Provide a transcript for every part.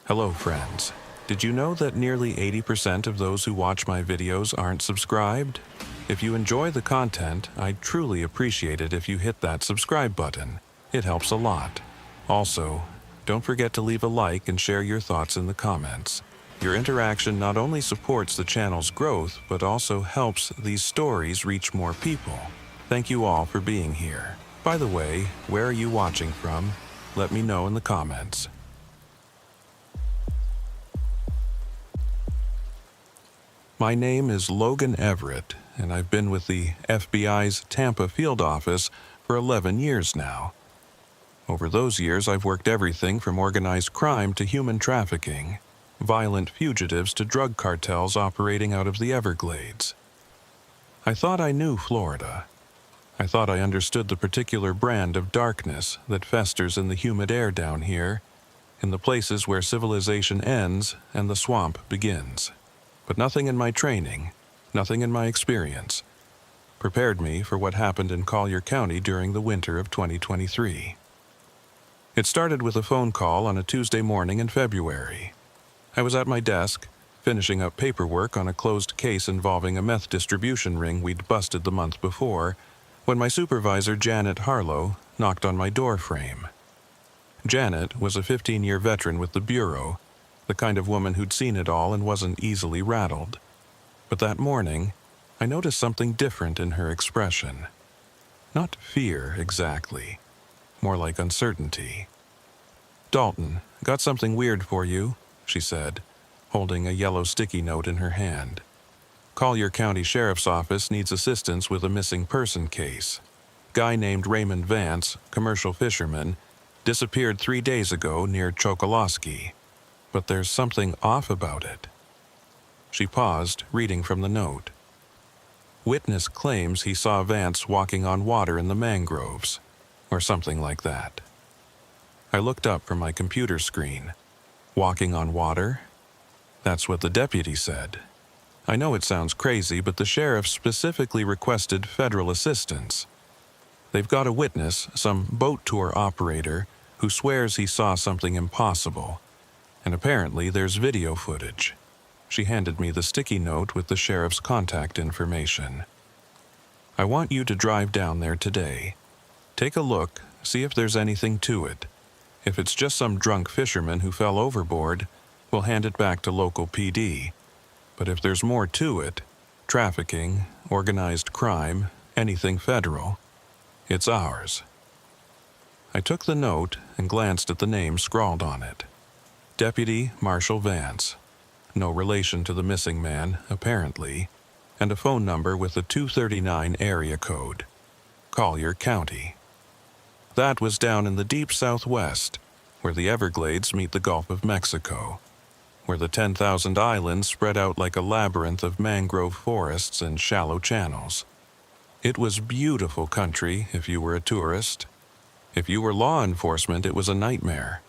Hello, friends. Did you know that nearly 80% of those who watch my videos aren't subscribed? If you enjoy the content, I'd truly appreciate it if you hit that subscribe button. It helps a lot. Also, don't forget to leave a like and share your thoughts in the comments. Your interaction not only supports the channel's growth, but also helps these stories reach more people. Thank you all for being here. By the way, where are you watching from? Let me know in the comments. My name is Logan Everett, and I've been with the FBI's Tampa field office for 11 years now. Over those years, I've worked everything from organized crime to human trafficking, violent fugitives to drug cartels operating out of the Everglades. I thought I knew Florida. I thought I understood the particular brand of darkness that festers in the humid air down here, in the places where civilization ends and the swamp begins. But nothing in my training, nothing in my experience, prepared me for what happened in Collier County during the winter of 2023. It started with a phone call on a Tuesday morning in February. I was at my desk, finishing up paperwork on a closed case involving a meth distribution ring we'd busted the month before, when my supervisor, Janet Harlow, knocked on my door frame. Janet was a 15-year veteran with the Bureau, the kind of woman who'd seen it all and wasn't easily rattled. But that morning, I noticed something different in her expression. Not fear, exactly. More like uncertainty. "Dalton, got something weird for you," she said, holding a yellow sticky note in her hand. "Collier County Sheriff's Office needs assistance with a missing person case. Guy named Raymond Vance, commercial fisherman, disappeared 3 days ago near Chokoloskee. But there's something off about it." She paused, reading from the note. "Witness claims he saw Vance walking on water in the mangroves," or something like that. I looked up from my computer screen. Walking on water? That's what the deputy said. I know it sounds crazy, but the sheriff specifically requested federal assistance. They've got a witness, some boat tour operator, who swears he saw something impossible. And apparently there's video footage. She handed me the sticky note with the sheriff's contact information. "I want you to drive down there today. Take a look, see if there's anything to it. If it's just some drunk fisherman who fell overboard, we'll hand it back to local PD. But if there's more to it, trafficking, organized crime, anything federal, it's ours." I took the note and glanced at the name scrawled on it. Deputy Marshal Vance. No relation to the missing man, apparently, and a phone number with a 239 area code. Collier County. That was down in the deep southwest, where the Everglades meet the Gulf of Mexico, where the 10,000 islands spread out like a labyrinth of mangrove forests and shallow channels. It was beautiful country if you were a tourist. If you were law enforcement, it was a nightmare.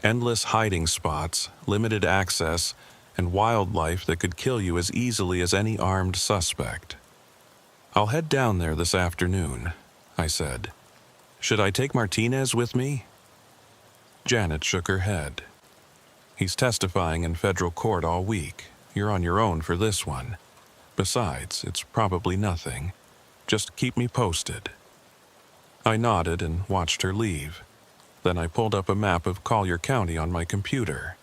Endless hiding spots, limited access, and wildlife that could kill you as easily as any armed suspect. "I'll head down there this afternoon," I said. "Should I take Martinez with me?" Janet shook her head. "He's testifying in federal court all week. You're on your own for this one. Besides, it's probably nothing. Just keep me posted." I nodded and watched her leave. Then I pulled up a map of Collier County on my computer.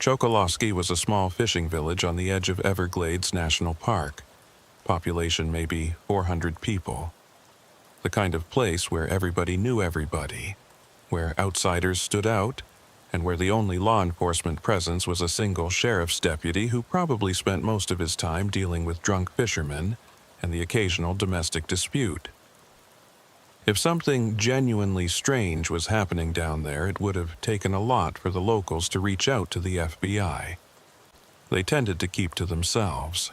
Chokoloskee was a small fishing village on the edge of Everglades National Park. Population maybe 400 people. The kind of place where everybody knew everybody, where outsiders stood out, and where the only law enforcement presence was a single sheriff's deputy who probably spent most of his time dealing with drunk fishermen and the occasional domestic dispute. If something genuinely strange was happening down there, it would have taken a lot for the locals to reach out to the FBI. They tended to keep to themselves.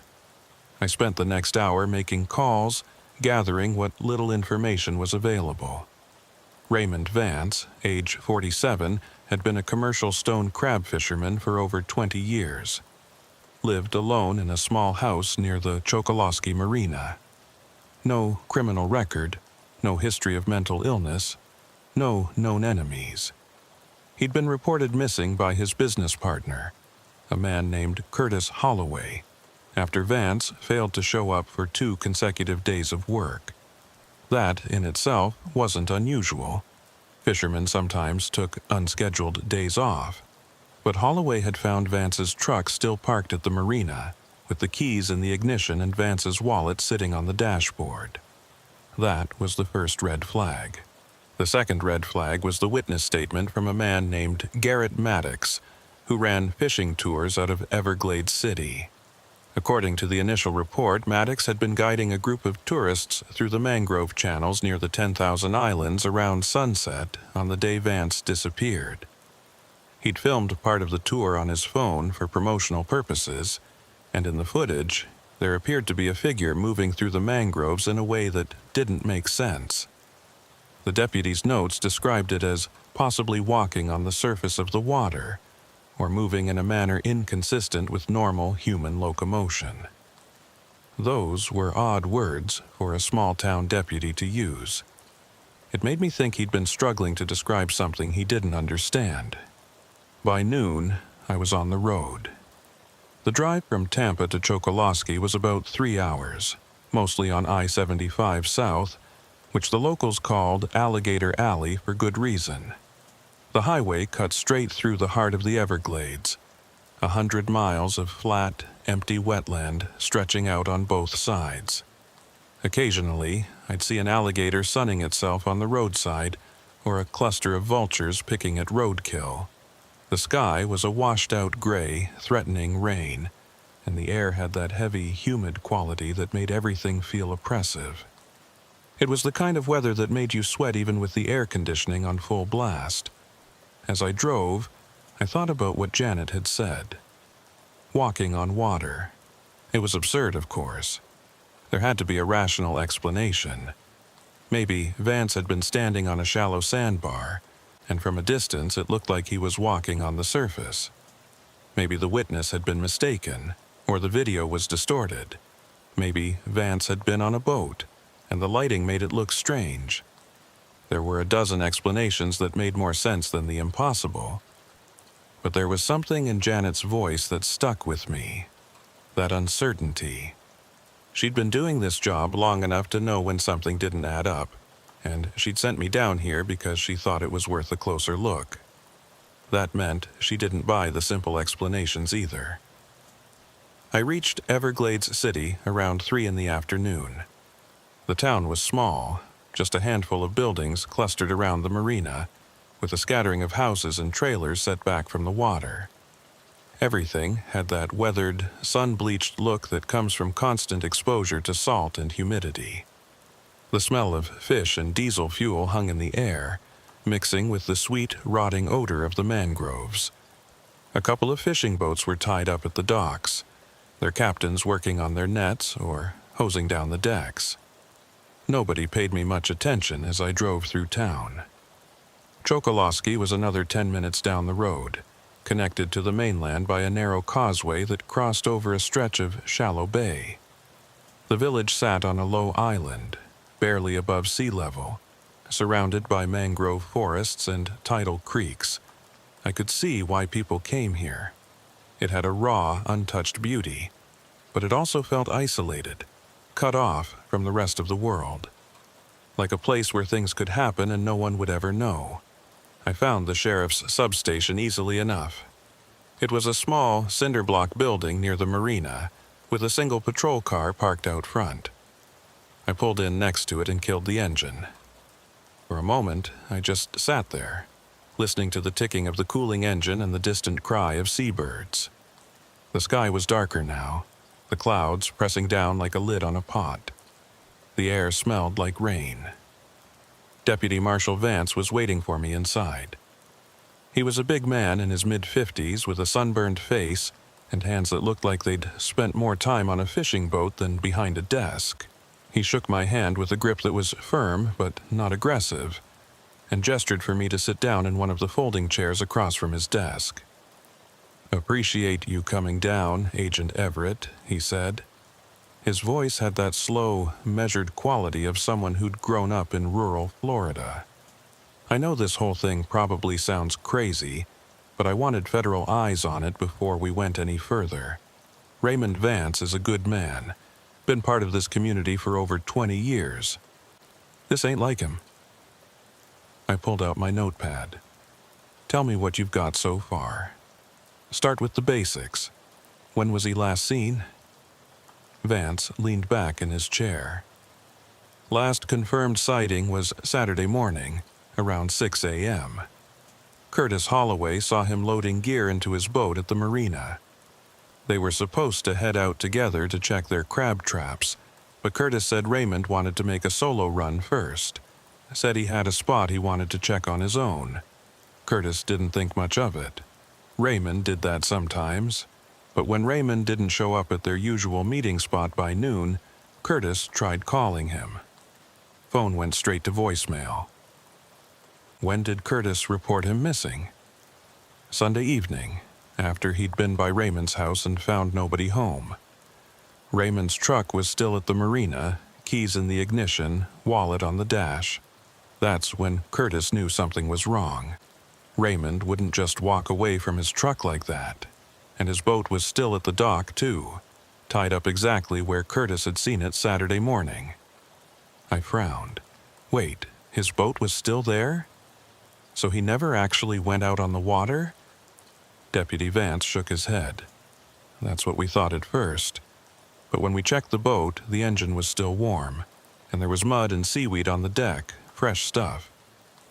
I spent the next hour making calls, gathering what little information was available. Raymond Vance, age 47, had been a commercial stone crab fisherman for over 20 years. Lived alone in a small house near the Chokoloskee Marina. No criminal record. No history of mental illness, no known enemies. He'd been reported missing by his business partner, a man named Curtis Holloway, after Vance failed to show up for 2 consecutive days of work. That, in itself, wasn't unusual. Fishermen sometimes took unscheduled days off. But Holloway had found Vance's truck still parked at the marina, with the keys in the ignition and Vance's wallet sitting on the dashboard. That was the first red flag. The second red flag was the witness statement from a man named Garrett Maddox, who ran fishing tours out of Everglades City. According to the initial report, Maddox had been guiding a group of tourists through the mangrove channels near the 10,000 Islands around sunset on the day Vance disappeared. He'd filmed part of the tour on his phone for promotional purposes, and in the footage, there appeared to be a figure moving through the mangroves in a way that didn't make sense. The deputy's notes described it as possibly walking on the surface of the water, or moving in a manner inconsistent with normal human locomotion. Those were odd words for a small-town deputy to use. It made me think he'd been struggling to describe something he didn't understand. By noon, I was on the road. The drive from Tampa to Chokolosky was about 3 hours, mostly on I-75 South, which the locals called Alligator Alley for good reason. The highway cut straight through the heart of the Everglades, 100 miles of flat, empty wetland stretching out on both sides. Occasionally, I'd see an alligator sunning itself on the roadside, or a cluster of vultures picking at roadkill. The sky was a washed-out gray, threatening rain, and the air had that heavy, humid quality that made everything feel oppressive. It was the kind of weather that made you sweat even with the air conditioning on full blast. As I drove, I thought about what Janet had said. Walking on water. It was absurd, of course. There had to be a rational explanation. Maybe Vance had been standing on a shallow sandbar, and from a distance it looked like he was walking on the surface. Maybe the witness had been mistaken, or the video was distorted. Maybe Vance had been on a boat, and the lighting made it look strange. There were a dozen explanations that made more sense than the impossible. But there was something in Janet's voice that stuck with me. That uncertainty. She'd been doing this job long enough to know when something didn't add up, and she'd sent me down here because she thought it was worth a closer look. That meant she didn't buy the simple explanations either. I reached Everglades City around 3 in the afternoon. The town was small, just a handful of buildings clustered around the marina, with a scattering of houses and trailers set back from the water. Everything had that weathered, sun-bleached look that comes from constant exposure to salt and humidity. The smell of fish and diesel fuel hung in the air, mixing with the sweet, rotting odor of the mangroves. A couple of fishing boats were tied up at the docks, their captains working on their nets or hosing down the decks. Nobody paid me much attention as I drove through town. Chokolosky was another 10 minutes down the road, connected to the mainland by a narrow causeway that crossed over a stretch of shallow bay. The village sat on a low island, barely above sea level, surrounded by mangrove forests and tidal creeks. I could see why people came here. It had a raw, untouched beauty, but it also felt isolated, cut off from the rest of the world. Like a place where things could happen and no one would ever know. I found the sheriff's substation easily enough. It was a small, cinder-block building near the marina, with a single patrol car parked out front. I pulled in next to it and killed the engine. For a moment, I just sat there, listening to the ticking of the cooling engine and the distant cry of seabirds. The sky was darker now, the clouds pressing down like a lid on a pot. The air smelled like rain. Deputy Marshal Vance was waiting for me inside. He was a big man in his mid-50s with a sunburned face and hands that looked like they'd spent more time on a fishing boat than behind a desk. He shook my hand with a grip that was firm but not aggressive, and gestured for me to sit down in one of the folding chairs across from his desk. "Appreciate you coming down, Agent Everett," he said. His voice had that slow, measured quality of someone who'd grown up in rural Florida. I know this whole thing probably sounds crazy, but I wanted federal eyes on it before we went any further. Raymond Vance is a good man, been part of this community for over 20 years. This ain't like him. I pulled out my notepad. Tell me what you've got so far. Start with the basics. When was he last seen? Vance leaned back in his chair. Last confirmed sighting was Saturday morning, around 6 a.m. Curtis Holloway saw him loading gear into his boat at the marina. They were supposed to head out together to check their crab traps, but Curtis said Raymond wanted to make a solo run first. Said he had a spot he wanted to check on his own. Curtis didn't think much of it. Raymond did that sometimes, but when Raymond didn't show up at their usual meeting spot by noon, Curtis tried calling him. Phone went straight to voicemail. When did Curtis report him missing? Sunday evening, after he'd been by Raymond's house and found nobody home. Raymond's truck was still at the marina, keys in the ignition, wallet on the dash. That's when Curtis knew something was wrong. Raymond wouldn't just walk away from his truck like that. And his boat was still at the dock, too, tied up exactly where Curtis had seen it Saturday morning. I frowned. Wait, his boat was still there? So he never actually went out on the water? Deputy Vance shook his head. That's what we thought at first. But when we checked the boat, the engine was still warm, and there was mud and seaweed on the deck, fresh stuff.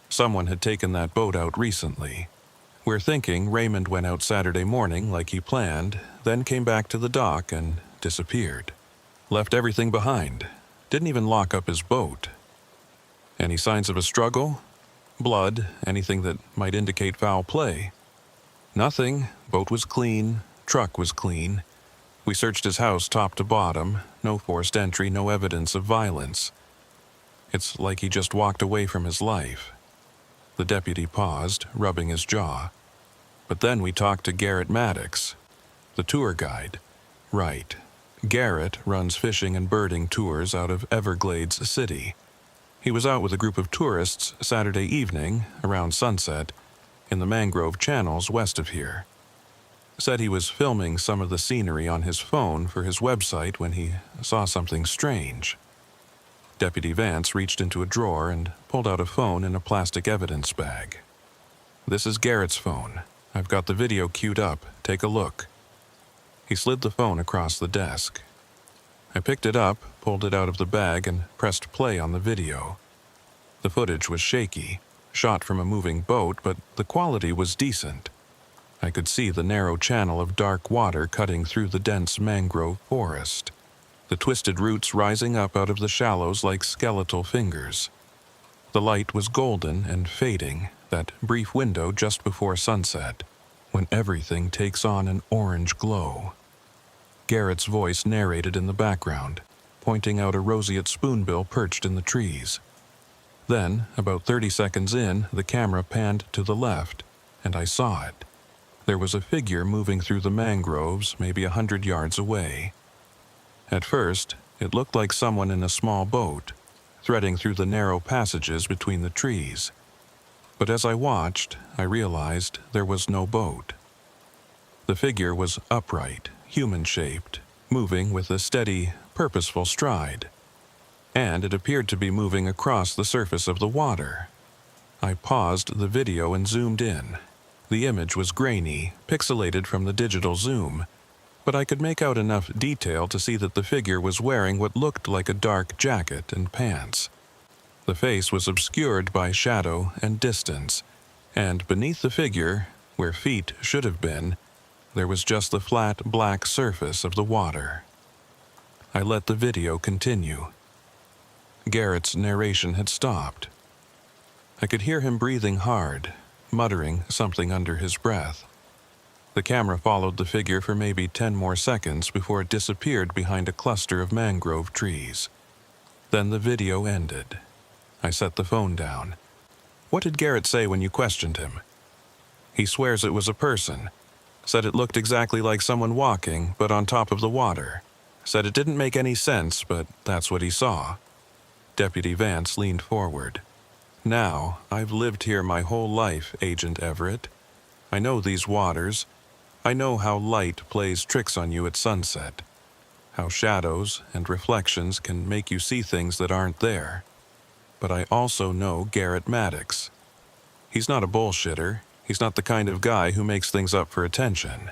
Someone had taken that boat out recently. We're thinking Raymond went out Saturday morning like he planned, then came back to the dock and disappeared. Left everything behind. Didn't even lock up his boat. Any signs of a struggle? Blood? Anything that might indicate foul play? Nothing. Boat was clean. Truck was clean. We searched his house top to bottom. No forced entry, no evidence of violence. It's like he just walked away from his life. The deputy paused, rubbing his jaw. But then we talked to Garrett Maddox, the tour guide. Right. Garrett runs fishing and birding tours out of Everglades City. He was out with a group of tourists Saturday evening, around sunset, in the mangrove channels west of here. Said he was filming some of the scenery on his phone for his website when he saw something strange. Deputy Vance reached into a drawer and pulled out a phone in a plastic evidence bag. This is Garrett's phone. I've got the video queued up. Take a look. He slid the phone across the desk. I picked it up, pulled it out of the bag, and pressed play on the video. The footage was shaky, shot from a moving boat, but the quality was decent. I could see the narrow channel of dark water cutting through the dense mangrove forest, the twisted roots rising up out of the shallows like skeletal fingers. The light was golden and fading, that brief window just before sunset, when everything takes on an orange glow. Garrett's voice narrated in the background, pointing out a roseate spoonbill perched in the trees. Then, about 30 seconds in, the camera panned to the left, and I saw it. There was a figure moving through the mangroves, maybe 100 yards away. At first, it looked like someone in a small boat, threading through the narrow passages between the trees. But as I watched, I realized there was no boat. The figure was upright, human-shaped, moving with a steady, purposeful stride. And it appeared to be moving across the surface of the water. I paused the video and zoomed in. The image was grainy, pixelated from the digital zoom, but I could make out enough detail to see that the figure was wearing what looked like a dark jacket and pants. The face was obscured by shadow and distance, and beneath the figure, where feet should have been, there was just the flat black surface of the water. I let the video continue. Garrett's narration had stopped. I could hear him breathing hard, muttering something under his breath. The camera followed the figure for maybe 10 more seconds before it disappeared behind a cluster of mangrove trees. Then the video ended. I set the phone down. What did Garrett say when you questioned him? He swears it was a person. Said it looked exactly like someone walking, but on top of the water. Said it didn't make any sense, but that's what he saw. Deputy Vance leaned forward. Now, I've lived here my whole life, Agent Everett. I know these waters. I know how light plays tricks on you at sunset. How shadows and reflections can make you see things that aren't there. But I also know Garrett Maddox. He's not a bullshitter. He's not the kind of guy who makes things up for attention.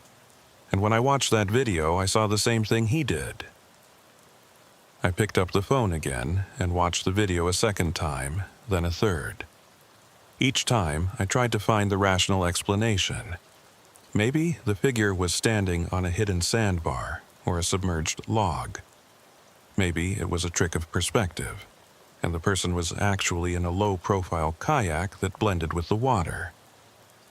And when I watched that video, I saw the same thing he did. I picked up the phone again and watched the video a second time, then a third. Each time, I tried to find the rational explanation. Maybe the figure was standing on a hidden sandbar or a submerged log. Maybe it was a trick of perspective, and the person was actually in a low-profile kayak that blended with the water.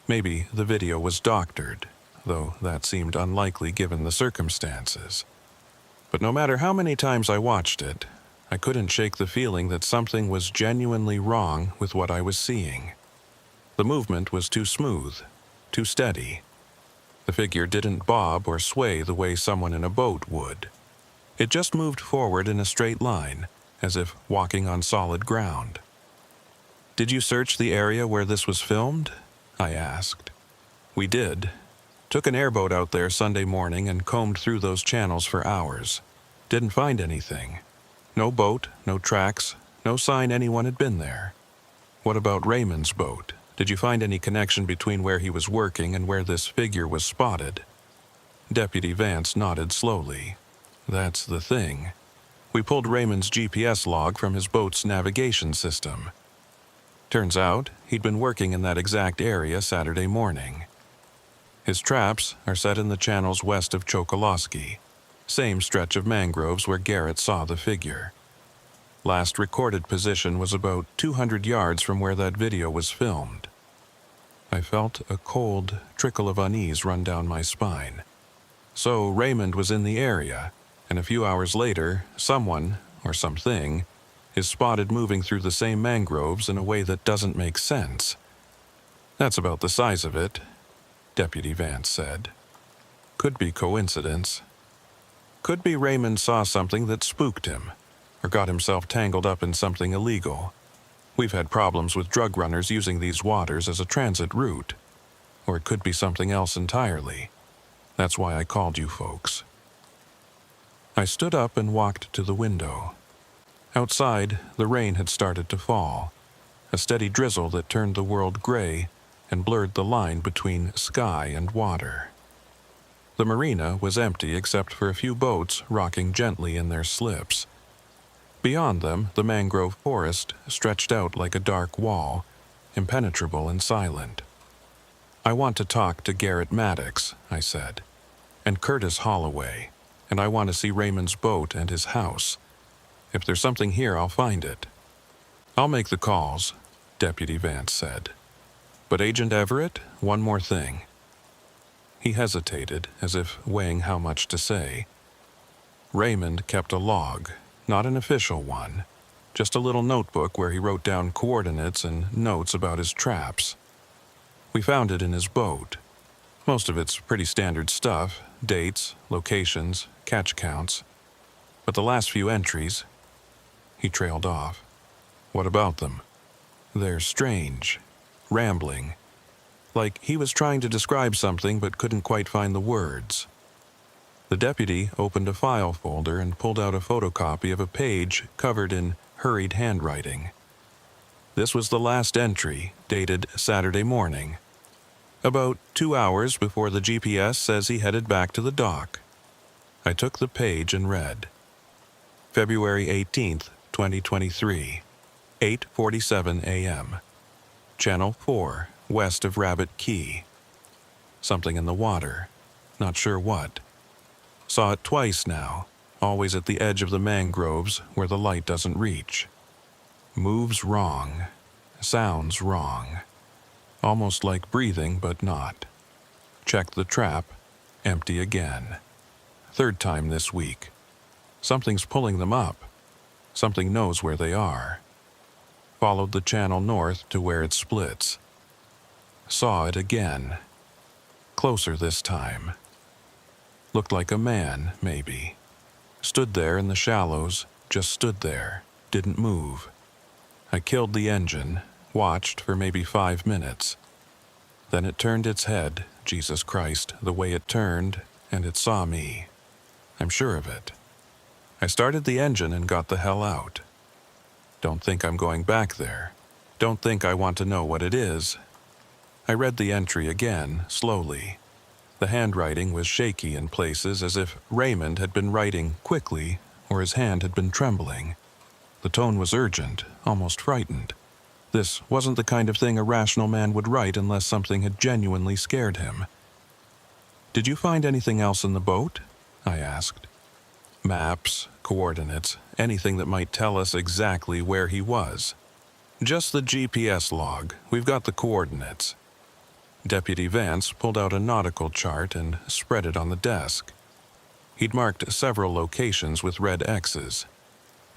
Maybe the video was doctored, though that seemed unlikely given the circumstances. But no matter how many times I watched it, I couldn't shake the feeling that something was genuinely wrong with what I was seeing. The movement was too smooth, too steady. The figure didn't bob or sway the way someone in a boat would. It just moved forward in a straight line, as if walking on solid ground. "Did you search the area where this was filmed?" I asked. "We did. Took an airboat out there Sunday morning and combed through those channels for hours. Didn't find anything. No boat, no tracks, no sign anyone had been there." "What about Raymond's boat? Did you find any connection between where he was working and where this figure was spotted?" Deputy Vance nodded slowly. "That's the thing. We pulled Raymond's GPS log from his boat's navigation system. Turns out he'd been working in that exact area Saturday morning. His traps are set in the channels west of Chokoloskee, same stretch of mangroves where Garrett saw the figure. Last recorded position was about 200 yards from where that video was filmed." I felt a cold trickle of unease run down my spine. So Raymond was in the area, and a few hours later, someone, or something, is spotted moving through the same mangroves in a way that doesn't make sense. "That's about the size of it," Deputy Vance said. "Could be coincidence. Could be Raymond saw something that spooked him, or got himself tangled up in something illegal. We've had problems with drug runners using these waters as a transit route. Or it could be something else entirely. That's why I called you folks." I stood up and walked to the window. Outside, the rain had started to fall, a steady drizzle that turned the world gray and blurred the line between sky and water. The marina was empty except for a few boats rocking gently in their slips. Beyond them, the mangrove forest stretched out like a dark wall, impenetrable and silent. "I want to talk to Garrett Maddox," I said, "and Curtis Holloway, and I want to see Raymond's boat and his house. If there's something here, I'll find it." "I'll make the calls," Deputy Vance said. "But Agent Everett, one more thing." He hesitated, as if weighing how much to say. "Raymond kept a log, not an official one, just a little notebook where he wrote down coordinates and notes about his traps. We found it in his boat. Most of it's pretty standard stuff, dates, locations, catch counts. But the last few entries..." He trailed off. "What about them?" "They're strange, rambling. Like he was trying to describe something but couldn't quite find the words." The deputy opened a file folder and pulled out a photocopy of a page covered in hurried handwriting. This was the last entry, dated Saturday morning. About 2 hours before the GPS says he headed back to the dock. I took the page and read. February 18th, 2023, 8:47 a.m. Channel 4, west of Rabbit Key. Something in the water. Not sure what. Saw it twice now, always at the edge of the mangroves where the light doesn't reach. Moves wrong. Sounds wrong. Almost like breathing, but not. Checked the trap. Empty again. Third time this week. Something's pulling them up. Something knows where they are. Followed the channel north to where it splits. Saw it again. Closer this time. Looked like a man, maybe. Stood there in the shallows, just stood there, didn't move. I killed the engine, watched for maybe 5 minutes. Then it turned its head, Jesus Christ, the way it turned, and it saw me. I'm sure of it. I started the engine and got the hell out. Don't think I'm going back there. Don't think I want to know what it is. I read the entry again, slowly. The handwriting was shaky in places, as if Raymond had been writing quickly or his hand had been trembling. The tone was urgent, almost frightened. This wasn't the kind of thing a rational man would write unless something had genuinely scared him. "Did you find anything else in the boat?" I asked. "Maps, coordinates, anything that might tell us exactly where he was." "Just the GPS log. We've got the coordinates." Deputy Vance pulled out a nautical chart and spread it on the desk. He'd marked several locations with red X's.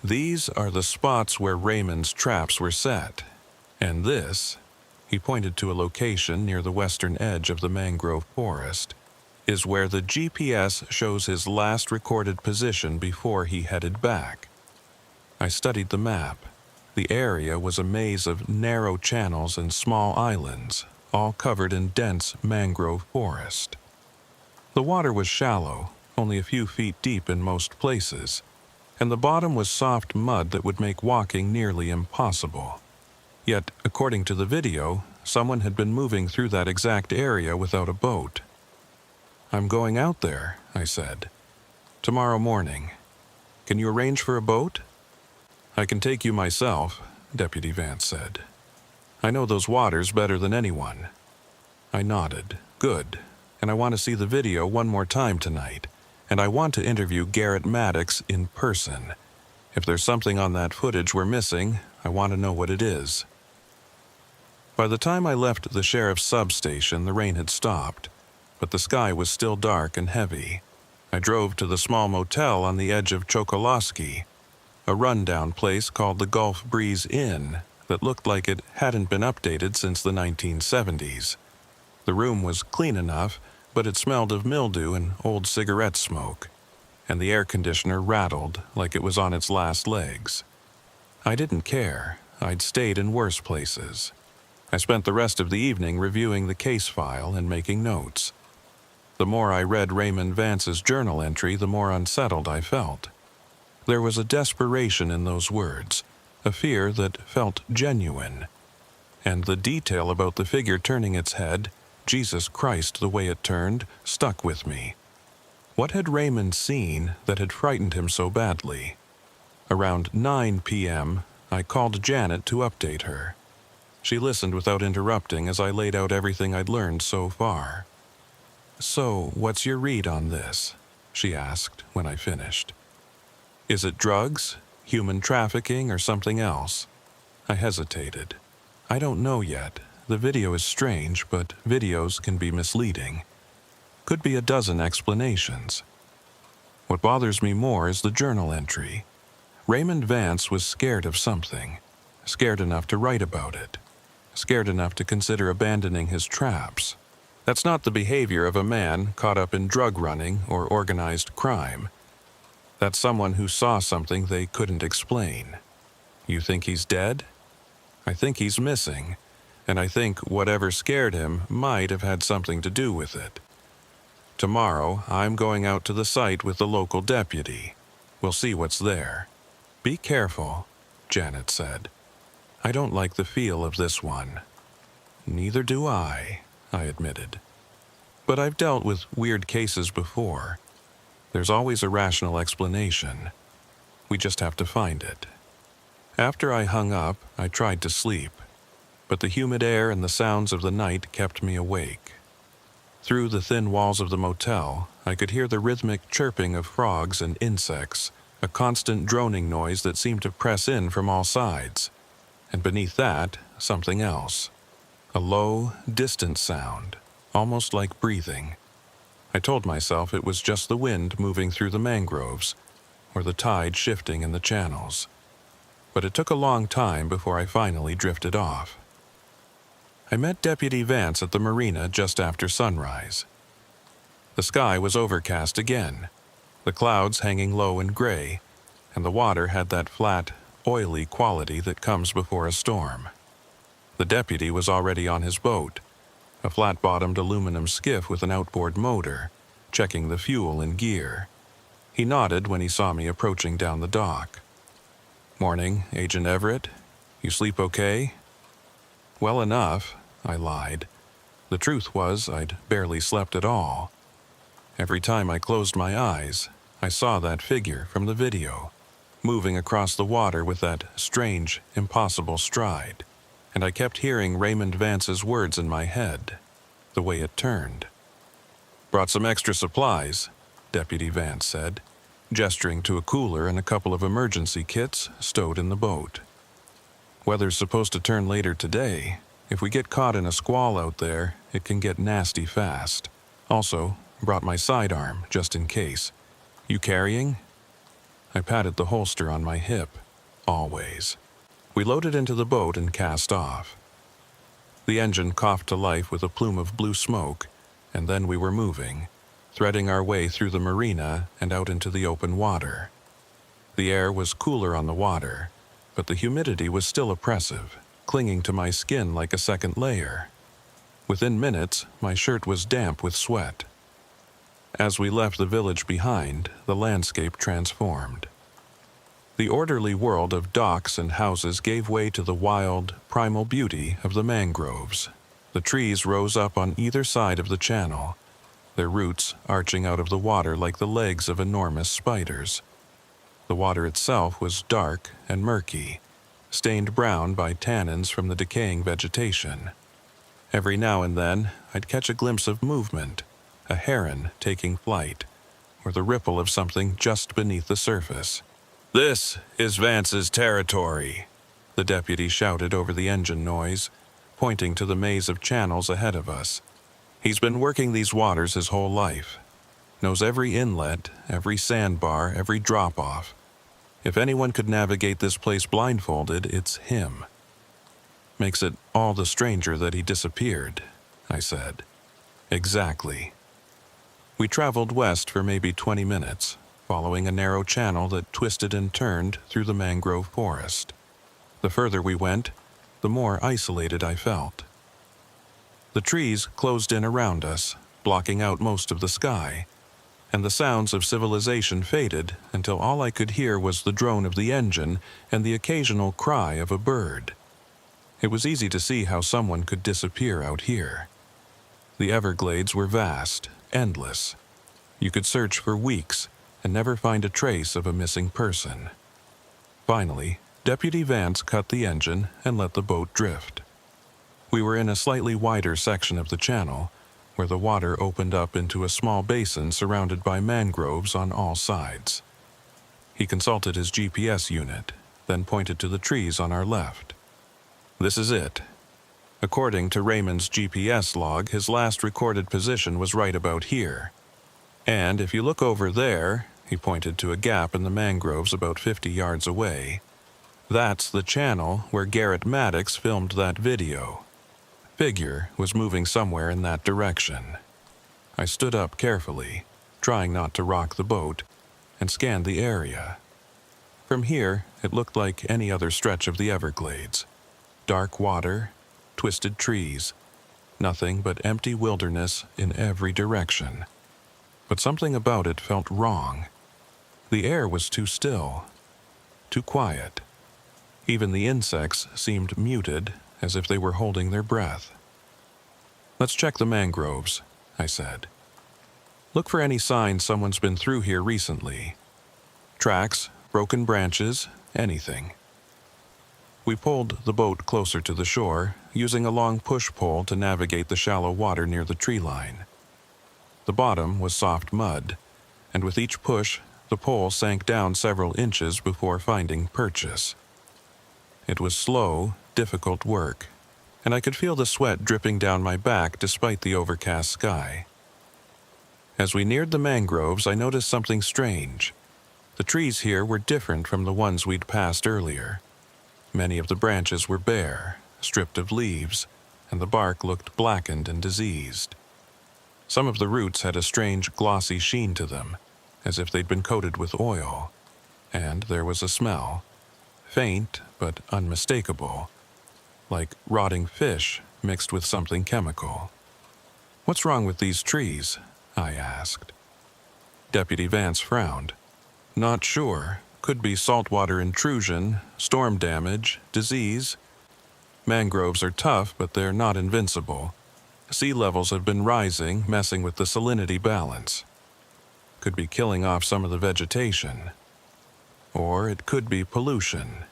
"These are the spots where Raymond's traps were set. And this," he pointed to a location near the western edge of the mangrove forest, "is where the GPS shows his last recorded position before he headed back." I studied the map. The area was a maze of narrow channels and small islands, all covered in dense mangrove forest. The water was shallow, only a few feet deep in most places, and the bottom was soft mud that would make walking nearly impossible. Yet, according to the video, someone had been moving through that exact area without a boat. "I'm going out there," I said. "Tomorrow morning. Can you arrange for a boat?" "I can take you myself," Deputy Vance said. "I know those waters better than anyone." I nodded. "Good. And I want to see the video one more time tonight. And I want to interview Garrett Maddox in person. If there's something on that footage we're missing, I want to know what it is." By the time I left the sheriff's substation, the rain had stopped, but the sky was still dark and heavy. I drove to the small motel on the edge of Chokoloskee, a rundown place called the Gulf Breeze Inn that looked like it hadn't been updated since the 1970s. The room was clean enough, but it smelled of mildew and old cigarette smoke, and the air conditioner rattled like it was on its last legs. I didn't care. I'd stayed in worse places. I spent the rest of the evening reviewing the case file and making notes. The more I read Raymond Vance's journal entry, the more unsettled I felt. There was a desperation in those words, a fear that felt genuine. And the detail about the figure turning its head, Jesus Christ the way it turned, stuck with me. What had Raymond seen that had frightened him so badly? Around 9 p.m., I called Janet to update her. She listened without interrupting as I laid out everything I'd learned so far. "So, what's your read on this?" she asked when I finished. "Is it drugs, human trafficking, or something else?" I hesitated. "I don't know yet. The video is strange, but videos can be misleading. Could be a dozen explanations. What bothers me more is the journal entry. Raymond Vance was scared of something, scared enough to write about it, scared enough to consider abandoning his traps. That's not the behavior of a man caught up in drug running or organized crime. That's someone who saw something they couldn't explain. You think he's dead? I think he's missing, and I think whatever scared him might have had something to do with it. Tomorrow, I'm going out to the site with the local deputy. We'll see what's there." "Be careful," Janet said. "I don't like the feel of this one." "Neither do I admitted. "But I've dealt with weird cases before. There's always a rational explanation. We just have to find it." After I hung up, I tried to sleep, but the humid air and the sounds of the night kept me awake. Through the thin walls of the motel, I could hear the rhythmic chirping of frogs and insects, a constant droning noise that seemed to press in from all sides. And beneath that, something else. A low, distant sound, almost like breathing. I told myself it was just the wind moving through the mangroves, or the tide shifting in the channels. But it took a long time before I finally drifted off. I met Deputy Vance at the marina just after sunrise. The sky was overcast again, the clouds hanging low and gray, and the water had that flat, oily quality that comes before a storm. The deputy was already on his boat, a flat-bottomed aluminum skiff with an outboard motor, checking the fuel and gear. He nodded when he saw me approaching down the dock. "Morning, Agent Everett. You sleep okay?" "Well enough," I lied. The truth was, I'd barely slept at all. Every time I closed my eyes, I saw that figure from the video, moving across the water with that strange, impossible stride, and I kept hearing Raymond Vance's words in my head, the way it turned. "Brought some extra supplies," Deputy Vance said, gesturing to a cooler and a couple of emergency kits stowed in the boat. "Weather's supposed to turn later today. If we get caught in a squall out there, it can get nasty fast. Also, brought my sidearm, just in case. You carrying?" I patted the holster on my hip. Always. We loaded into the boat and cast off. The engine coughed to life with a plume of blue smoke, and then we were moving, threading our way through the marina and out into the open water. The air was cooler on the water, but the humidity was still oppressive, clinging to my skin like a second layer. Within minutes, my shirt was damp with sweat. As we left the village behind, the landscape transformed. The orderly world of docks and houses gave way to the wild, primal beauty of the mangroves. The trees rose up on either side of the channel, their roots arching out of the water like the legs of enormous spiders. The water itself was dark and murky, stained brown by tannins from the decaying vegetation. Every now and then, I'd catch a glimpse of movement, a heron taking flight, or the ripple of something just beneath the surface. "This is Vance's territory," the deputy shouted over the engine noise, pointing to the maze of channels ahead of us. "He's been working these waters his whole life. Knows every inlet, every sandbar, every drop-off. If anyone could navigate this place blindfolded, it's him." "Makes it all the stranger that he disappeared," I said. "Exactly." We traveled west for maybe 20 minutes, following a narrow channel that twisted and turned through the mangrove forest. The further we went, the more isolated I felt. The trees closed in around us, blocking out most of the sky, and the sounds of civilization faded until all I could hear was the drone of the engine and the occasional cry of a bird. It was easy to see how someone could disappear out here. The Everglades were vast, endless. You could search for weeks and never find a trace of a missing person. Finally, Deputy Vance cut the engine and let the boat drift. We were in a slightly wider section of the channel, where the water opened up into a small basin surrounded by mangroves on all sides. He consulted his GPS unit, then pointed to the trees on our left. "This is it." According to Raymond's GPS log, his last recorded position was right about here. "And if you look over there," he pointed to a gap in the mangroves about 50 yards away, "that's the channel where Garrett Maddox filmed that video." Figure was moving somewhere in that direction. I stood up carefully, trying not to rock the boat, and scanned the area. From here, it looked like any other stretch of the Everglades. Dark water, twisted trees, nothing but empty wilderness in every direction. But something about it felt wrong. The air was too still, too quiet. Even the insects seemed muted, as if they were holding their breath. "Let's check the mangroves," I said. "Look for any signs someone's been through here recently. Tracks, broken branches, anything." We pulled the boat closer to the shore, using a long push pole to navigate the shallow water near the tree line. The bottom was soft mud, and with each push, the pole sank down several inches before finding purchase. It was slow, difficult work, and I could feel the sweat dripping down my back despite the overcast sky. As we neared the mangroves, I noticed something strange. The trees here were different from the ones we'd passed earlier. Many of the branches were bare, stripped of leaves, and the bark looked blackened and diseased. Some of the roots had a strange glossy sheen to them, as if they'd been coated with oil, and there was a smell, faint but unmistakable, like rotting fish mixed with something chemical. "What's wrong with these trees?" I asked. Deputy Vance frowned. "Not sure. Could be saltwater intrusion, storm damage, disease. Mangroves are tough, but they're not invincible. Sea levels have been rising, messing with the salinity balance. Could be killing off some of the vegetation. Or it could be pollution,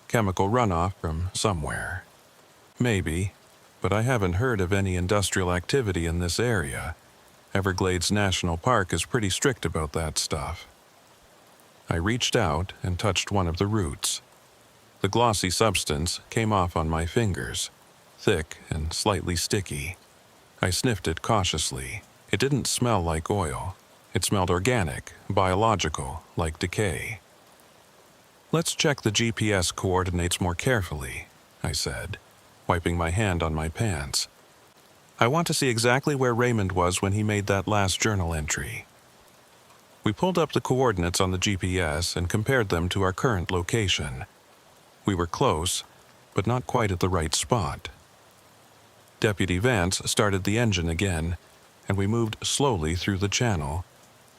chemical runoff from somewhere. Maybe, but I haven't heard of any industrial activity in this area. Everglades National Park is pretty strict about that stuff." I reached out and touched one of the roots. The glossy substance came off on my fingers, thick and slightly sticky. I sniffed it cautiously. It didn't smell like oil. It smelled organic, biological, like decay. "Let's check the GPS coordinates more carefully," I said, wiping my hand on my pants. "I want to see exactly where Raymond was when he made that last journal entry." We pulled up the coordinates on the GPS and compared them to our current location. We were close, but not quite at the right spot. Deputy Vance started the engine again, and we moved slowly through the channel,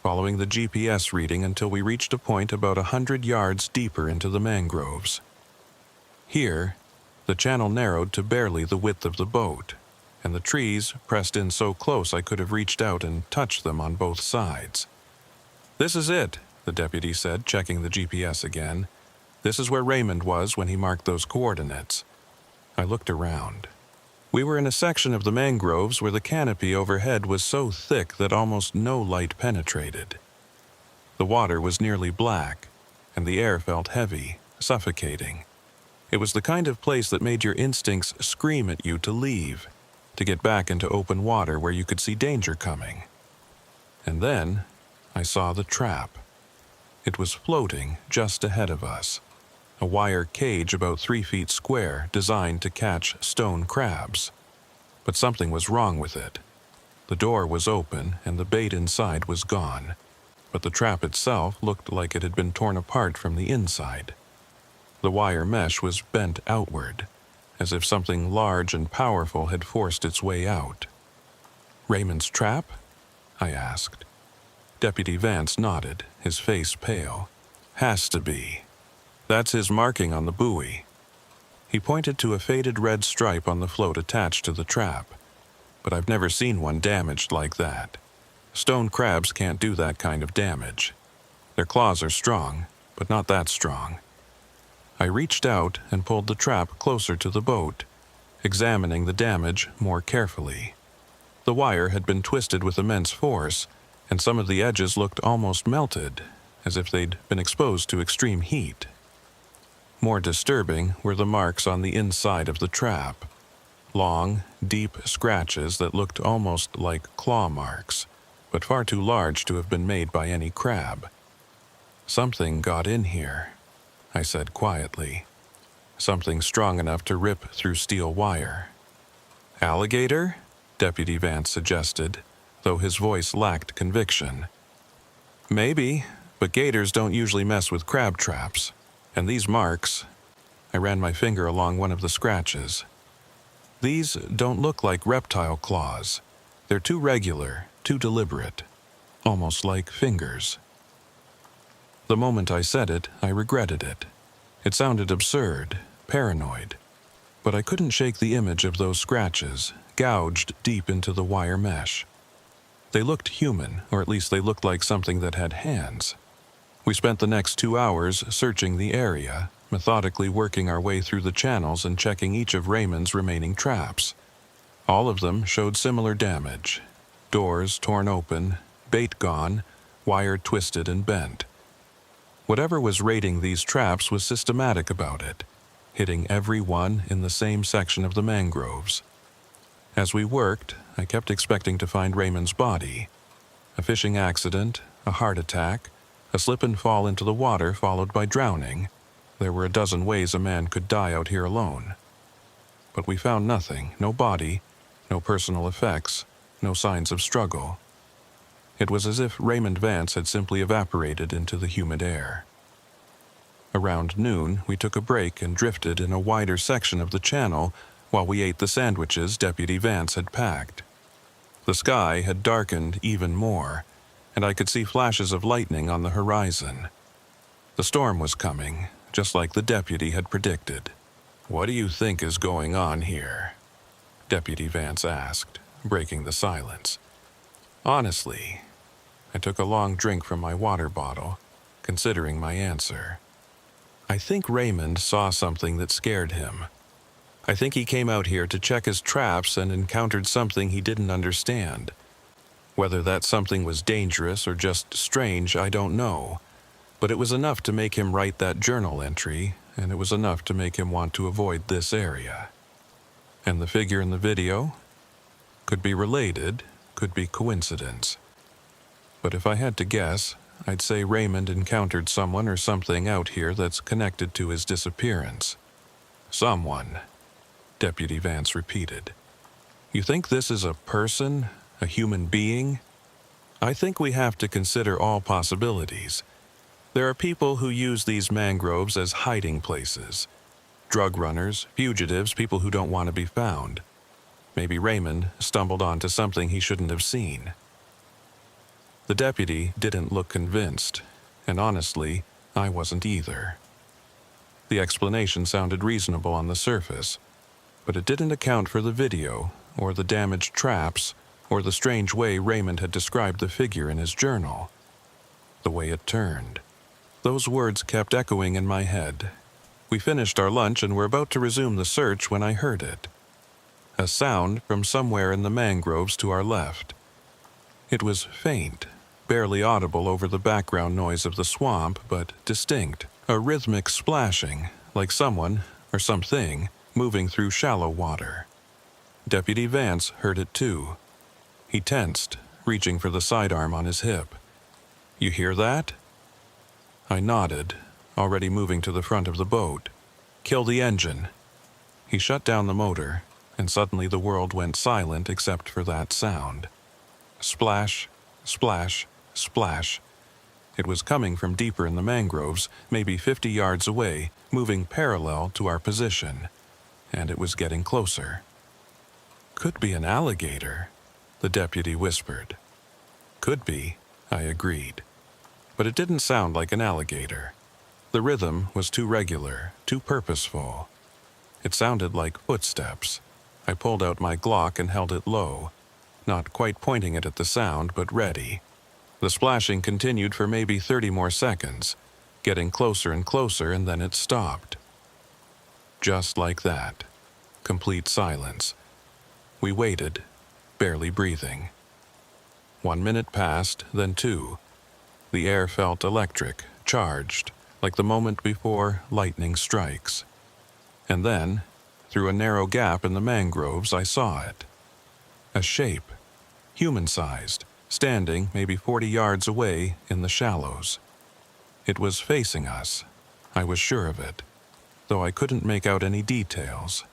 following the GPS reading until we reached a point about 100 yards deeper into the mangroves. Here, the channel narrowed to barely the width of the boat, and the trees pressed in so close I could have reached out and touched them on both sides. "This is it," the deputy said, checking the GPS again. "This is where Raymond was when he marked those coordinates." I looked around. We were in a section of the mangroves where the canopy overhead was so thick that almost no light penetrated. The water was nearly black, and the air felt heavy, suffocating. It was the kind of place that made your instincts scream at you to leave, to get back into open water where you could see danger coming. And then I saw the trap. It was floating just ahead of us, a wire cage about 3 feet square designed to catch stone crabs. But something was wrong with it. The door was open and the bait inside was gone, but the trap itself looked like it had been torn apart from the inside. The wire mesh was bent outward, as if something large and powerful had forced its way out. "Raymond's trap?" I asked. Deputy Vance nodded, his face pale. "Has to be. That's his marking on the buoy." He pointed to a faded red stripe on the float attached to the trap. "But I've never seen one damaged like that. Stone crabs can't do that kind of damage. Their claws are strong, but not that strong." I reached out and pulled the trap closer to the boat, examining the damage more carefully. The wire had been twisted with immense force, and some of the edges looked almost melted, as if they'd been exposed to extreme heat. More disturbing were the marks on the inside of the trap. Long, deep scratches that looked almost like claw marks, but far too large to have been made by any crab. "Something got in here," I said quietly. "Something strong enough to rip through steel wire." "Alligator?" Deputy Vance suggested, though his voice lacked conviction. "Maybe, but gators don't usually mess with crab traps. And these marks," I ran my finger along one of the scratches, "these don't look like reptile claws. They're too regular, too deliberate, almost like fingers." The moment I said it, I regretted it. It sounded absurd, paranoid, but I couldn't shake the image of those scratches, gouged deep into the wire mesh. They looked human, or at least they looked like something that had hands. We spent the next 2 hours searching the area, methodically working our way through the channels and checking each of Raymond's remaining traps. All of them showed similar damage. Doors torn open, bait gone, wire twisted and bent. Whatever was raiding these traps was systematic about it, hitting every one in the same section of the mangroves. As we worked, I kept expecting to find Raymond's body. A fishing accident, a heart attack, a slip and fall into the water followed by drowning. There were a dozen ways a man could die out here alone. But we found nothing, no body, no personal effects, no signs of struggle. It was as if Raymond Vance had simply evaporated into the humid air. Around noon, we took a break and drifted in a wider section of the channel while we ate the sandwiches Deputy Vance had packed. The sky had darkened even more, and I could see flashes of lightning on the horizon. The storm was coming, just like the deputy had predicted. "What do you think is going on here?" Deputy Vance asked, breaking the silence. Honestly, I took a long drink from my water bottle, considering my answer. I think Raymond saw something that scared him. I think he came out here to check his traps and encountered something he didn't understand. Whether that something was dangerous or just strange, I don't know. But it was enough to make him write that journal entry, and it was enough to make him want to avoid this area. And the figure in the video? Could be related, could be coincidence. But if I had to guess, I'd say Raymond encountered someone or something out here that's connected to his disappearance. Someone, Deputy Vance repeated. You think this is a person, a human being? I think we have to consider all possibilities. There are people who use these mangroves as hiding places. Drug runners, fugitives, people who don't want to be found. Maybe Raymond stumbled onto something he shouldn't have seen. The deputy didn't look convinced, and honestly, I wasn't either. The explanation sounded reasonable on the surface, but it didn't account for the video, or the damaged traps, or the strange way Raymond had described the figure in his journal. The way it turned. Those words kept echoing in my head. We finished our lunch and were about to resume the search when I heard it. A sound from somewhere in the mangroves to our left. It was faint, barely audible over the background noise of the swamp, but distinct. A rhythmic splashing, like someone, or something, moving through shallow water. Deputy Vance heard it too. He tensed, reaching for the sidearm on his hip. "You hear that?" I nodded, already moving to the front of the boat. "Kill the engine." He shut down the motor, and suddenly the world went silent except for that sound. Splash, splash, splash. It was coming from deeper in the mangroves, maybe 50 yards away, moving parallel to our position. And it was getting closer. "Could be an alligator," the deputy whispered. "Could be," I agreed. But it didn't sound like an alligator. The rhythm was too regular, too purposeful. It sounded like footsteps. I pulled out my Glock and held it low, not quite pointing it at the sound, but ready. The splashing continued for maybe 30 more seconds, getting closer and closer, and then it stopped. Just like that. Complete silence. We waited, barely breathing. 1 minute passed, then 2. The air felt electric, charged, like the moment before lightning strikes. And then, through a narrow gap in the mangroves, I saw it. A shape, human-sized, standing maybe 40 yards away in the shallows. It was facing us. I was sure of it, though I couldn't make out any details.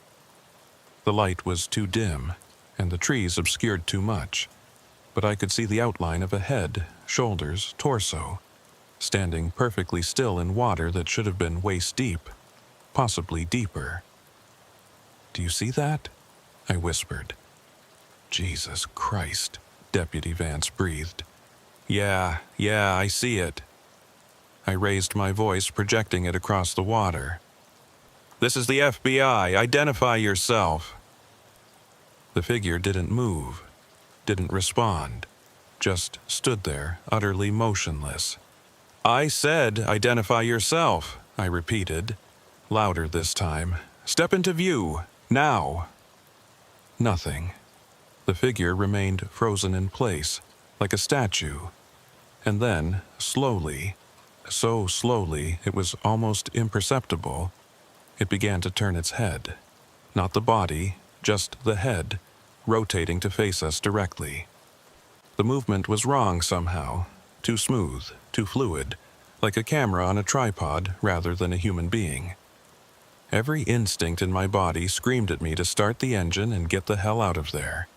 The light was too dim, and the trees obscured too much, but I could see the outline of a head, shoulders, torso, standing perfectly still in water that should have been waist-deep, possibly deeper. "Do you see that?" I whispered. "Jesus Christ," Deputy Vance breathed. Yeah, I see it." I raised my voice, projecting it across the water. "This is the FBI. Identify yourself." The figure didn't move, didn't respond, just stood there, utterly motionless. "I said, identify yourself," I repeated, louder this time. "Step into view, now." Nothing. The figure remained frozen in place, like a statue. And then, slowly, so slowly it was almost imperceptible, it began to turn its head. Not the body, just the head, rotating to face us directly. The movement was wrong somehow, too smooth, too fluid, like a camera on a tripod rather than a human being. Every instinct in my body screamed at me to start the engine and get the hell out of there.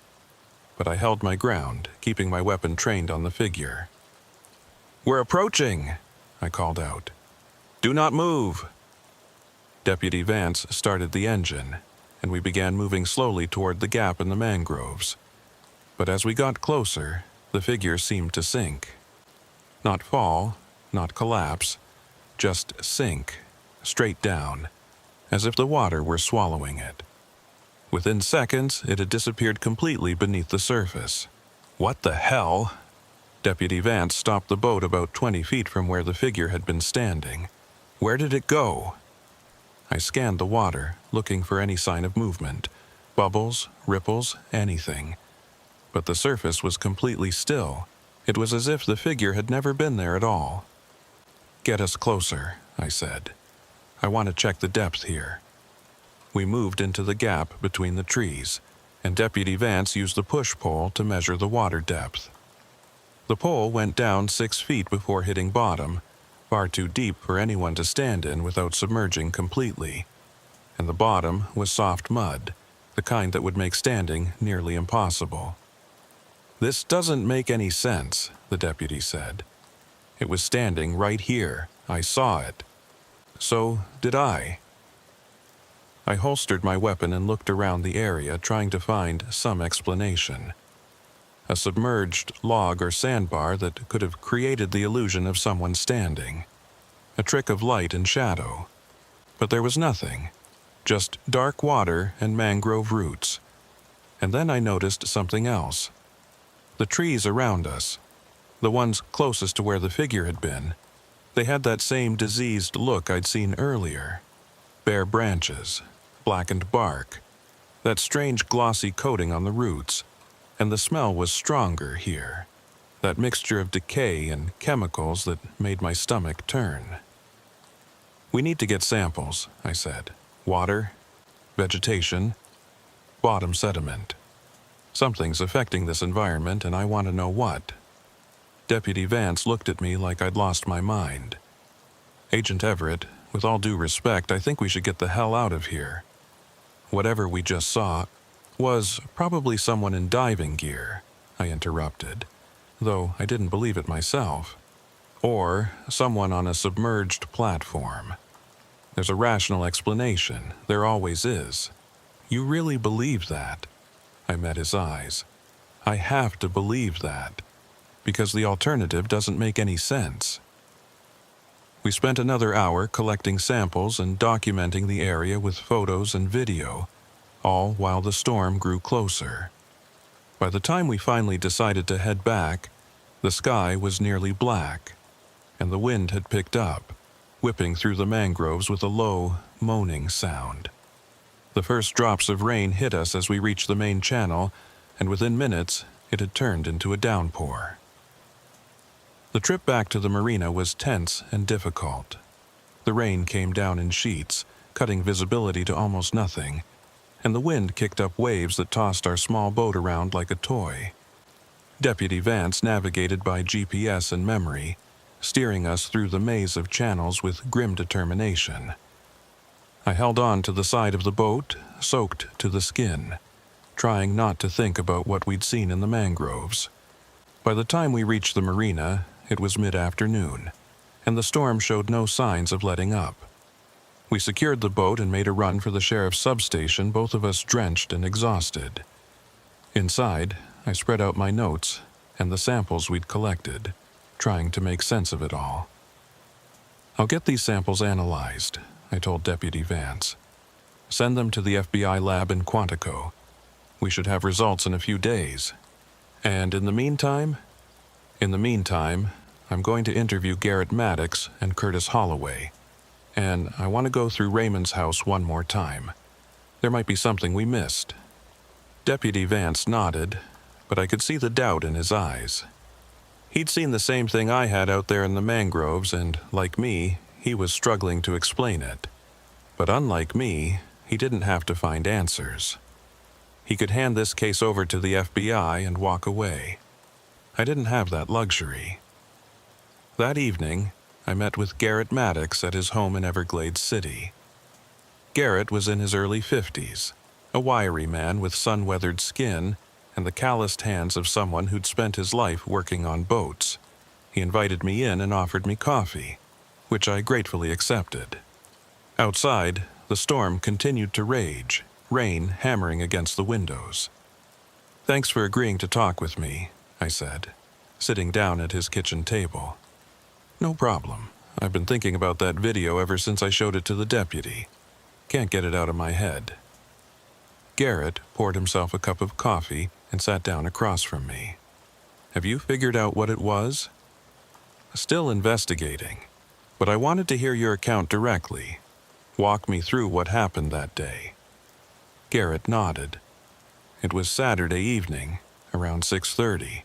But I held my ground, keeping my weapon trained on the figure. "We're approaching," I called out. "Do not move." Deputy Vance started the engine, and we began moving slowly toward the gap in the mangroves. But as we got closer, the figure seemed to sink. Not fall, not collapse, just sink, straight down, as if the water were swallowing it. Within seconds, it had disappeared completely beneath the surface. "What the hell?" Deputy Vance stopped the boat about 20 feet from where the figure had been standing. "Where did it go?" I scanned the water, looking for any sign of movement. Bubbles, ripples, anything. But the surface was completely still. It was as if the figure had never been there at all. "Get us closer," I said. "I want to check the depth here." We moved into the gap between the trees, and Deputy Vance used the push pole to measure the water depth. The pole went down 6 feet before hitting bottom, far too deep for anyone to stand in without submerging completely. And the bottom was soft mud, the kind that would make standing nearly impossible. "This doesn't make any sense," the deputy said. "It was standing right here. I saw it." "So did I." I holstered my weapon and looked around the area, trying to find some explanation. A submerged log or sandbar that could have created the illusion of someone standing. A trick of light and shadow. But there was nothing. Just dark water and mangrove roots. And then I noticed something else. The trees around us, the ones closest to where the figure had been, they had that same diseased look I'd seen earlier. Bare branches, blackened bark, that strange glossy coating on the roots, and the smell was stronger here, that mixture of decay and chemicals that made my stomach turn. "We need to get samples," I said. "Water, vegetation, bottom sediment. Something's affecting this environment, and I want to know what." Deputy Vance looked at me like I'd lost my mind. "Agent Everett, with all due respect, I think we should get the hell out of here. Whatever we just saw was probably someone in diving gear," I interrupted, though I didn't believe it myself. "Or someone on a submerged platform. There's a rational explanation, there always is." "You really believe that?" I met his eyes. "I have to believe that, because the alternative doesn't make any sense." We spent another hour collecting samples and documenting the area with photos and video, all while the storm grew closer. By the time we finally decided to head back, the sky was nearly black, and the wind had picked up, whipping through the mangroves with a low, moaning sound. The first drops of rain hit us as we reached the main channel, and within minutes it had turned into a downpour. The trip back to the marina was tense and difficult. The rain came down in sheets, cutting visibility to almost nothing, and the wind kicked up waves that tossed our small boat around like a toy. Deputy Vance navigated by GPS and memory, steering us through the maze of channels with grim determination. I held on to the side of the boat, soaked to the skin, trying not to think about what we'd seen in the mangroves. By the time we reached the marina, it was mid-afternoon, and the storm showed no signs of letting up. We secured the boat and made a run for the sheriff's substation, both of us drenched and exhausted. Inside, I spread out my notes and the samples we'd collected, trying to make sense of it all. "I'll get these samples analyzed," I told Deputy Vance. "Send them to the FBI lab in Quantico. We should have results in a few days. And in the meantime? In the meantime, I'm going to interview Garrett Maddox and Curtis Holloway. And I want to go through Raymond's house one more time. There might be something we missed." Deputy Vance nodded, but I could see the doubt in his eyes. He'd seen the same thing I had out there in the mangroves, and, like me, he was struggling to explain it. But unlike me, he didn't have to find answers. He could hand this case over to the FBI and walk away. I didn't have that luxury. That evening, I met with Garrett Maddox at his home in Everglades City. Garrett was in his early 50s, a wiry man with sun-weathered skin and the calloused hands of someone who'd spent his life working on boats. He invited me in and offered me coffee, which I gratefully accepted. Outside, the storm continued to rage, rain hammering against the windows. "Thanks for agreeing to talk with me," I said, sitting down at his kitchen table. "No problem. I've been thinking about that video ever since I showed it to the deputy. Can't get it out of my head." Garrett poured himself a cup of coffee and sat down across from me. "Have you figured out what it was?" "Still investigating, but I wanted to hear your account directly. Walk me through what happened that day." Garrett nodded. "It was Saturday evening, around 6:30.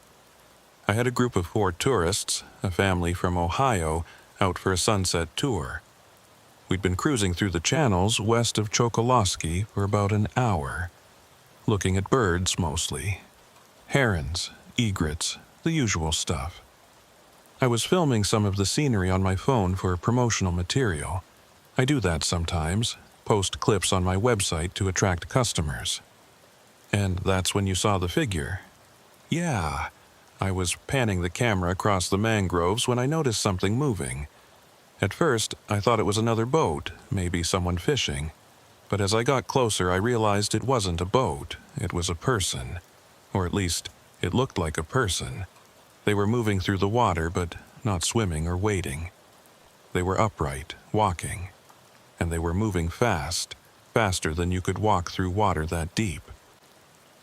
I had a group of 4 tourists, a family from Ohio, out for a sunset tour. We'd been cruising through the channels west of Chokoloskee for about an hour, looking at birds mostly. Herons, egrets, the usual stuff. I was filming some of the scenery on my phone for promotional material. I do that sometimes, post clips on my website to attract customers. And that's when you saw the figure." "Yeah." I was panning the camera across the mangroves when I noticed something moving. At first, I thought it was another boat, maybe someone fishing. But as I got closer, I realized it wasn't a boat, it was a person. Or at least, it looked like a person. They were moving through the water, but not swimming or wading. They were upright, walking. And they were moving fast, faster than you could walk through water that deep.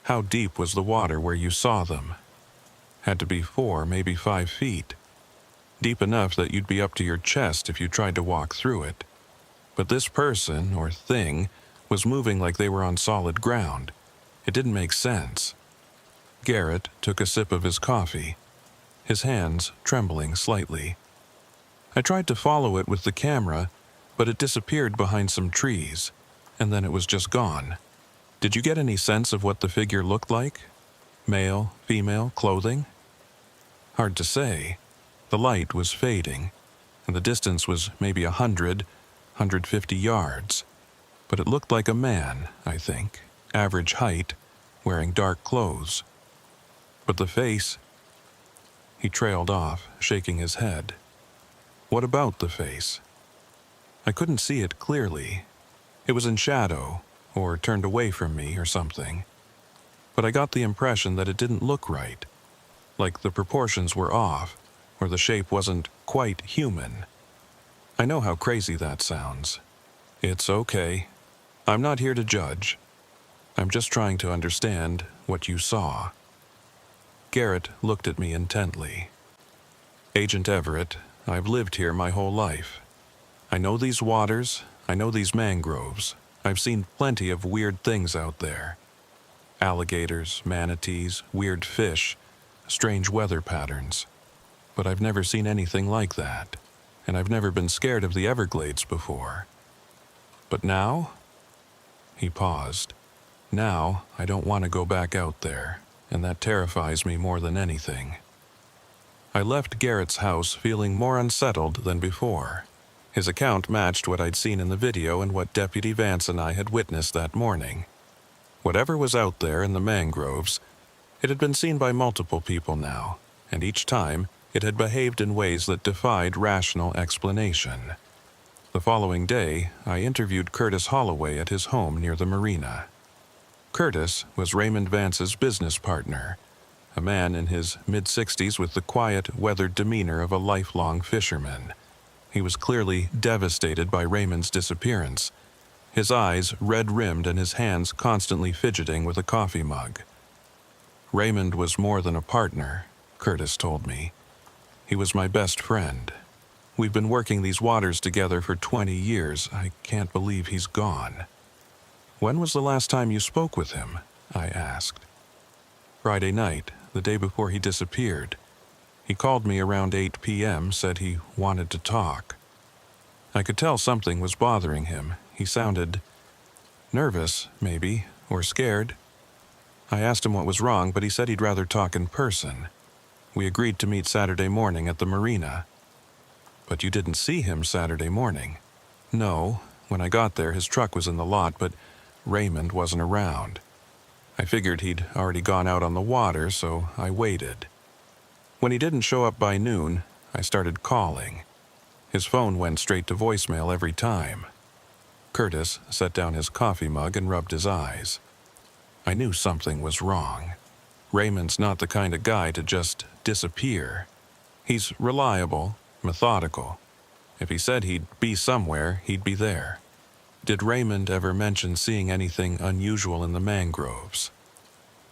How deep was the water where you saw them? Had to be 4, maybe 5 feet. Deep enough that you'd be up to your chest if you tried to walk through it. But this person, or thing, was moving like they were on solid ground. It didn't make sense. Garrett took a sip of his coffee, his hands trembling slightly. I tried to follow it with the camera, but it disappeared behind some trees, and then it was just gone. Did you get any sense of what the figure looked like? Male, female, clothing? Hard to say. The light was fading, and the distance was maybe 150 yards. But it looked like a man, I think, average height, wearing dark clothes. But the face... He trailed off, shaking his head. "What about the face?" "I couldn't see it clearly. It was in shadow, or turned away from me or something. But I got the impression that it didn't look right. Like the proportions were off, or the shape wasn't quite human. I know how crazy that sounds. It's okay. I'm not here to judge. I'm just trying to understand what you saw." Garrett looked at me intently. "Agent Everett, I've lived here my whole life. I know these waters, I know these mangroves. I've seen plenty of weird things out there. Alligators, manatees, weird fish, strange weather patterns. But I've never seen anything like that, and I've never been scared of the Everglades before. But now?" He paused. "Now, I don't want to go back out there, and that terrifies me more than anything." I left Garrett's house feeling more unsettled than before. His account matched what I'd seen in the video and what Deputy Vance and I had witnessed that morning. Whatever was out there in the mangroves, it had been seen by multiple people now, and each time it had behaved in ways that defied rational explanation. The following day, I interviewed Curtis Holloway at his home near the marina. Curtis was Raymond Vance's business partner, a man in his mid-60s with the quiet, weathered demeanor of a lifelong fisherman. He was clearly devastated by Raymond's disappearance, his eyes red-rimmed and his hands constantly fidgeting with a coffee mug. Raymond was more than a partner, Curtis told me. He was my best friend. We've been working these waters together for 20 years. I can't believe he's gone. "When was the last time you spoke with him?" I asked. "Friday night, the day before he disappeared. He called me around 8 p.m., said he wanted to talk. I could tell something was bothering him. He sounded nervous, maybe, or scared. I asked him what was wrong, but he said he'd rather talk in person. We agreed to meet Saturday morning at the marina." "But you didn't see him Saturday morning?" "No. When I got there, his truck was in the lot, but Raymond wasn't around. I figured he'd already gone out on the water, so I waited. When he didn't show up by noon, I started calling. His phone went straight to voicemail every time." Curtis set down his coffee mug and rubbed his eyes. I knew something was wrong. Raymond's not the kind of guy to just disappear. He's reliable, methodical. If he said he'd be somewhere, he'd be there. Did Raymond ever mention seeing anything unusual in the mangroves?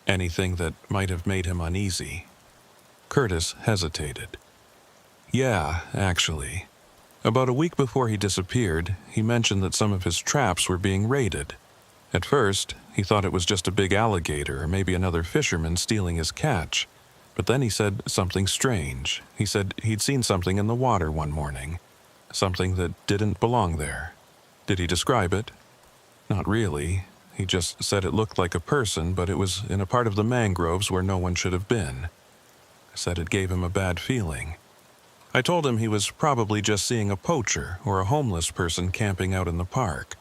Anything that might have made him uneasy? Curtis hesitated. Yeah, actually. About a week before he disappeared, he mentioned that some of his traps were being raided. At first, he thought it was just a big alligator or maybe another fisherman stealing his catch. But then he said something strange. He said he'd seen something in the water one morning. Something that didn't belong there. Did he describe it? Not really. He just said it looked like a person, but it was in a part of the mangroves where no one should have been. Said it gave him a bad feeling. I told him he was probably just seeing a poacher or a homeless person camping out in the park.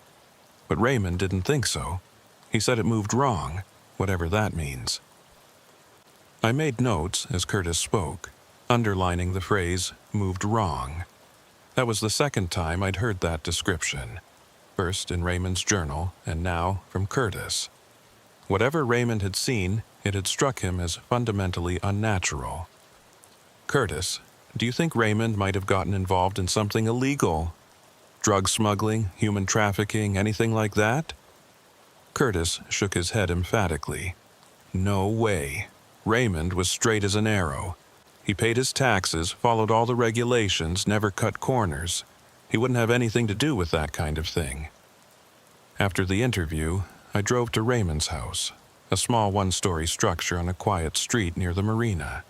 But Raymond didn't think so. He said it moved wrong, whatever that means. I made notes as Curtis spoke, underlining the phrase, moved wrong. That was the second time I'd heard that description. First in Raymond's journal, and now from Curtis. Whatever Raymond had seen, it had struck him as fundamentally unnatural. Curtis, do you think Raymond might have gotten involved in something illegal? Drug smuggling, human trafficking, anything like that? Curtis shook his head emphatically. No way. Raymond was straight as an arrow. He paid his taxes, followed all the regulations, never cut corners. He wouldn't have anything to do with that kind of thing. After the interview, I drove to Raymond's house, a small one-story structure on a quiet street near the marina.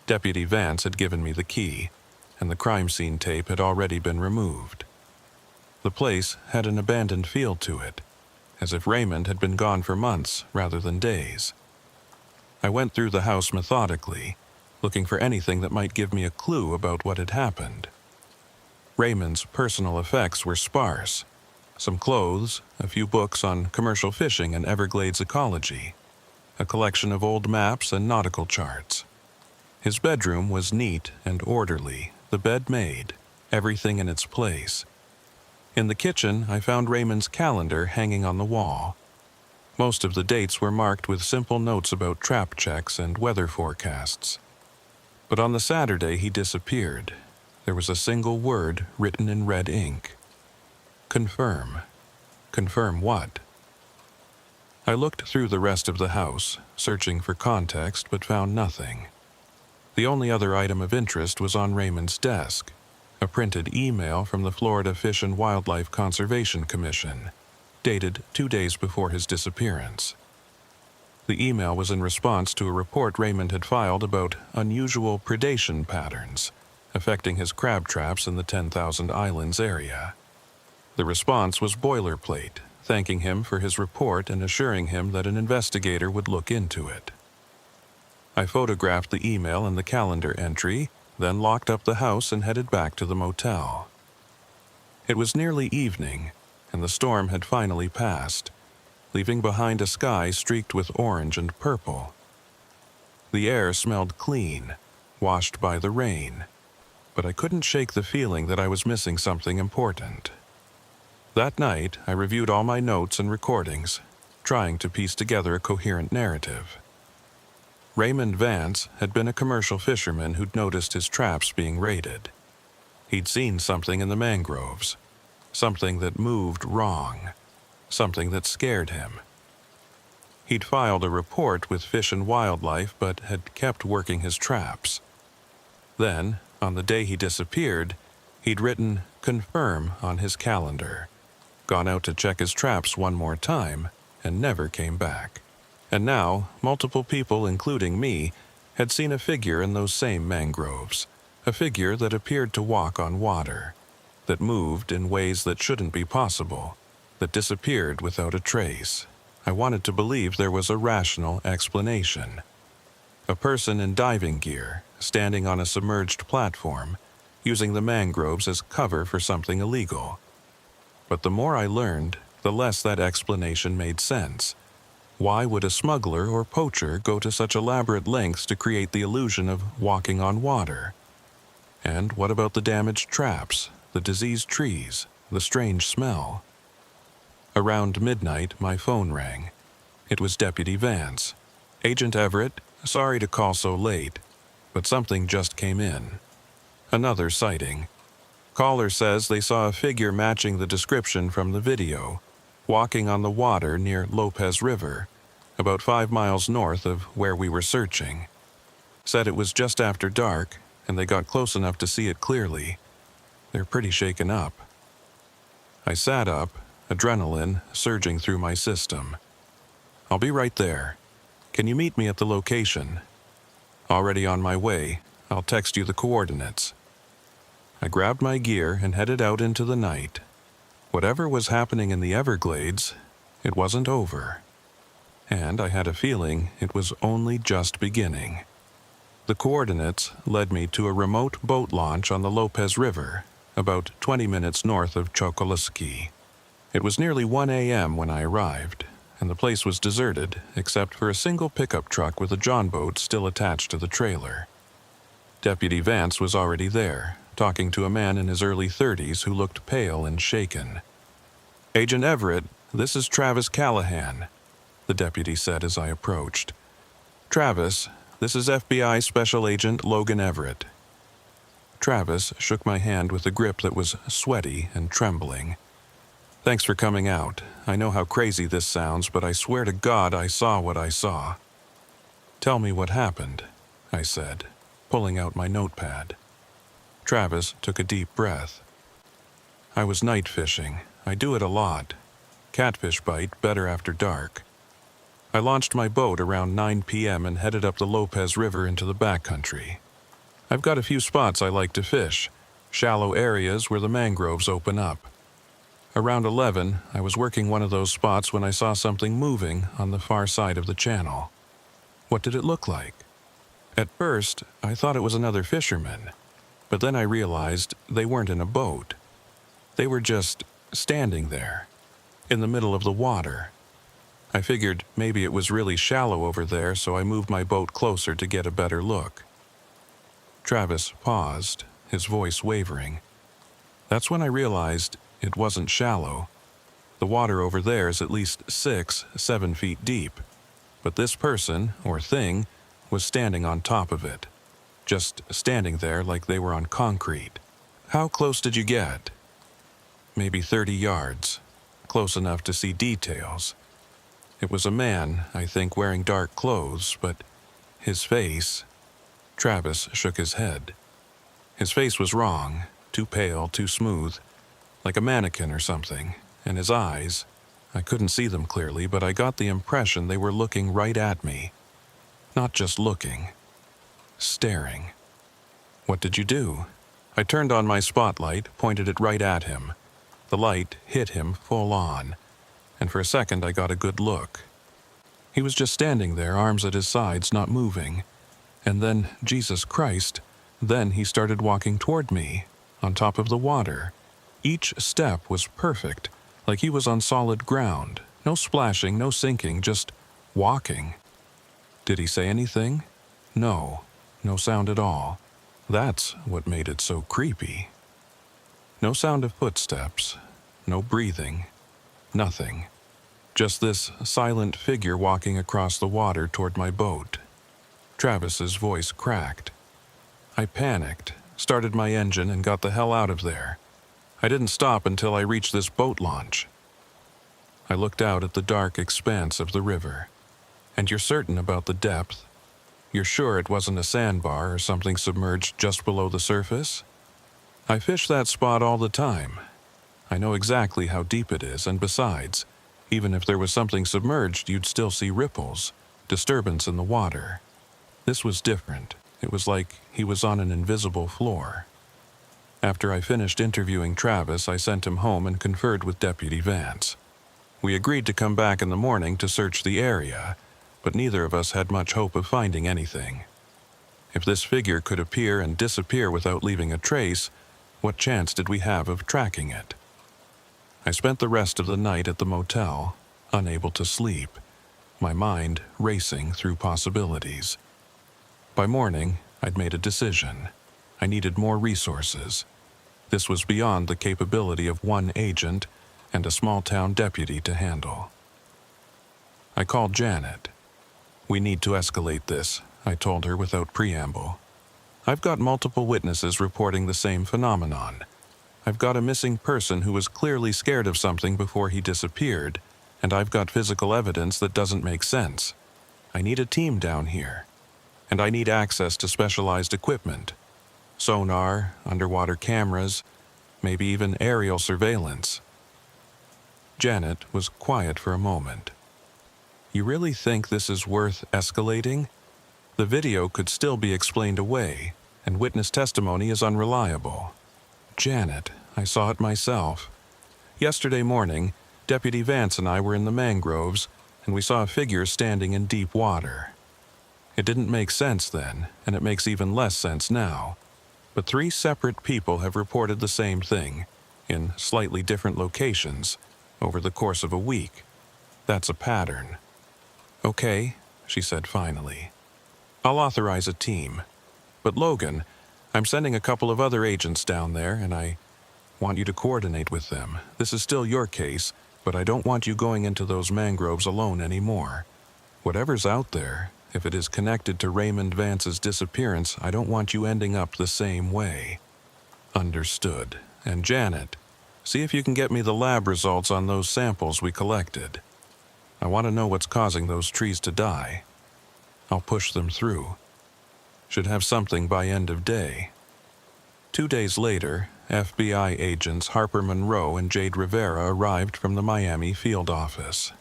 Deputy Vance had given me the key, and the crime scene tape had already been removed. The place had an abandoned feel to it, as if Raymond had been gone for months rather than days. I went through the house methodically, looking for anything that might give me a clue about what had happened. Raymond's personal effects were sparse. Some clothes, a few books on commercial fishing and Everglades ecology, a collection of old maps and nautical charts. His bedroom was neat and orderly, the bed made, everything in its place. In the kitchen, I found Raymond's calendar hanging on the wall. Most of the dates were marked with simple notes about trap checks and weather forecasts. But on the Saturday he disappeared, there was a single word written in red ink. Confirm. Confirm what? I looked through the rest of the house, searching for context, but found nothing. The only other item of interest was on Raymond's desk, a printed email from the Florida Fish and Wildlife Conservation Commission, dated 2 days before his disappearance. The email was in response to a report Raymond had filed about unusual predation patterns affecting his crab traps in the 10,000 Islands area. The response was boilerplate, thanking him for his report and assuring him that an investigator would look into it. I photographed the email and the calendar entry, then locked up the house and headed back to the motel. It was nearly evening, and the storm had finally passed, leaving behind a sky streaked with orange and purple. The air smelled clean, washed by the rain, but I couldn't shake the feeling that I was missing something important. That night, I reviewed all my notes and recordings, trying to piece together a coherent narrative. Raymond Vance had been a commercial fisherman who'd noticed his traps being raided. He'd seen something in the mangroves, something that moved wrong, something that scared him. He'd filed a report with Fish and Wildlife but had kept working his traps. Then, on the day he disappeared, he'd written "confirm" on his calendar, gone out to check his traps one more time, and never came back. And now, multiple people, including me, had seen a figure in those same mangroves, a figure that appeared to walk on water, that moved in ways that shouldn't be possible, that disappeared without a trace. I wanted to believe there was a rational explanation. A person in diving gear, standing on a submerged platform, using the mangroves as cover for something illegal. But the more I learned, the less that explanation made sense. Why would a smuggler or poacher go to such elaborate lengths to create the illusion of walking on water? And what about the damaged traps, the diseased trees, the strange smell? Around midnight, my phone rang. It was Deputy Vance. "Agent Everett, sorry to call so late, but something just came in. Another sighting. Caller says they saw a figure matching the description from the video, walking on the water near Lopez River, about 5 miles north of where we were searching. Said it was just after dark, and they got close enough to see it clearly. They're pretty shaken up." I sat up, adrenaline surging through my system. "I'll be right there. Can you meet me at the location?" "Already on my way. I'll text you the coordinates." I grabbed my gear and headed out into the night. Whatever was happening in the Everglades, it wasn't over. And I had a feeling it was only just beginning. The coordinates led me to a remote boat launch on the Lopez River, about 20 minutes north of Chokoloskee. It was nearly 1 a.m. when I arrived, and the place was deserted except for a single pickup truck with a John boat still attached to the trailer. Deputy Vance was already there, talking to a man in his early 30s who looked pale and shaken. "Agent Everett, this is Travis Callahan," the deputy said as I approached. "Travis, this is FBI Special Agent Logan Everett." Travis shook my hand with a grip that was sweaty and trembling. "Thanks for coming out. I know how crazy this sounds, but I swear to God I saw what I saw." "Tell me what happened," I said, pulling out my notepad. Travis took a deep breath. "I was night fishing. I do it a lot. Catfish bite better after dark. I launched my boat around 9 p.m. and headed up the Lopez River into the backcountry. I've got a few spots I like to fish, shallow areas where the mangroves open up. Around 11, I was working one of those spots when I saw something moving on the far side of the channel. What did it look like? At first, I thought it was another fisherman, but then I realized they weren't in a boat. They were just standing there, in the middle of the water. I figured maybe it was really shallow over there, so I moved my boat closer to get a better look." Travis paused, his voice wavering. "That's when I realized it wasn't shallow. The water over there is at least 6-7 feet deep, but this person, or thing, was standing on top of it. Just standing there like they were on concrete." "How close did you get?" "Maybe 30 yards. Close enough to see details. It was a man, I think, wearing dark clothes, but his face..." Travis shook his head. "His face was wrong, too pale, too smooth, like a mannequin or something, and his eyes, I couldn't see them clearly, but I got the impression they were looking right at me. Not just looking, staring." "What did you do?" "I turned on my spotlight, pointed it right at him. The light hit him full on, and for a second I got a good look. He was just standing there, arms at his sides, not moving. And then, Jesus Christ, then he started walking toward me, on top of the water. Each step was perfect, like he was on solid ground. No splashing, no sinking, just walking." "Did he say anything?" "No, no sound at all. That's what made it so creepy. No sound of footsteps, no breathing, nothing. Just this silent figure walking across the water toward my boat." Travis's voice cracked. I panicked, started my engine, and got the hell out of there. I didn't stop until I reached this boat launch. I looked out at the dark expanse of the river. "And you're certain about the depth? You're sure it wasn't a sandbar or something submerged just below the surface?" "I fish that spot all the time. I know exactly how deep it is, and besides, even if there was something submerged, you'd still see ripples, disturbance in the water. This was different. It was like he was on an invisible floor." After I finished interviewing Travis, I sent him home and conferred with Deputy Vance. We agreed to come back in the morning to search the area, but neither of us had much hope of finding anything. If this figure could appear and disappear without leaving a trace, what chance did we have of tracking it? I spent the rest of the night at the motel, unable to sleep, my mind racing through possibilities. By morning, I'd made a decision. I needed more resources. This was beyond the capability of one agent, and a small-town deputy to handle. I called Janet. "We need to escalate this," I told her without preamble. "I've got multiple witnesses reporting the same phenomenon. I've got a missing person who was clearly scared of something before he disappeared, and I've got physical evidence that doesn't make sense. I need a team down here, and I need access to specialized equipment. Sonar, underwater cameras, maybe even aerial surveillance." Janet was quiet for a moment. "You really think this is worth escalating? The video could still be explained away, and witness testimony is unreliable." "Janet, I saw it myself. Yesterday morning, Deputy Vance and I were in the mangroves, and we saw a figure standing in deep water. It didn't make sense then, and it makes even less sense now. But 3 separate people have reported the same thing, in slightly different locations, over the course of a week. That's a pattern." "Okay," she said finally. "I'll authorize a team. But Logan, I'm sending a couple of other agents down there, and I want you to coordinate with them. This is still your case, but I don't want you going into those mangroves alone anymore. Whatever's out there, if it is connected to Raymond Vance's disappearance, I don't want you ending up the same way." "Understood. And Janet, see if you can get me the lab results on those samples we collected. I want to know what's causing those trees to die. I'll push them through. Should have something by end of day." 2 days later, FBI agents Harper Monroe and Jade Rivera arrived from the Miami field office.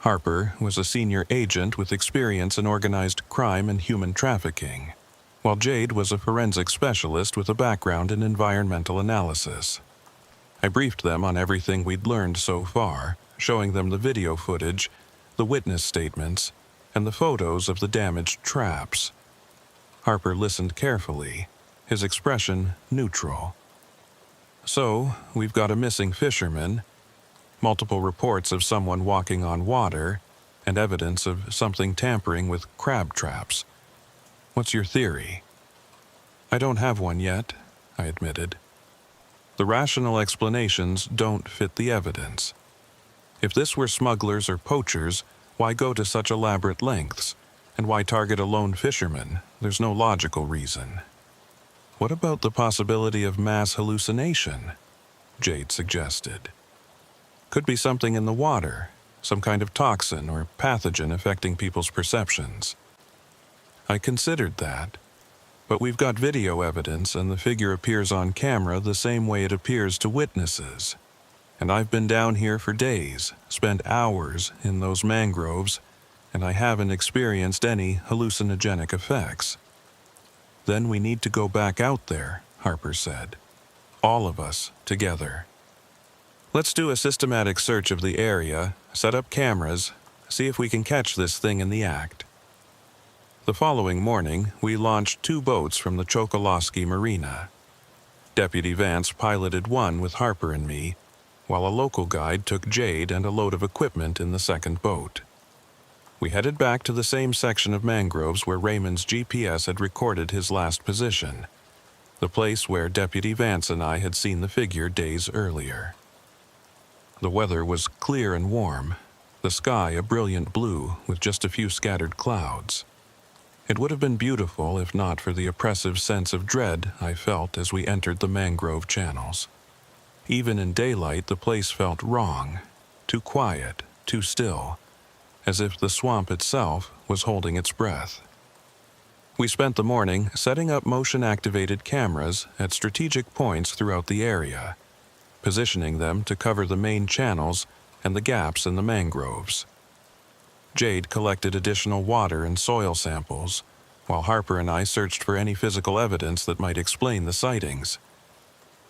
Harper was a senior agent with experience in organized crime and human trafficking, while Jade was a forensic specialist with a background in environmental analysis. I briefed them on everything we'd learned so far, showing them the video footage, the witness statements, and the photos of the damaged traps. Harper listened carefully, his expression neutral. "So, we've got a missing fisherman, multiple reports of someone walking on water, and evidence of something tampering with crab traps. What's your theory?" "I don't have one yet," I admitted. "The rational explanations don't fit the evidence. If this were smugglers or poachers, why go to such elaborate lengths? And why target a lone fisherman? There's no logical reason." "What about the possibility of mass hallucination?" Jade suggested. "Could be something in the water, some kind of toxin or pathogen affecting people's perceptions." I considered that, but we've got video evidence and the figure appears on camera the same way it appears to witnesses. And I've been down here for days, spent hours in those mangroves, and I haven't experienced any hallucinogenic effects. "Then we need to go back out there," Harper said. "All of us, together. Let's do a systematic search of the area, set up cameras, see if we can catch this thing in the act." The following morning, we launched 2 boats from the Chokolosky Marina. Deputy Vance piloted one with Harper and me, while a local guide took Jade and a load of equipment in the second boat. We headed back to the same section of mangroves where Raymond's GPS had recorded his last position, the place where Deputy Vance and I had seen the figure days earlier. The weather was clear and warm, the sky a brilliant blue with just a few scattered clouds. It would have been beautiful if not for the oppressive sense of dread I felt as we entered the mangrove channels. Even in daylight, the place felt wrong, too quiet, too still, as if the swamp itself was holding its breath. We spent the morning setting up motion-activated cameras at strategic points throughout the area, positioning them to cover the main channels and the gaps in the mangroves. Jade collected additional water and soil samples, while Harper and I searched for any physical evidence that might explain the sightings.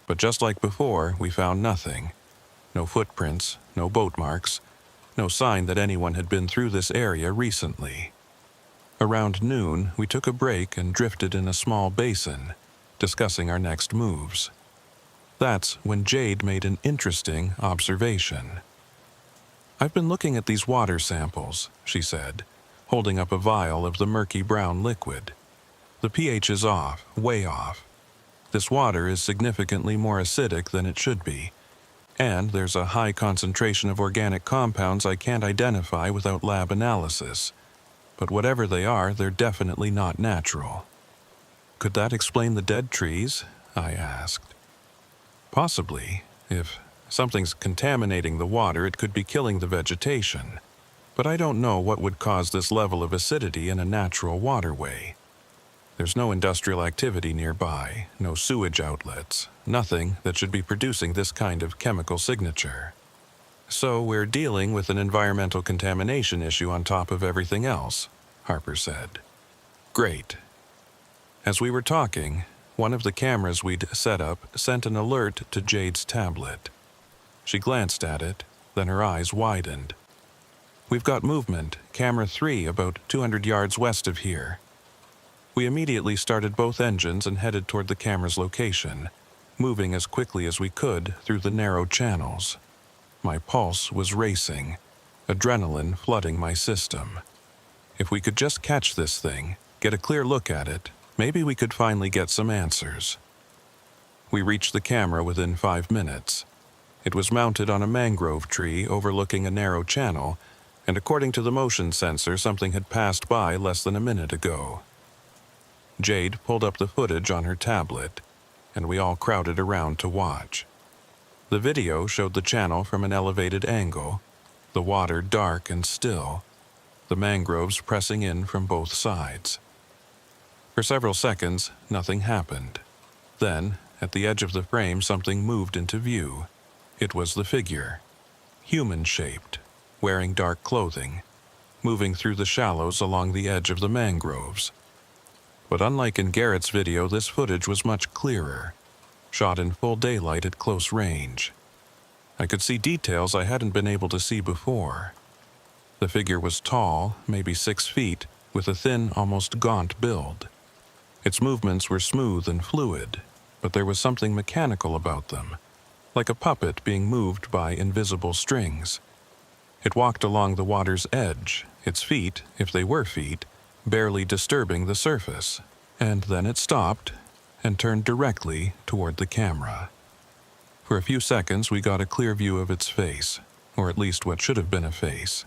But just like before, we found nothing. No footprints, no boat marks, no sign that anyone had been through this area recently. Around noon, we took a break and drifted in a small basin, discussing our next moves. That's when Jade made an interesting observation. "I've been looking at these water samples," she said, holding up a vial of the murky brown liquid. "The pH is off, way off. This water is significantly more acidic than it should be. And there's a high concentration of organic compounds I can't identify without lab analysis. But whatever they are, they're definitely not natural. Could that explain the dead trees? I asked. Possibly. If something's contaminating the water, it could be killing the vegetation. But I don't know what would cause this level of acidity in a natural waterway. There's no industrial activity nearby, no sewage outlets, nothing that should be producing this kind of chemical signature. So we're dealing with an environmental contamination issue on top of everything else, Harper said. Great. As we were talking, one of the cameras we'd set up sent an alert to Jade's tablet. She glanced at it, then her eyes widened. We've got movement, camera 3 about 200 yards west of here. We immediately started both engines and headed toward the camera's location, moving as quickly as we could through the narrow channels. My pulse was racing, adrenaline flooding my system. If we could just catch this thing, get a clear look at it, maybe we could finally get some answers. We reached the camera within 5 minutes. It was mounted on a mangrove tree overlooking a narrow channel, and according to the motion sensor, something had passed by less than a minute ago. Jade pulled up the footage on her tablet, and we all crowded around to watch. The video showed the channel from an elevated angle, the water dark and still, the mangroves pressing in from both sides. For several seconds, nothing happened. Then, at the edge of the frame, something moved into view. It was the figure, human-shaped, wearing dark clothing, moving through the shallows along the edge of the mangroves. But unlike in Garrett's video, this footage was much clearer, shot in full daylight at close range. I could see details I hadn't been able to see before. The figure was tall, maybe 6 feet, with a thin, almost gaunt build. Its movements were smooth and fluid, but there was something mechanical about them, like a puppet being moved by invisible strings. It walked along the water's edge, its feet, if they were feet, barely disturbing the surface, and then it stopped and turned directly toward the camera. For a few seconds we got a clear view of its face, or at least what should have been a face.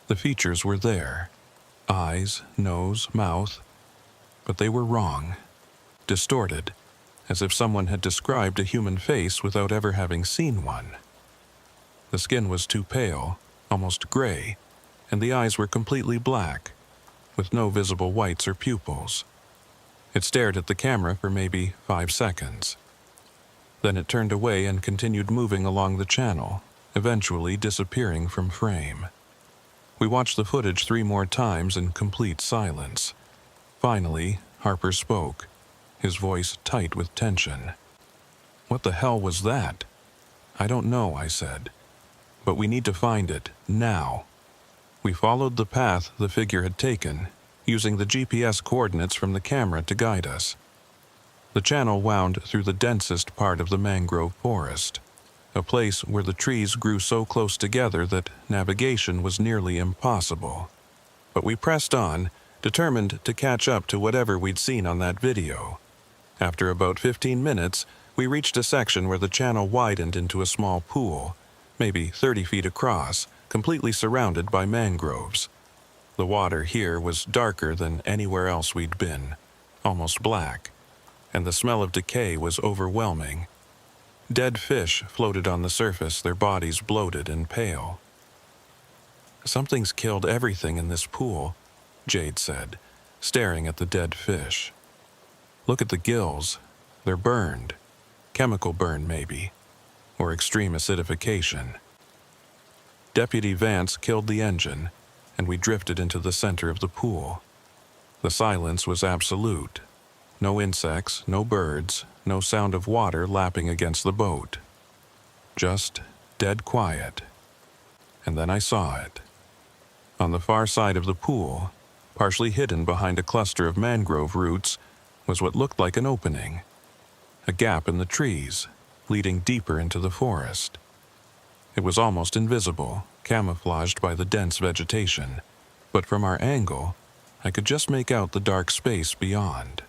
The features were there, eyes, nose, mouth, but they were wrong, distorted, as if someone had described a human face without ever having seen one. The skin was too pale, almost gray, and the eyes were completely black, with no visible whites or pupils. It stared at the camera for maybe 5 seconds. Then it turned away and continued moving along the channel, eventually disappearing from frame. We watched the footage 3 more times in complete silence. Finally, Harper spoke, his voice tight with tension. "What the hell was that?" "I don't know," I said. "But we need to find it, now." We followed the path the figure had taken, using the GPS coordinates from the camera to guide us. The channel wound through the densest part of the mangrove forest, a place where the trees grew so close together that navigation was nearly impossible. But we pressed on, determined to catch up to whatever we'd seen on that video. After about 15 minutes, we reached a section where the channel widened into a small pool, maybe 30 feet across, completely surrounded by mangroves. The water here was darker than anywhere else we'd been, almost black, and the smell of decay was overwhelming. Dead fish floated on the surface, their bodies bloated and pale. "Something's killed everything in this pool," Jade said, staring at the dead fish. "Look at the gills. They're burned. Chemical burn, maybe, or extreme acidification." Deputy Vance killed the engine, and we drifted into the center of the pool. The silence was absolute. No insects, no birds, no sound of water lapping against the boat. Just dead quiet. And then I saw it. On the far side of the pool, partially hidden behind a cluster of mangrove roots, was what looked like an opening. A gap in the trees, leading deeper into the forest. It was almost invisible, camouflaged by the dense vegetation, but from our angle, I could just make out the dark space beyond.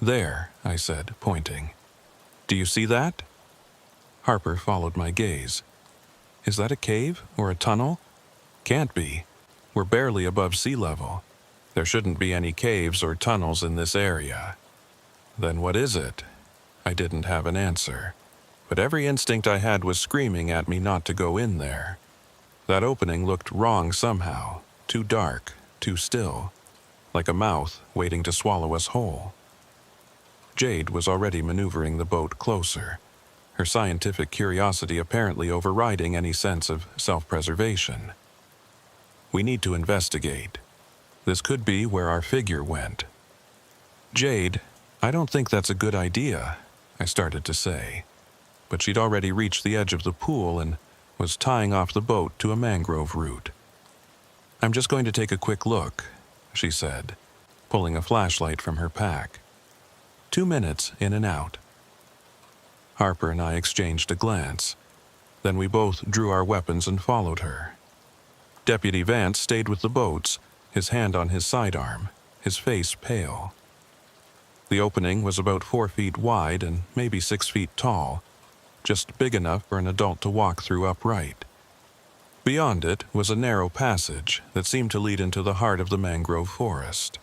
"There," I said, pointing. "Do you see that?" Harper followed my gaze. Is that a cave or a tunnel? Can't be. We're barely above sea level. There shouldn't be any caves or tunnels in this area. Then what is it? I didn't have an answer, but every instinct I had was screaming at me not to go in there. That opening looked wrong somehow, too dark, too still, like a mouth waiting to swallow us whole. Jade was already maneuvering the boat closer, her scientific curiosity apparently overriding any sense of self-preservation. We need to investigate. This could be where our figure went. Jade, I don't think that's a good idea, I started to say, but she'd already reached the edge of the pool and was tying off the boat to a mangrove root. I'm just going to take a quick look, she said, pulling a flashlight from her pack. 2 minutes in and out. Harper and I exchanged a glance. Then we both drew our weapons and followed her. Deputy Vance stayed with the boats, his hand on his sidearm, his face pale. The opening was about 4 feet wide and maybe 6 feet tall, just big enough for an adult to walk through upright. Beyond it was a narrow passage that seemed to lead into the heart of the mangrove forest.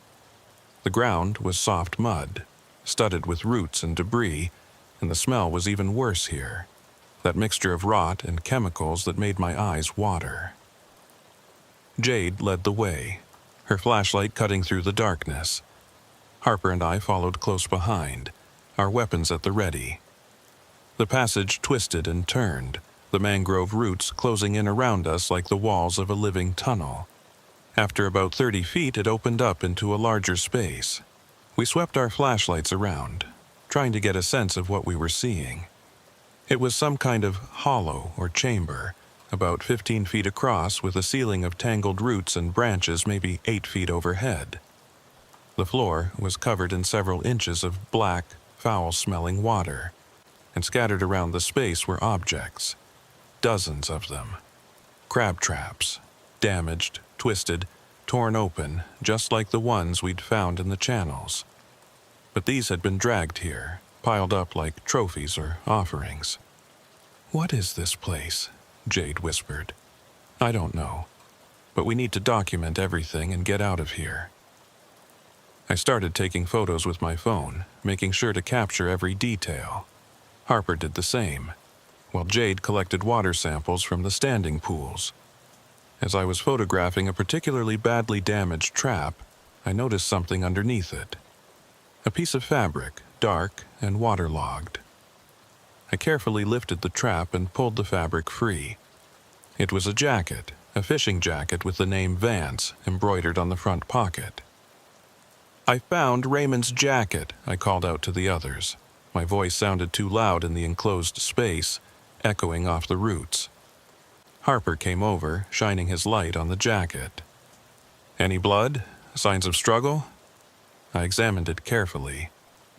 The ground was soft mud, studded with roots and debris, and the smell was even worse here, that mixture of rot and chemicals that made my eyes water. Jade led the way, her flashlight cutting through the darkness. Harper and I followed close behind, our weapons at the ready. The passage twisted and turned, the mangrove roots closing in around us like the walls of a living tunnel. After about 30 feet, it opened up into a larger space. We swept our flashlights around, trying to get a sense of what we were seeing. It was some kind of hollow or chamber, about 15 feet across with a ceiling of tangled roots and branches maybe 8 feet overhead. The floor was covered in several inches of black, foul-smelling water, and scattered around the space were objects, dozens of them. Crab traps, damaged, twisted, torn open, just like the ones we'd found in the channels. But these had been dragged here, piled up like trophies or offerings. "What is this place?" Jade whispered. "I don't know, but we need to document everything and get out of here." I started taking photos with my phone, making sure to capture every detail. Harper did the same, while Jade collected water samples from the standing pools. As I was photographing a particularly badly damaged trap, I noticed something underneath it. A piece of fabric, dark and waterlogged. I carefully lifted the trap and pulled the fabric free. It was a jacket, a fishing jacket with the name Vance embroidered on the front pocket. "I found Raymond's jacket," I called out to the others. My voice sounded too loud in the enclosed space, echoing off the roots. Harper came over, shining his light on the jacket. "Any blood? Signs of struggle?" I examined it carefully.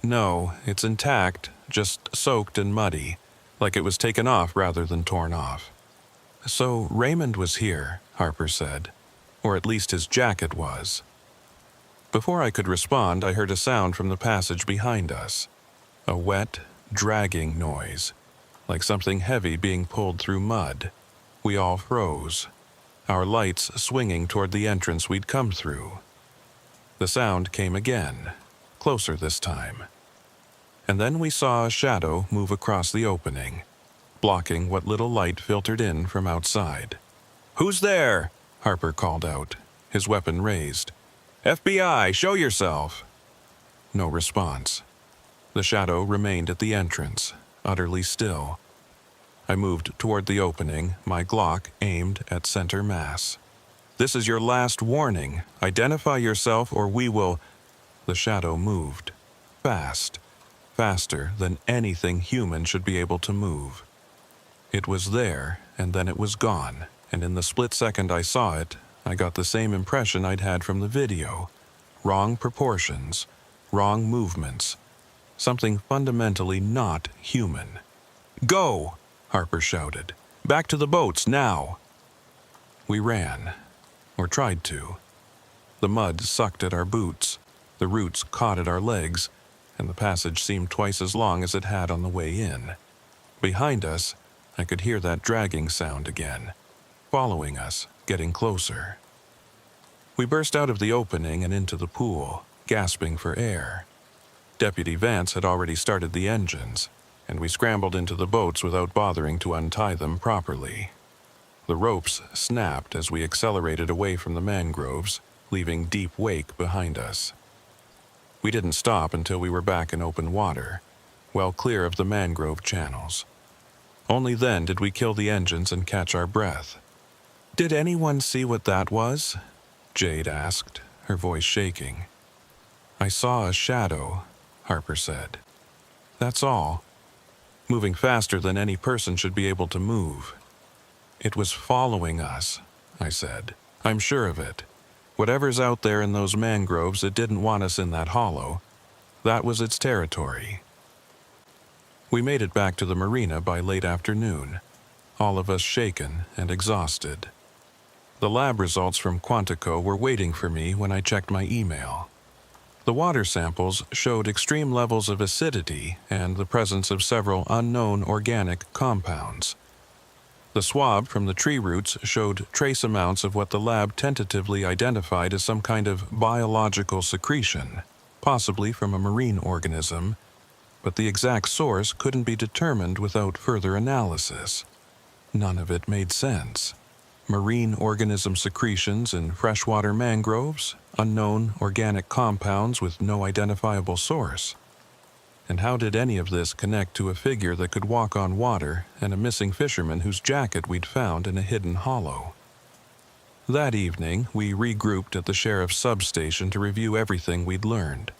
"No, it's intact, just soaked and muddy, like it was taken off rather than torn off." "So Raymond was here," Harper said. "Or at least his jacket was." Before I could respond, I heard a sound from the passage behind us. A wet, dragging noise, like something heavy being pulled through mud. We all froze, our lights swinging toward the entrance we'd come through. The sound came again, closer this time. And then we saw a shadow move across the opening, blocking what little light filtered in from outside. "Who's there?" Harper called out, his weapon raised. "FBI, show yourself!" No response. The shadow remained at the entrance, utterly still. I moved toward the opening, my Glock aimed at center mass. "This is your last warning. Identify yourself or we will—" The shadow moved. Fast. Faster than anything human should be able to move. It was there, and then it was gone, and in the split second I saw it, I got the same impression I'd had from the video. Wrong proportions, wrong movements. Something fundamentally not human. "Go!" Harper shouted. "Back to the boats, now!" We ran, or tried to. The mud sucked at our boots, the roots caught at our legs, and the passage seemed twice as long as it had on the way in. Behind us, I could hear that dragging sound again, following us, getting closer. We burst out of the opening and into the pool, gasping for air. Deputy Vance had already started the engines, and we scrambled into the boats without bothering to untie them properly. The ropes snapped as we accelerated away from the mangroves, leaving deep wake behind us. We didn't stop until we were back in open water, well clear of the mangrove channels. Only then did we kill the engines and catch our breath. "Did anyone see what that was?" Jade asked, her voice shaking. "I saw a shadow," Harper said. "That's all. Moving faster than any person should be able to move." "It was following us," I said. "I'm sure of it. Whatever's out there in those mangroves, it didn't want us in that hollow. That was its territory." We made it back to the marina by late afternoon, all of us shaken and exhausted. The lab results from Quantico were waiting for me when I checked my email. The water samples showed extreme levels of acidity and the presence of several unknown organic compounds. The swab from the tree roots showed trace amounts of what the lab tentatively identified as some kind of biological secretion, possibly from a marine organism, but the exact source couldn't be determined without further analysis. None of it made sense. Marine organism secretions in freshwater mangroves, unknown organic compounds with no identifiable source. And how did any of this connect to a figure that could walk on water and a missing fisherman whose jacket we'd found in a hidden hollow? That evening, we regrouped at the sheriff's substation to review everything we'd learned.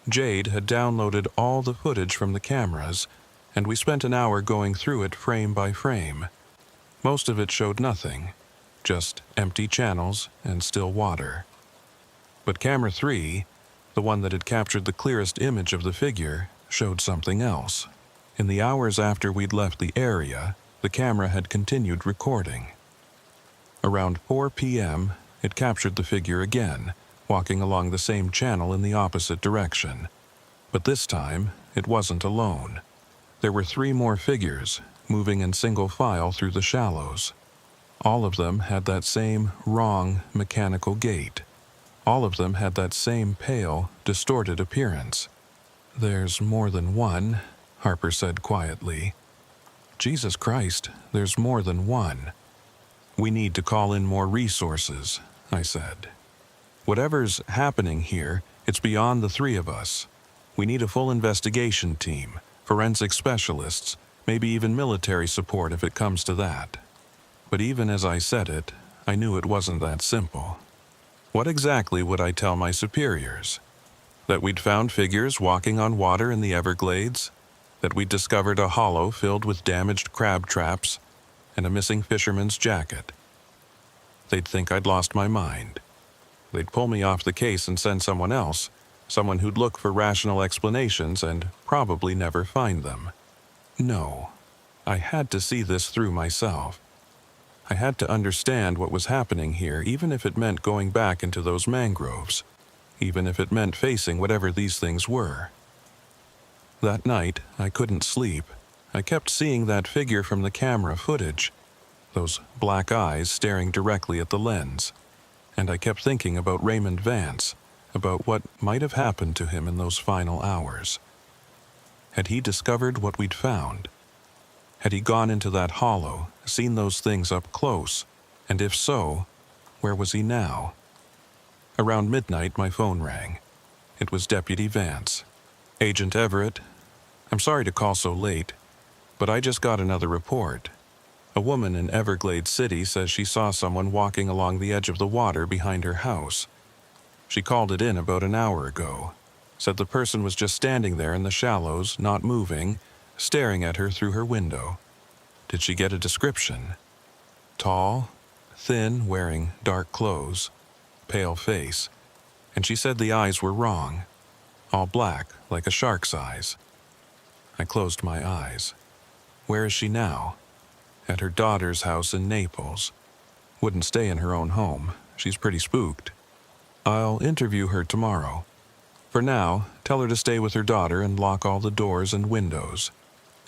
Jade had downloaded all the footage from the cameras, and we spent an hour going through it frame by frame. Most of it showed nothing, just empty channels and still water. But camera 3, the one that had captured the clearest image of the figure, showed something else. In the hours after we'd left the area, the camera had continued recording. Around 4 p.m., it captured the figure again, walking along the same channel in the opposite direction. But this time, it wasn't alone. There were 3 more figures, moving in single file through the shallows. All of them had that same wrong, mechanical gait. All of them had that same pale, distorted appearance. "There's more than one," Harper said quietly. "Jesus Christ, there's more than one." "We need to call in more resources," I said. "Whatever's happening here, it's beyond the 3 of us. We need a full investigation team, forensic specialists, maybe even military support if it comes to that." But even as I said it, I knew it wasn't that simple. What exactly would I tell my superiors? That we'd found figures walking on water in the Everglades? That we'd discovered a hollow filled with damaged crab traps and a missing fisherman's jacket? They'd think I'd lost my mind. They'd pull me off the case and send someone else, someone who'd look for rational explanations and probably never find them. No, I had to see this through myself. I had to understand what was happening here, even if it meant going back into those mangroves, even if it meant facing whatever these things were. That night, I couldn't sleep. I kept seeing that figure from the camera footage, those black eyes staring directly at the lens, and I kept thinking about Raymond Vance, about what might have happened to him in those final hours. Had he discovered what we'd found? Had he gone into that hollow, seen those things up close, and if so, where was he now? Around midnight, my phone rang. It was Deputy Vance. "Agent Everett, I'm sorry to call so late, but I just got another report. A woman in Everglades City says she saw someone walking along the edge of the water behind her house. She called it in about an hour ago. Said the person was just standing there in the shallows, not moving, staring at her through her window. Did she get a description? Tall, thin, wearing dark clothes, pale face, and she said the eyes were wrong, all black like a shark's eyes." I closed my eyes. Where is she now? At her daughter's house in Naples. Wouldn't stay in her own home. She's pretty spooked. I'll interview her tomorrow. For now, tell her to stay with her daughter and lock all the doors and windows.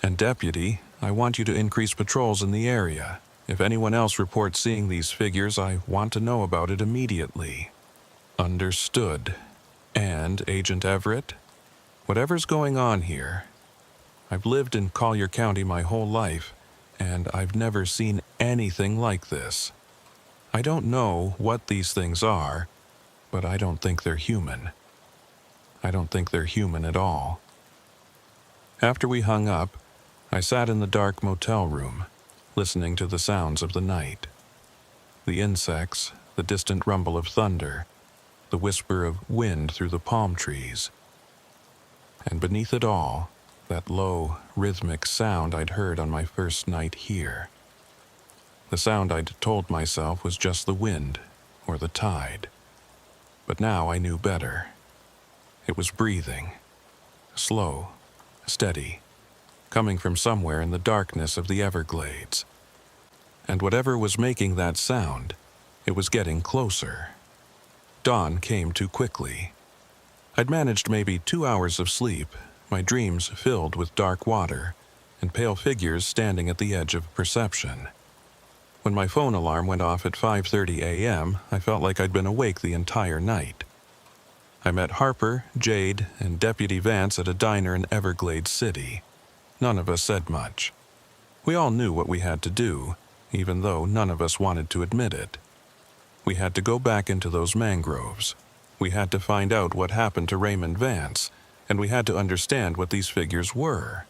And Deputy, I want you to increase patrols in the area. If anyone else reports seeing these figures, I want to know about it immediately." "Understood. And, Agent Everett, whatever's going on here, I've lived in Collier County my whole life, and I've never seen anything like this. I don't know what these things are, but I don't think they're human. I don't think they're human at all." After we hung up, I sat in the dark motel room, listening to the sounds of the night. The insects, the distant rumble of thunder, the whisper of wind through the palm trees. And beneath it all, that low, rhythmic sound I'd heard on my first night here. The sound I'd told myself was just the wind or the tide. But now I knew better. It was breathing, slow, steady, coming from somewhere in the darkness of the Everglades. And whatever was making that sound, it was getting closer. Dawn came too quickly. I'd managed maybe 2 hours of sleep, my dreams filled with dark water and pale figures standing at the edge of perception. When my phone alarm went off at 5:30 a.m., I felt like I'd been awake the entire night. I met Harper, Jade, and Deputy Vance at a diner in Everglades City. None of us said much. We all knew what we had to do, even though none of us wanted to admit it. We had to go back into those mangroves. We had to find out what happened to Raymond Vance, and we had to understand what these figures were.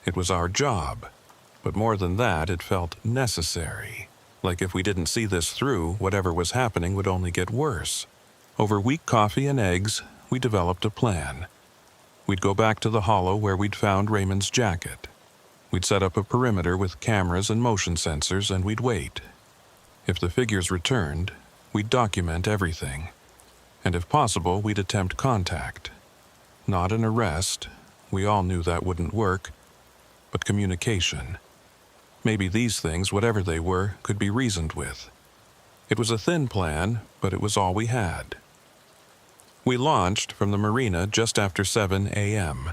It was our job, but more than that, it felt necessary. Like if we didn't see this through, whatever was happening would only get worse. Over weak coffee and eggs, we developed a plan. We'd go back to the hollow where we'd found Raymond's jacket. We'd set up a perimeter with cameras and motion sensors, and we'd wait. If the figures returned, we'd document everything. And if possible, we'd attempt contact. Not an arrest, we all knew that wouldn't work, but communication. Maybe these things, whatever they were, could be reasoned with. It was a thin plan, but it was all we had. We launched from the marina just after 7 a.m.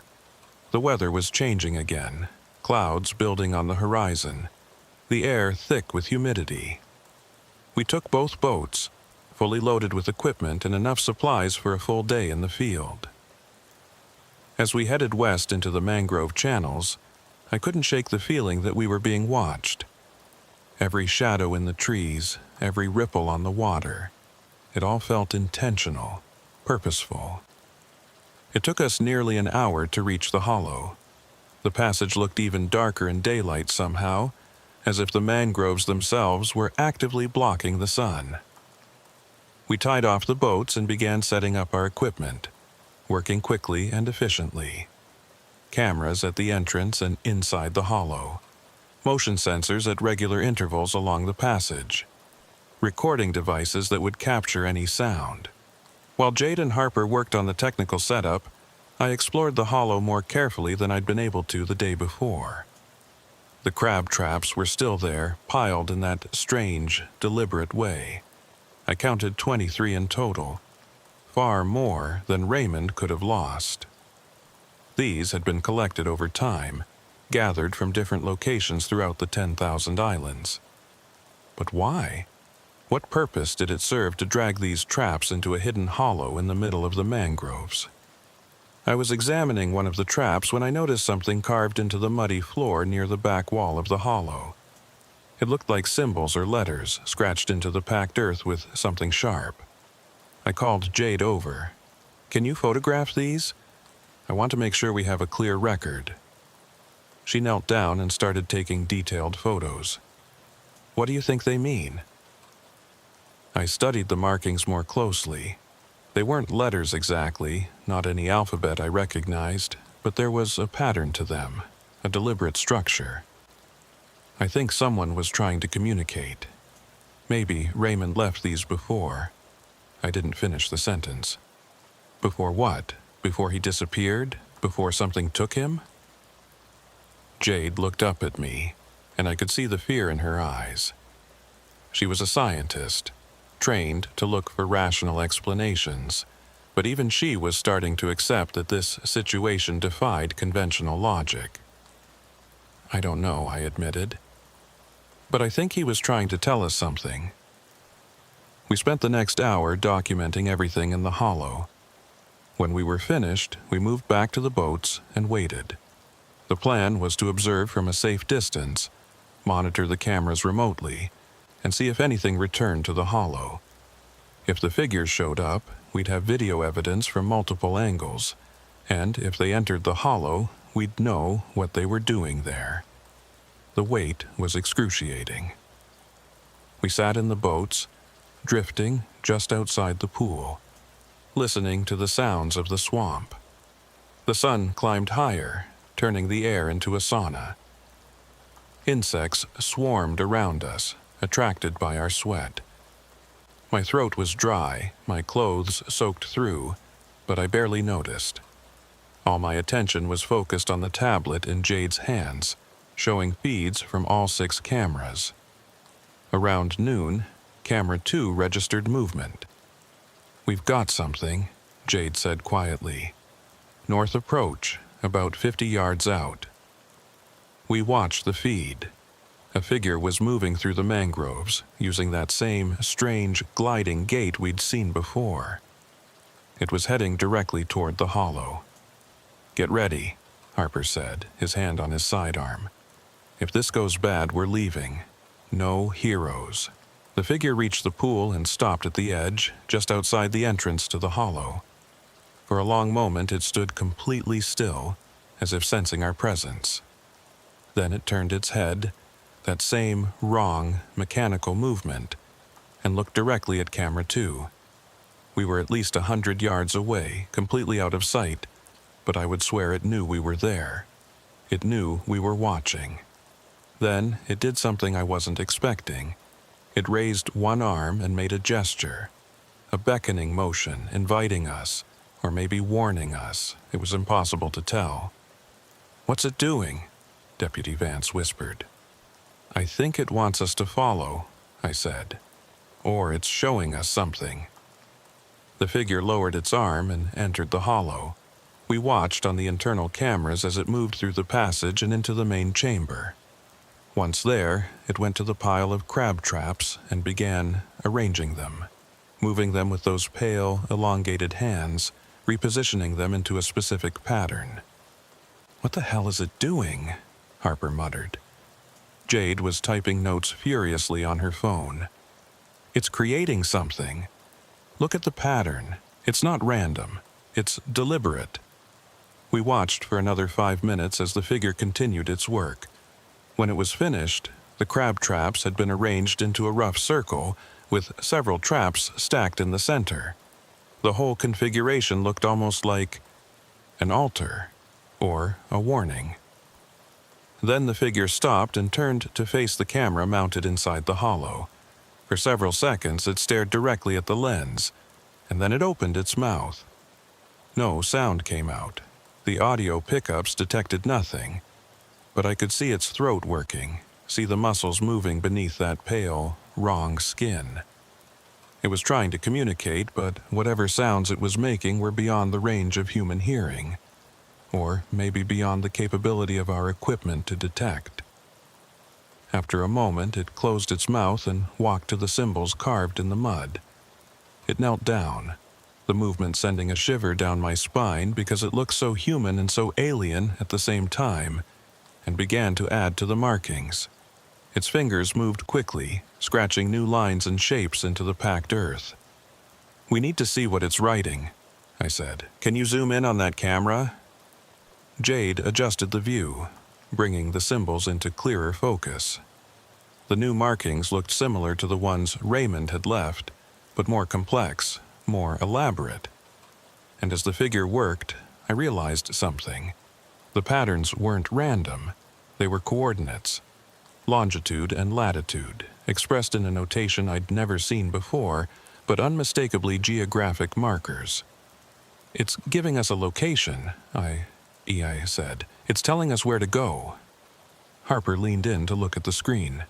The weather was changing again, clouds building on the horizon, the air thick with humidity. We took both boats, fully loaded with equipment and enough supplies for a full day in the field. As we headed west into the mangrove channels, I couldn't shake the feeling that we were being watched. Every shadow in the trees, every ripple on the water, it all felt intentional, purposeful. It took us nearly an hour to reach the hollow. The passage looked even darker in daylight somehow, as if the mangroves themselves were actively blocking the sun. We tied off the boats and began setting up our equipment, working quickly and efficiently. Cameras at the entrance and inside the hollow. Motion sensors at regular intervals along the passage. Recording devices that would capture any sound. While Jade and Harper worked on the technical setup, I explored the hollow more carefully than I'd been able to the day before. The crab traps were still there, piled in that strange, deliberate way. I counted 23 in total, far more than Raymond could have lost. These had been collected over time, gathered from different locations throughout the 10,000 islands. But why? What purpose did it serve to drag these traps into a hidden hollow in the middle of the mangroves? I was examining one of the traps when I noticed something carved into the muddy floor near the back wall of the hollow. It looked like symbols or letters scratched into the packed earth with something sharp. I called Jade over. "Can you photograph these? I want to make sure we have a clear record." She knelt down and started taking detailed photos. "What do you think they mean?" I studied the markings more closely. They weren't letters exactly, not any alphabet I recognized, but there was a pattern to them, a deliberate structure. I think someone was trying to communicate. Maybe Raymond left these before. I didn't finish the sentence. Before what? Before he disappeared? Before something took him? Jade looked up at me, and I could see the fear in her eyes. She was a scientist, trained to look for rational explanations, but even she was starting to accept that this situation defied conventional logic. I don't know, I admitted. But I think he was trying to tell us something. We spent the next hour documenting everything in the hollow. When we were finished, we moved back to the boats and waited. The plan was to observe from a safe distance, monitor the cameras remotely, and see if anything returned to the hollow. If the figures showed up, we'd have video evidence from multiple angles, and if they entered the hollow, we'd know what they were doing there. The wait was excruciating. We sat in the boats, drifting just outside the pool, listening to the sounds of the swamp. The sun climbed higher, turning the air into a sauna. Insects swarmed around us, attracted by our sweat. My throat was dry, my clothes soaked through, but I barely noticed. All my attention was focused on the tablet in Jade's hands, showing feeds from all 6 cameras. Around noon, camera 2 registered movement. "We've got something," Jade said quietly. "North approach, about 50 yards out." We watched the feed. A figure was moving through the mangroves, using that same strange gliding gait we'd seen before. It was heading directly toward the hollow. "Get ready," Harper said, his hand on his sidearm. "If this goes bad, we're leaving. No heroes." The figure reached the pool and stopped at the edge, just outside the entrance to the hollow. For a long moment it stood completely still, as if sensing our presence. Then it turned its head, that same wrong, mechanical movement, and looked directly at camera 2. We were at least 100 yards away, completely out of sight, but I would swear it knew we were there. It knew we were watching. Then it did something I wasn't expecting. It raised one arm and made a gesture, a beckoning motion, inviting us, or maybe warning us. It was impossible to tell. "What's it doing?" Deputy Vance whispered. "I think it wants us to follow," I said. "Or it's showing us something." The figure lowered its arm and entered the hollow. We watched on the internal cameras as it moved through the passage and into the main chamber. Once there, it went to the pile of crab traps and began arranging them, moving them with those pale, elongated hands, repositioning them into a specific pattern. "What the hell is it doing?" Harper muttered. Jade was typing notes furiously on her phone. "It's creating something. Look at the pattern. It's not random. It's deliberate." We watched for another 5 minutes as the figure continued its work. When it was finished, the crab traps had been arranged into a rough circle, with several traps stacked in the center. The whole configuration looked almost like an altar, or a warning. Then the figure stopped and turned to face the camera mounted inside the hollow. For several seconds it stared directly at the lens, and then it opened its mouth. No sound came out. The audio pickups detected nothing, but I could see its throat working, see the muscles moving beneath that pale, wrong skin. It was trying to communicate, but whatever sounds it was making were beyond the range of human hearing, or maybe beyond the capability of our equipment to detect. After a moment, it closed its mouth and walked to the symbols carved in the mud. It knelt down, the movement sending a shiver down my spine because it looked so human and so alien at the same time, and began to add to the markings. Its fingers moved quickly, scratching new lines and shapes into the packed earth. "We need to see what it's writing," I said. "Can you zoom in on that camera?" Jade adjusted the view, bringing the symbols into clearer focus. The new markings looked similar to the ones Raymond had left, but more complex, more elaborate. And as the figure worked, I realized something. The patterns weren't random. They were coordinates. Longitude and latitude, expressed in a notation I'd never seen before, but unmistakably geographic markers. "It's giving us a location," I said. "It's telling us where to go." Harper leaned in to look at the screen.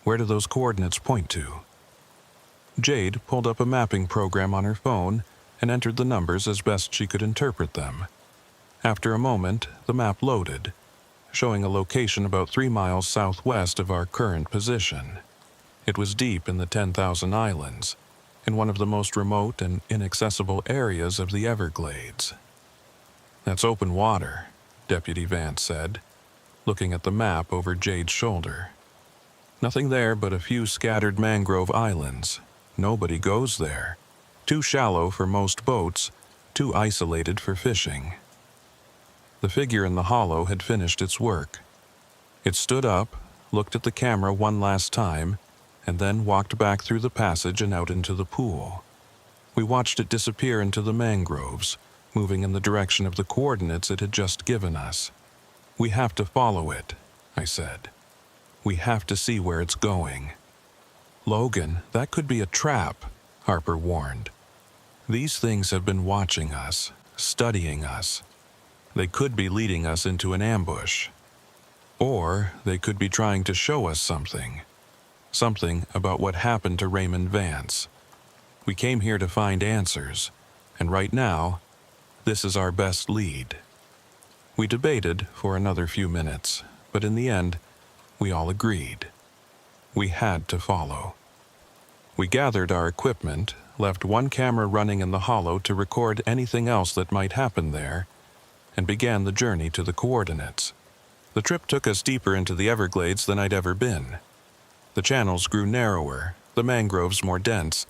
"Where do those coordinates point to?" Jade pulled up a mapping program on her phone and entered the numbers as best she could interpret them. After a moment, the map loaded, showing a location about 3 miles southwest of our current position. It was deep in the 10,000 Islands, in one of the most remote and inaccessible areas of the Everglades. "That's open water," Deputy Vance said, looking at the map over Jade's shoulder. "Nothing there but a few scattered mangrove islands. Nobody goes there. Too shallow for most boats, too isolated for fishing." The figure in the hollow had finished its work. It stood up, looked at the camera one last time, and then walked back through the passage and out into the pool. We watched it disappear into the mangroves, moving in the direction of the coordinates it had just given us. "We have to follow it," I said. "We have to see where it's going." "Logan, that could be a trap," Harper warned. "These things have been watching us, studying us. They could be leading us into an ambush. Or they could be trying to show us something. Something about what happened to Raymond Vance. We came here to find answers, and right now, this is our best lead." We debated for another few minutes, but in the end, we all agreed. We had to follow. We gathered our equipment, left one camera running in the hollow to record anything else that might happen there, and began the journey to the coordinates. The trip took us deeper into the Everglades than I'd ever been. The channels grew narrower, the mangroves more dense,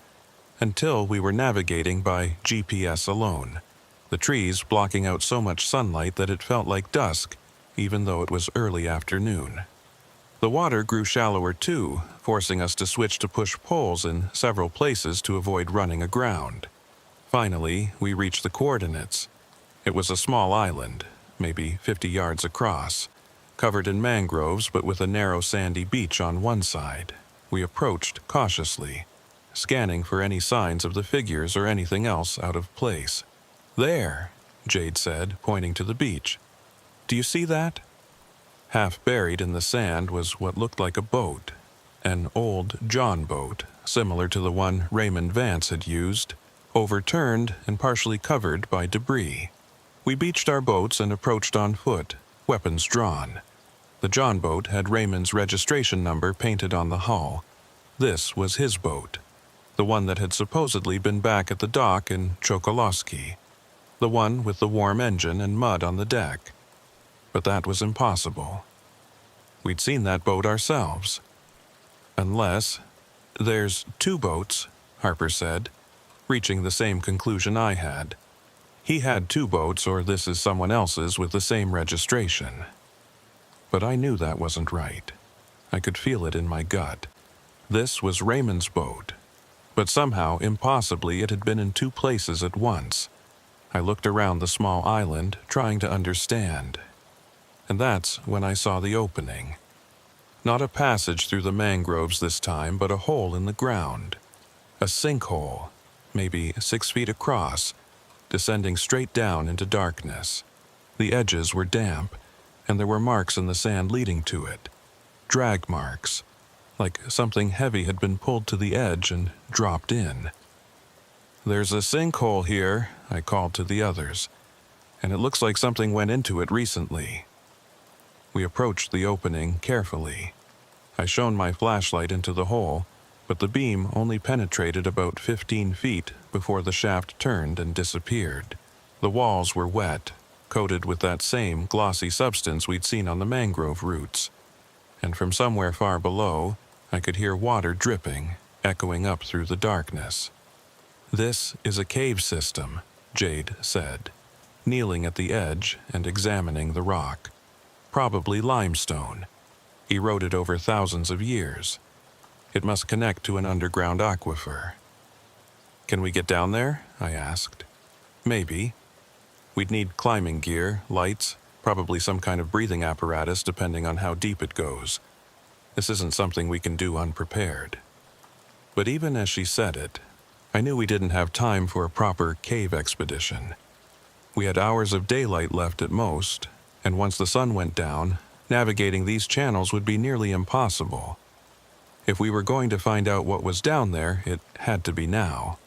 until we were navigating by GPS alone, the trees blocking out so much sunlight that it felt like dusk, even though it was early afternoon. The water grew shallower too, forcing us to switch to push poles in several places to avoid running aground. Finally, we reached the coordinates. It was a small island, maybe 50 yards across, covered in mangroves but with a narrow sandy beach on one side. We approached cautiously, scanning for any signs of the figures or anything else out of place. "There," Jade said, pointing to the beach. "Do you see that?" Half buried in the sand was what looked like a boat, an old John boat, similar to the one Raymond Vance had used, overturned and partially covered by debris. We beached our boats and approached on foot, weapons drawn. The John boat had Raymond's registration number painted on the hull. This was his boat, the one that had supposedly been back at the dock in Chokoloskee, the one with the warm engine and mud on the deck. But that was impossible. We'd seen that boat ourselves. "Unless there's two boats," Harper said, reaching the same conclusion I had. He had two boats, or this is someone else's with the same registration. But I knew that wasn't right. I could feel it in my gut. This was Raymond's boat, but somehow, impossibly, it had been in two places at once. I looked around the small island, trying to understand. And that's when I saw the opening. Not a passage through the mangroves this time, but a hole in the ground. A sinkhole, maybe 6 feet across, descending straight down into darkness. The edges were damp, and there were marks in the sand leading to it. Drag marks, like something heavy had been pulled to the edge and dropped in. "There's a sinkhole here," I called to the others, "and it looks like something went into it recently." We approached the opening carefully. I shone my flashlight into the hole, but the beam only penetrated about 15 feet before the shaft turned and disappeared. The walls were wet, coated with that same glossy substance we'd seen on the mangrove roots, and from somewhere far below, I could hear water dripping, echoing up through the darkness. "This is a cave system," Jade said, kneeling at the edge and examining the rock. "Probably limestone, eroded over thousands of years. It must connect to an underground aquifer." "Can we get down there?" I asked. "Maybe. We'd need climbing gear, lights, probably some kind of breathing apparatus depending on how deep it goes. This isn't something we can do unprepared." But even as she said it, I knew we didn't have time for a proper cave expedition. We had hours of daylight left at most, and once the sun went down, navigating these channels would be nearly impossible. If we were going to find out what was down there, it had to be now.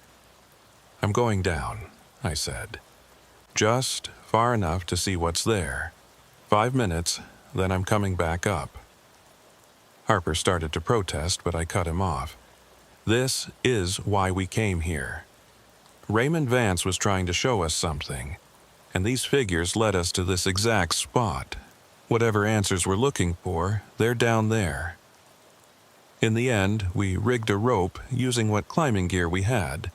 "I'm going down," I said. "Just far enough to see what's there. 5 minutes, then I'm coming back up." Harper started to protest, but I cut him off. "This is why we came here. Raymond Vance was trying to show us something, and these figures led us to this exact spot. Whatever answers we're looking for, they're down there." In the end, we rigged a rope using what climbing gear we had,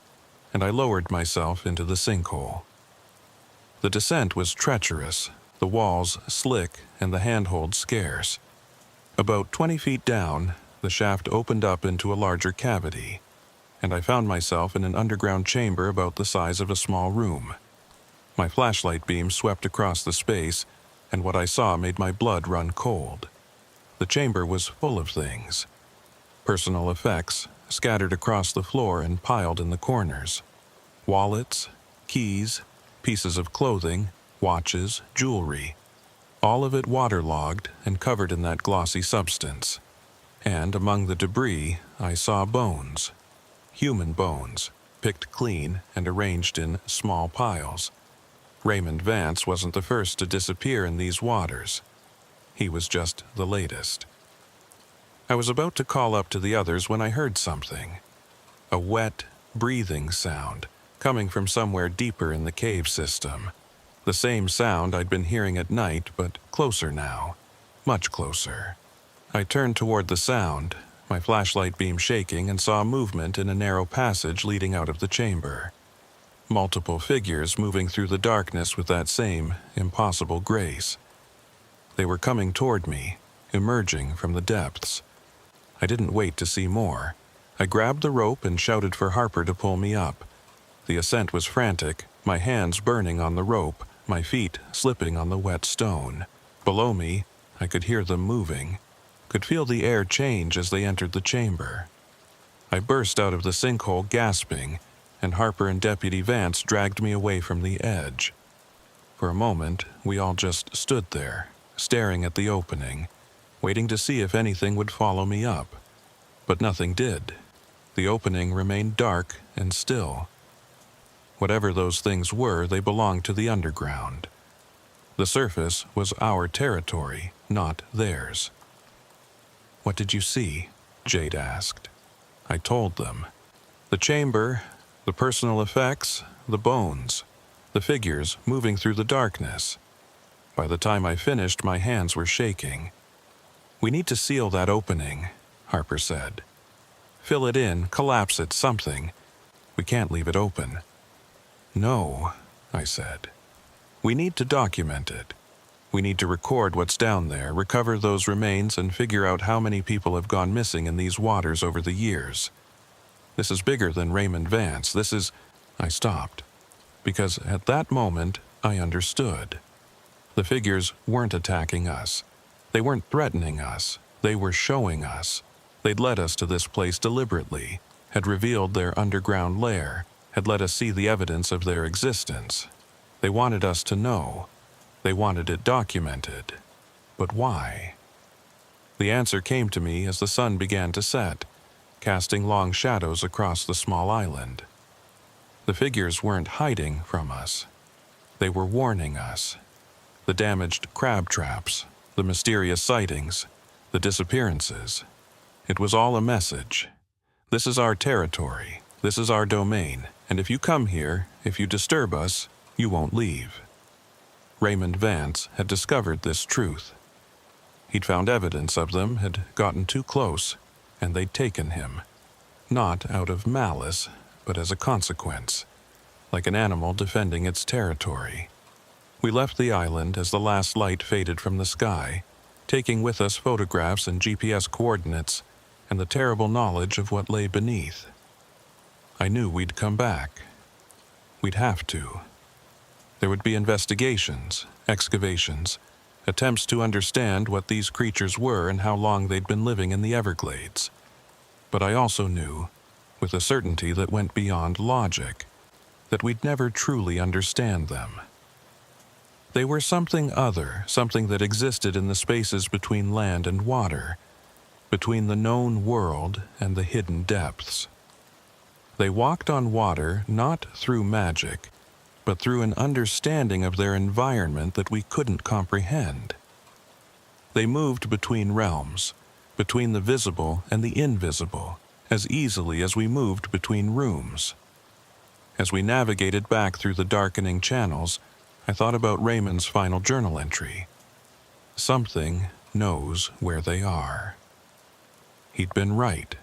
and I lowered myself into the sinkhole. The descent was treacherous, the walls slick, and the handhold scarce. About 20 feet down, the shaft opened up into a larger cavity, and I found myself in an underground chamber about the size of a small room. My flashlight beam swept across the space, and what I saw made my blood run cold. The chamber was full of things. Personal effects scattered across the floor and piled in the corners. Wallets, keys, pieces of clothing, watches, jewelry. All of it waterlogged and covered in that glossy substance. And among the debris, I saw bones. Human bones, picked clean and arranged in small piles. Raymond Vance wasn't the first to disappear in these waters. He was just the latest. I was about to call up to the others when I heard something. A wet, breathing sound, coming from somewhere deeper in the cave system. The same sound I'd been hearing at night, but closer now. Much closer. I turned toward the sound, my flashlight beam shaking, and saw movement in a narrow passage leading out of the chamber. Multiple figures moving through the darkness with that same impossible grace. They were coming toward me, emerging from the depths. I didn't wait to see more. I grabbed the rope and shouted for Harper to pull me up. The ascent was frantic, my hands burning on the rope, my feet slipping on the wet stone. Below me, I could hear them moving, could feel the air change as they entered the chamber. I burst out of the sinkhole gasping, and Harper and Deputy Vance dragged me away from the edge. For a moment, we all just stood there, staring at the opening, waiting to see if anything would follow me up. But nothing did. The opening remained dark and still. Whatever those things were, they belonged to the underground. The surface was our territory, not theirs. "What did you see?" Jade asked. I told them. The chamber, the personal effects, the bones, the figures moving through the darkness. By the time I finished, my hands were shaking. "We need to seal that opening," Harper said. "Fill it in, collapse it, something. We can't leave it open." "No," I said. "We need to document it. We need to record what's down there, recover those remains, and figure out how many people have gone missing in these waters over the years. This is bigger than Raymond Vance. This is—" I stopped, because at that moment I understood. The figures weren't attacking us. They weren't threatening us. They were showing us. They'd led us to this place deliberately, had revealed their underground lair, had let us see the evidence of their existence. They wanted us to know. They wanted it documented. But why? The answer came to me as the sun began to set, casting long shadows across the small island. The figures weren't hiding from us. They were warning us. The damaged crab traps, the mysterious sightings, the disappearances. It was all a message. This is our territory. This is our domain. And if you come here, if you disturb us, you won't leave. Raymond Vance had discovered this truth. He'd found evidence of them, had gotten too close, and they'd taken him. Not out of malice, but as a consequence, like an animal defending its territory. We left the island as the last light faded from the sky, taking with us photographs and GPS coordinates and the terrible knowledge of what lay beneath. I knew we'd come back. We'd have to. There would be investigations, excavations, attempts to understand what these creatures were and how long they'd been living in the Everglades. But I also knew, with a certainty that went beyond logic, that we'd never truly understand them. They were something other, something that existed in the spaces between land and water, between the known world and the hidden depths. They walked on water not through magic, but through an understanding of their environment that we couldn't comprehend. They moved between realms, between the visible and the invisible, as easily as we moved between rooms. As we navigated back through the darkening channels, I thought about Raymond's final journal entry. Something knows where they are. He'd been right.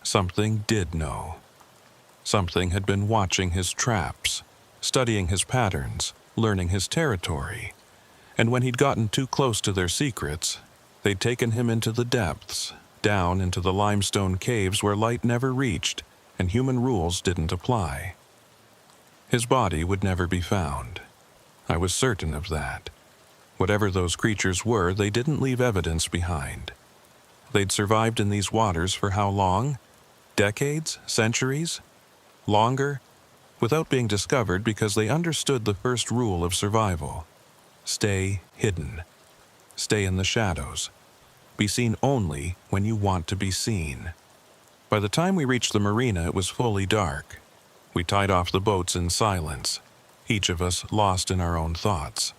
Something did know. Something had been watching his traps, studying his patterns, learning his territory. And when he'd gotten too close to their secrets, they'd taken him into the depths, down into the limestone caves where light never reached and human rules didn't apply. His body would never be found. I was certain of that. Whatever those creatures were, they didn't leave evidence behind. They'd survived in these waters for how long? Decades? Centuries? Longer? Without being discovered because they understood the first rule of survival. Stay hidden. Stay in the shadows. Be seen only when you want to be seen. By the time we reached the marina, it was fully dark. We tied off the boats in silence, each of us lost in our own thoughts.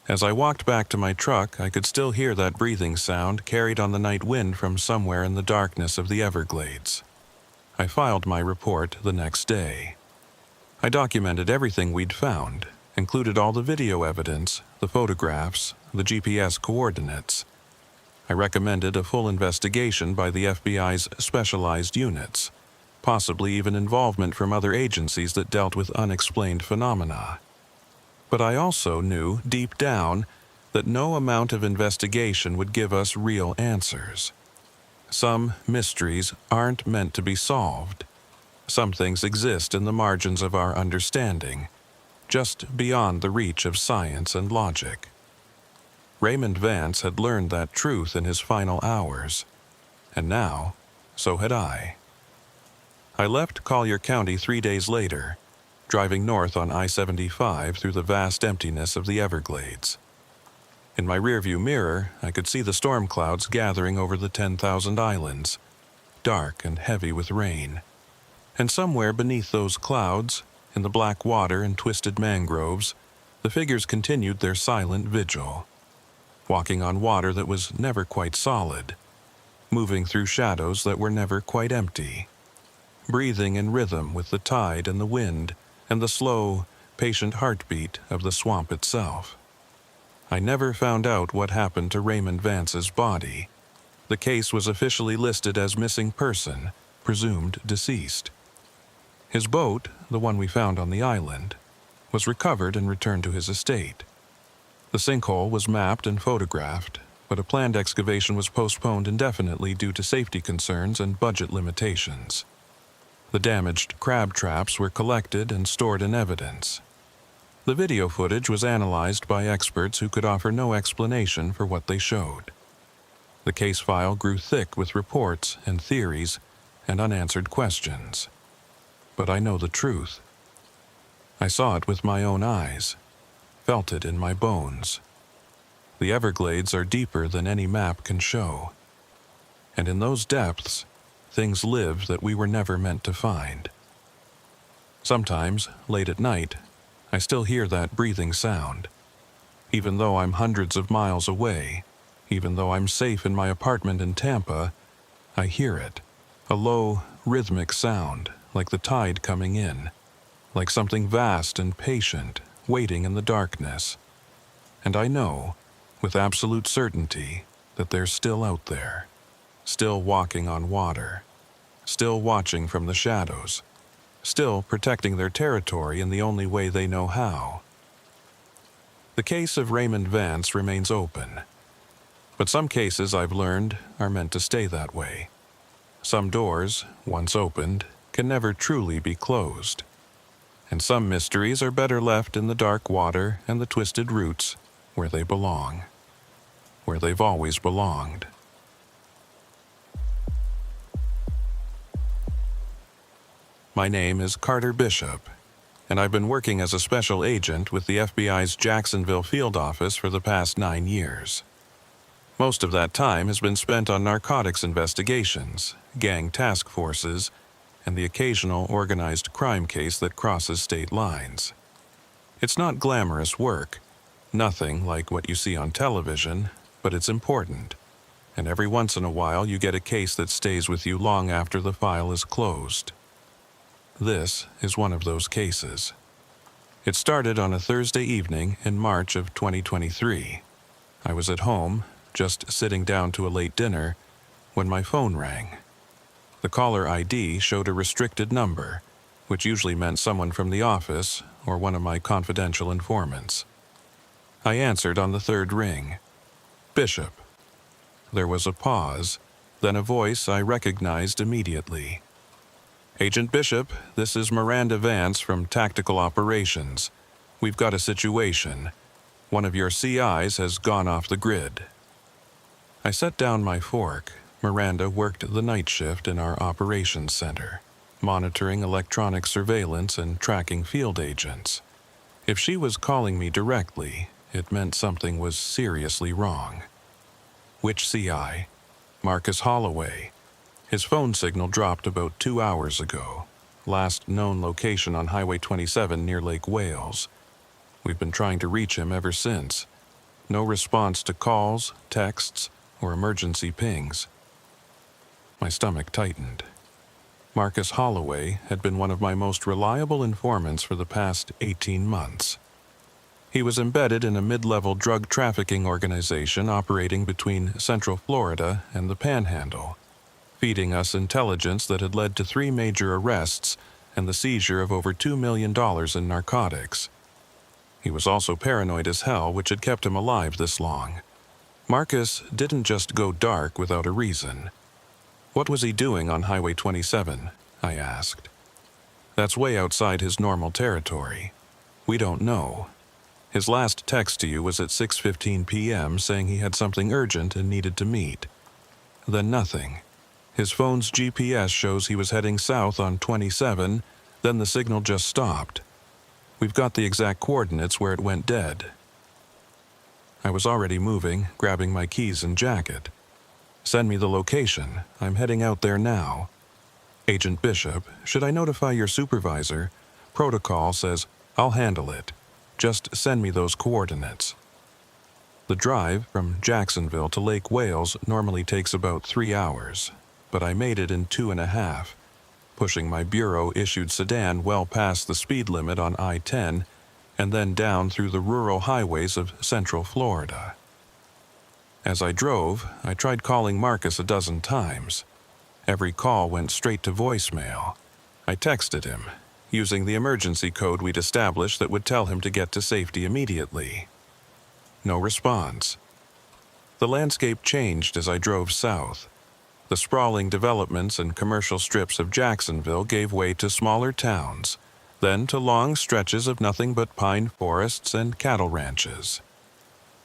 As I walked back to my truck, I could still hear that breathing sound carried on the night wind from somewhere in the darkness of the Everglades. I filed my report the next day. I documented everything we'd found, included all the video evidence, the photographs, the GPS coordinates. I recommended a full investigation by the FBI's specialized units, possibly even involvement from other agencies that dealt with unexplained phenomena. But I also knew, deep down, that no amount of investigation would give us real answers. Some mysteries aren't meant to be solved. Some things exist in the margins of our understanding, just beyond the reach of science and logic. Raymond Vance had learned that truth in his final hours, and now, so had I. I left Collier County 3 days later, driving north on I-75 through the vast emptiness of the Everglades. In my rearview mirror, I could see the storm clouds gathering over the 10,000 islands, dark and heavy with rain. And somewhere beneath those clouds, in the black water and twisted mangroves, the figures continued their silent vigil, walking on water that was never quite solid, moving through shadows that were never quite empty, breathing in rhythm with the tide and the wind and the slow, patient heartbeat of the swamp itself. I never found out what happened to Raymond Vance's body. The case was officially listed as missing person, presumed deceased. His boat, the one we found on the island, was recovered and returned to his estate. The sinkhole was mapped and photographed, but a planned excavation was postponed indefinitely due to safety concerns and budget limitations. The damaged crab traps were collected and stored in evidence. The video footage was analyzed by experts who could offer no explanation for what they showed. The case file grew thick with reports and theories and unanswered questions. But I know the truth. I saw it with my own eyes, felt it in my bones. The Everglades are deeper than any map can show. And in those depths, things live that we were never meant to find. Sometimes, late at night, I still hear that breathing sound. Even though I'm hundreds of miles away, even though I'm safe in my apartment in Tampa, I hear it. A low, rhythmic sound, like the tide coming in, like something vast and patient, waiting in the darkness. And I know, with absolute certainty, that they're still out there, still walking on water, still watching from the shadows, still protecting their territory in the only way they know how. The case of Raymond Vance remains open, but some cases I've learned are meant to stay that way. Some doors, once opened, can never truly be closed, and some mysteries are better left in the dark water and the twisted roots where they belong, where they've always belonged. My name is Carter Bishop, and I've been working as a special agent with the FBI's Jacksonville field office for the past 9 years. Most of that time has been spent on narcotics investigations, gang task forces, and the occasional organized crime case that crosses state lines. It's not glamorous work, nothing like what you see on television, but it's important, and every once in a while you get a case that stays with you long after the file is closed. This is one of those cases. It started on a Thursday evening in March of 2023. I was at home, just sitting down to a late dinner, when my phone rang. The caller ID showed a restricted number, which usually meant someone from the office or one of my confidential informants. I answered on the third ring. Bishop. There was a pause, then a voice I recognized immediately. Agent Bishop, this is Miranda Vance from Tactical Operations. We've got a situation. One of your CIs has gone off the grid. I set down my fork. Miranda worked the night shift in our operations center, monitoring electronic surveillance and tracking field agents. If she was calling me directly, it meant something was seriously wrong. Which CI? Marcus Holloway. His phone signal dropped about 2 hours ago. Last known location on Highway 27 near Lake Wales. We've been trying to reach him ever since. No response to calls, texts, or emergency pings. My stomach tightened. Marcus Holloway had been one of my most reliable informants for the past 18 months. He was embedded in a mid-level drug trafficking organization operating between Central Florida and the Panhandle, feeding us intelligence that had led to 3 major arrests and the seizure of over $2 million in narcotics. He was also paranoid as hell, which had kept him alive this long. Marcus didn't just go dark without a reason. What was he doing on Highway 27? I asked. That's way outside his normal territory. We don't know. His last text to you was at 6:15 p.m. saying he had something urgent and needed to meet. Then nothing. His phone's GPS shows he was heading south on 27, then the signal just stopped. We've got the exact coordinates where it went dead. I was already moving, grabbing my keys and jacket. Send me the location. I'm heading out there now. Agent Bishop, should I notify your supervisor? Protocol says, I'll handle it. Just send me those coordinates. The drive from Jacksonville to Lake Wales normally takes about 3 hours, but I made it in 2.5, pushing my bureau-issued sedan well past the speed limit on I-10 and then down through the rural highways of Central Florida. As I drove, I tried calling Marcus a dozen times. Every call went straight to voicemail. I texted him, using the emergency code we'd established that would tell him to get to safety immediately. No response. The landscape changed as I drove south. The sprawling developments and commercial strips of Jacksonville gave way to smaller towns, then to long stretches of nothing but pine forests and cattle ranches.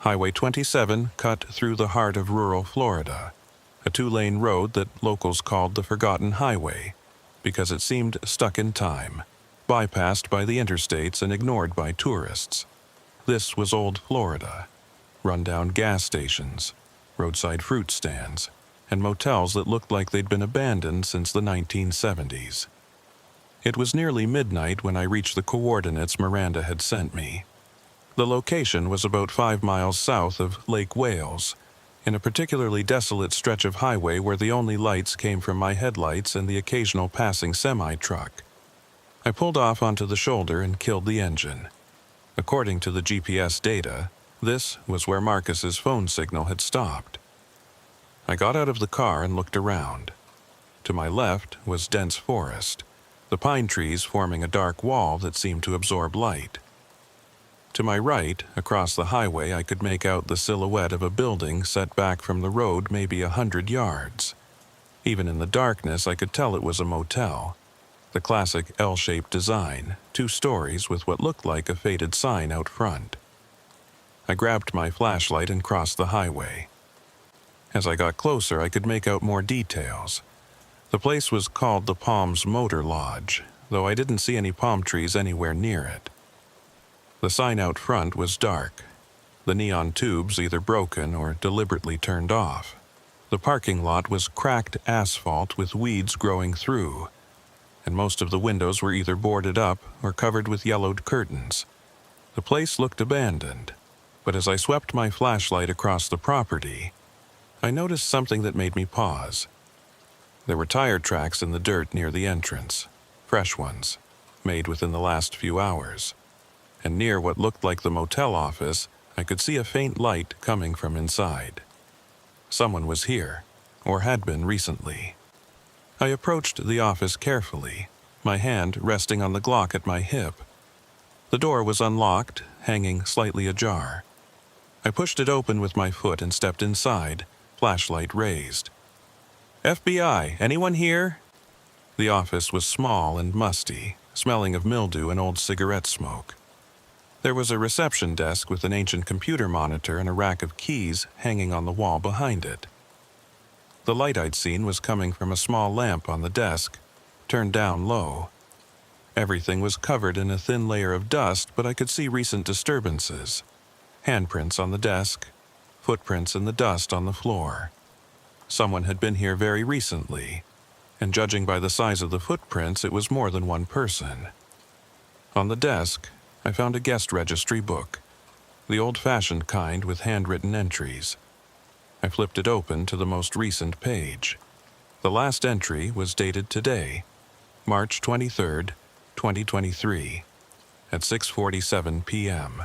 Highway 27 cut through the heart of rural Florida, a 2-lane road that locals called the Forgotten Highway because it seemed stuck in time, bypassed by the interstates and ignored by tourists. This was old Florida, run-down gas stations, roadside fruit stands, and motels that looked like they'd been abandoned since the 1970s. It was nearly midnight when I reached the coordinates Miranda had sent me. The location was about 5 miles south of Lake Wales, in a particularly desolate stretch of highway where the only lights came from my headlights and the occasional passing semi-truck. I pulled off onto the shoulder and killed the engine. According to the GPS data, this was where Marcus's phone signal had stopped. I got out of the car and looked around. To my left was dense forest, the pine trees forming a dark wall that seemed to absorb light. To my right, across the highway, I could make out the silhouette of a building set back from the road maybe 100 yards. Even in the darkness, I could tell it was a motel. The classic L-shaped design, 2 stories with what looked like a faded sign out front. I grabbed my flashlight and crossed the highway. As I got closer, I could make out more details. The place was called the Palms Motor Lodge, though I didn't see any palm trees anywhere near it. The sign out front was dark, the neon tubes either broken or deliberately turned off. The parking lot was cracked asphalt with weeds growing through, and most of the windows were either boarded up or covered with yellowed curtains. The place looked abandoned. But as I swept my flashlight across the property, I noticed something that made me pause. There were tire tracks in the dirt near the entrance, fresh ones, made within the last few hours. And near what looked like the motel office, I could see a faint light coming from inside. Someone was here, or had been recently. I approached the office carefully, my hand resting on the Glock at my hip. The door was unlocked, hanging slightly ajar. I pushed it open with my foot and stepped inside, flashlight raised. "FBI, anyone here?" The office was small and musty, smelling of mildew and old cigarette smoke. There was a reception desk with an ancient computer monitor and a rack of keys hanging on the wall behind it. The light I'd seen was coming from a small lamp on the desk, turned down low. Everything was covered in a thin layer of dust, but I could see recent disturbances. Handprints on the desk, footprints in the dust on the floor. Someone had been here very recently, and judging by the size of the footprints, it was more than one person. On the desk, I found a guest registry book, the old-fashioned kind with handwritten entries. I flipped it open to the most recent page. The last entry was dated today, March 23rd, 2023, at 6:47 p.m.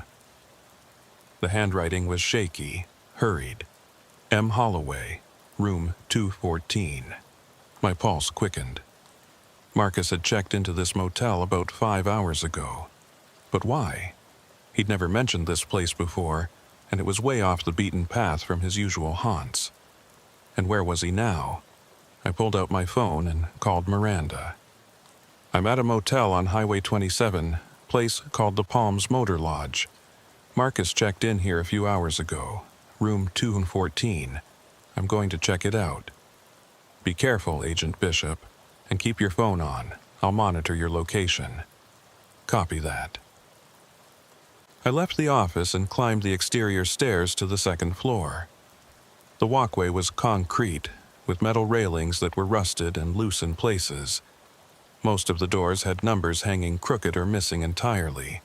The handwriting was shaky, hurried. M. Holloway, room 214. My pulse quickened. Marcus had checked into this motel about 5 hours ago. But why? He'd never mentioned this place before, and it was way off the beaten path from his usual haunts. And where was he now? I pulled out my phone and called Miranda. "I'm at a motel on Highway 27, place called the Palms Motor Lodge. Marcus checked in here a few hours ago, room 214. I'm going to check it out. Be careful, Agent Bishop, and keep your phone on. I'll monitor your location." Copy that. I left the office and climbed the exterior stairs to the second floor. The walkway was concrete, with metal railings that were rusted and loose in places. Most of the doors had numbers hanging crooked or missing entirely.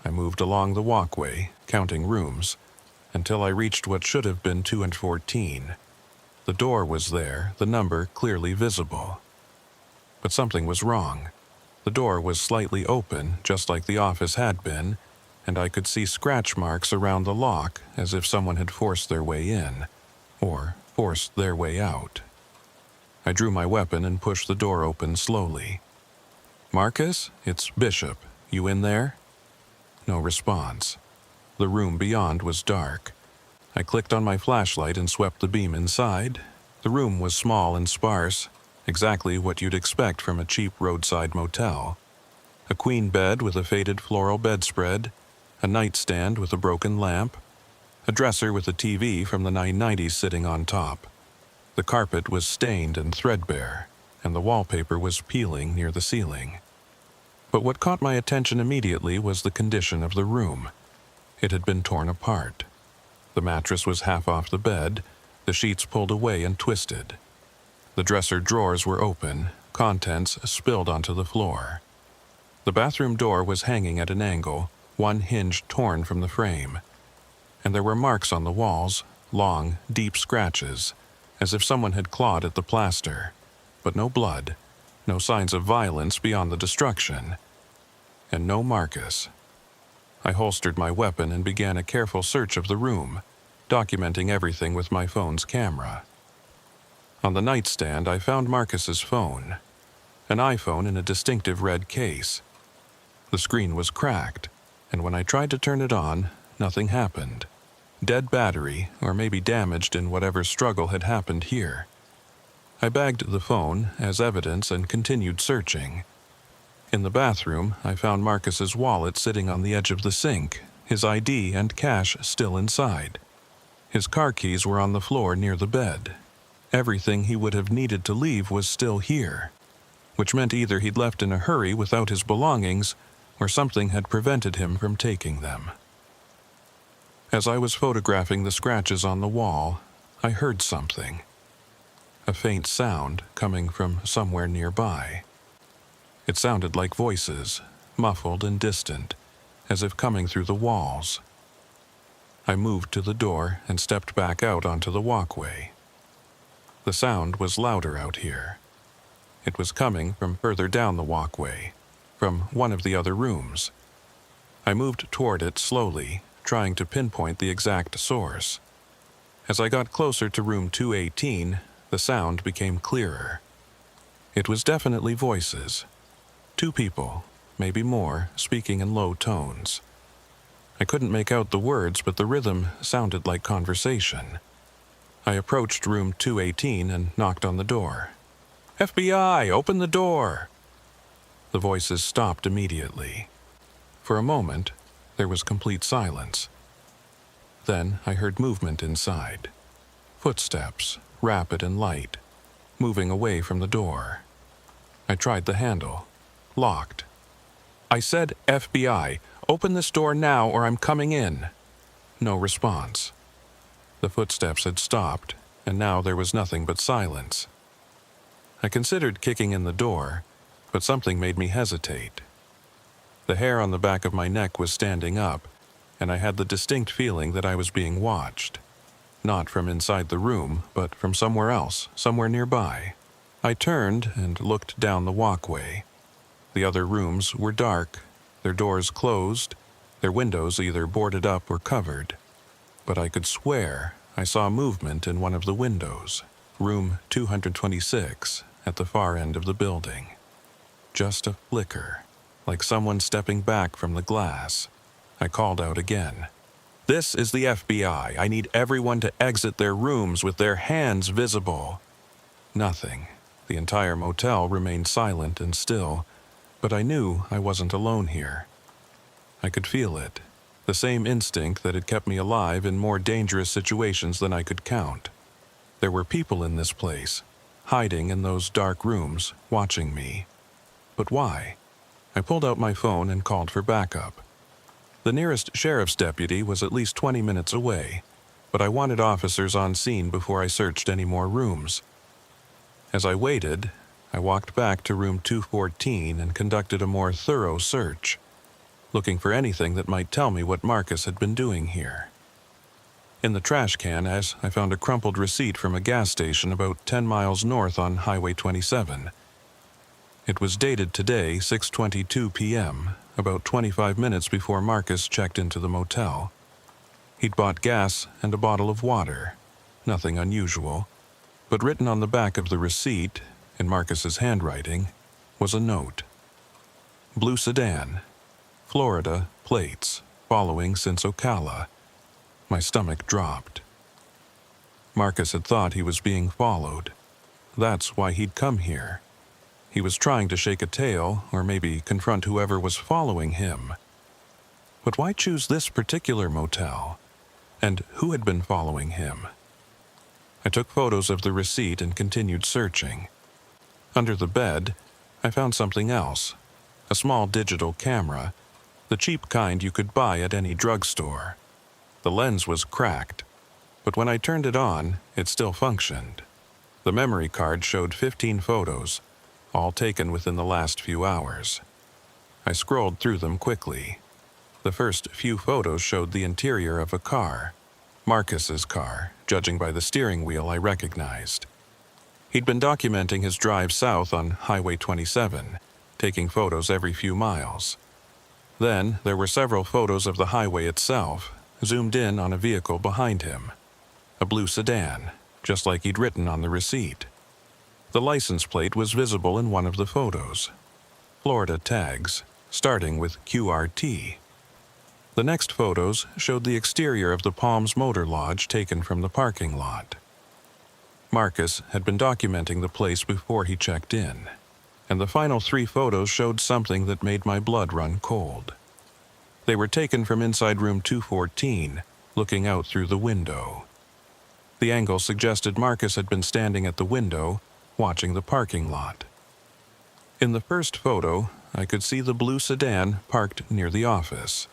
I moved along the walkway, counting rooms, until I reached what should have been 214. The door was there, the number clearly visible. But something was wrong. The door was slightly open, just like the office had been, and I could see scratch marks around the lock as if someone had forced their way in, or forced their way out. I drew my weapon and pushed the door open slowly. "Marcus, it's Bishop. You in there?" No response. The room beyond was dark. I clicked on my flashlight and swept the beam inside. The room was small and sparse, exactly what you'd expect from a cheap roadside motel. A queen bed with a faded floral bedspread, a nightstand with a broken lamp, a dresser with a TV from the 1990s sitting on top. The carpet was stained and threadbare, and the wallpaper was peeling near the ceiling. But what caught my attention immediately was the condition of the room. It had been torn apart. The mattress was half off the bed, the sheets pulled away and twisted. The dresser drawers were open, contents spilled onto the floor. The bathroom door was hanging at an angle, one hinge torn from the frame. And there were marks on the walls, long, deep scratches, as if someone had clawed at the plaster. But no blood, no signs of violence beyond the destruction. And no Marcus. I holstered my weapon and began a careful search of the room, documenting everything with my phone's camera. On the nightstand, I found Marcus's phone, an iPhone in a distinctive red case. The screen was cracked, and when I tried to turn it on, nothing happened. Dead battery, or maybe damaged in whatever struggle had happened here. I bagged the phone as evidence and continued searching. In the bathroom, I found Marcus's wallet sitting on the edge of the sink, his ID and cash still inside. His car keys were on the floor near the bed. Everything he would have needed to leave was still here, which meant either he'd left in a hurry without his belongings, or something had prevented him from taking them. As I was photographing the scratches on the wall, I heard something. A faint sound coming from somewhere nearby. It sounded like voices, muffled and distant, as if coming through the walls. I moved to the door and stepped back out onto the walkway. The sound was louder out here. It was coming from further down the walkway, from one of the other rooms. I moved toward it slowly, trying to pinpoint the exact source. As I got closer to room 218, the sound became clearer. It was definitely voices. 2 people, maybe more, speaking in low tones. I couldn't make out the words, but the rhythm sounded like conversation. I approached room 218 and knocked on the door. "FBI, open the door!" The voices stopped immediately. For a moment, there was complete silence. Then I heard movement inside. Footsteps, rapid and light, moving away from the door. I tried the handle. Locked. I said, "FBI, open this door now or I'm coming in." No response. The footsteps had stopped, and now there was nothing but silence. I considered kicking in the door, but something made me hesitate. The hair on the back of my neck was standing up, and I had the distinct feeling that I was being watched. Not from inside the room, but from somewhere else, somewhere nearby. I turned and looked down the walkway. The other rooms were dark, their doors closed, their windows either boarded up or covered. But I could swear I saw movement in one of the windows, room 226, at the far end of the building. Just a flicker, like someone stepping back from the glass. I called out again. "This is the FBI. I need everyone to exit their rooms with their hands visible." Nothing. The entire motel remained silent and still, but I knew I wasn't alone here. I could feel it, the same instinct that had kept me alive in more dangerous situations than I could count. There were people in this place, hiding in those dark rooms, watching me. But why? I pulled out my phone and called for backup. The nearest sheriff's deputy was at least 20 minutes away, but I wanted officers on scene before I searched any more rooms. As I waited, I walked back to room 214 and conducted a more thorough search, looking for anything that might tell me what Marcus had been doing here. In the trash can, I found a crumpled receipt from a gas station about 10 miles north on Highway 27. It was dated today, 6:22 p.m., about 25 minutes before Marcus checked into the motel. He'd bought gas and a bottle of water, nothing unusual, but written on the back of the receipt, in Marcus's handwriting, was a note. Blue sedan, Florida, plates, following since Ocala. My stomach dropped. Marcus had thought he was being followed. That's why he'd come here. He was trying to shake a tail, or maybe confront whoever was following him. But why choose this particular motel? And who had been following him? I took photos of the receipt and continued searching. Under the bed, I found something else. A small digital camera, the cheap kind you could buy at any drugstore. The lens was cracked, but when I turned it on, it still functioned. The memory card showed 15 photos, all taken within the last few hours. I scrolled through them quickly. The first few photos showed the interior of a car. Marcus's car, judging by the steering wheel I recognized. He'd been documenting his drive south on Highway 27, taking photos every few miles. Then there were several photos of the highway itself, zoomed in on a vehicle behind him. A blue sedan, just like he'd written on the receipt. The license plate was visible in one of the photos. Florida tags, starting with QRT. The next photos showed the exterior of the Palms Motor Lodge taken from the parking lot. Marcus had been documenting the place before he checked in, and the final 3 photos showed something that made my blood run cold. They were taken from inside room 214, looking out through the window. The angle suggested Marcus had been standing at the window, watching the parking lot. In the first photo, I could see the blue sedan parked near the office.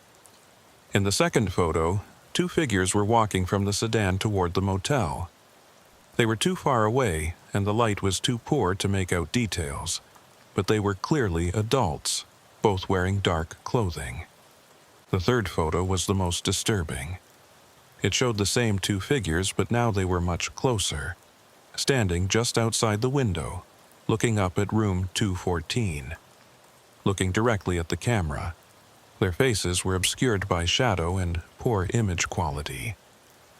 In the second photo, 2 figures were walking from the sedan toward the motel. They were too far away, and the light was too poor to make out details, but they were clearly adults, both wearing dark clothing. The third photo was the most disturbing. It showed the same two figures, but now they were much closer, standing just outside the window, looking up at room 214, looking directly at the camera. Their faces were obscured by shadow and poor image quality,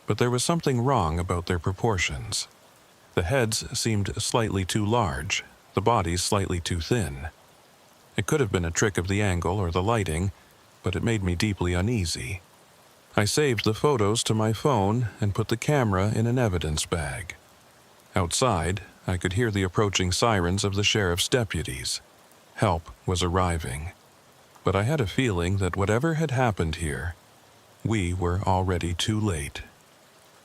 but there was something wrong about their proportions. The heads seemed slightly too large, the bodies slightly too thin. It could have been a trick of the angle or the lighting, but it made me deeply uneasy. I saved the photos to my phone and put the camera in an evidence bag. Outside, I could hear the approaching sirens of the sheriff's deputies. Help was arriving. But I had a feeling that whatever had happened here, we were already too late.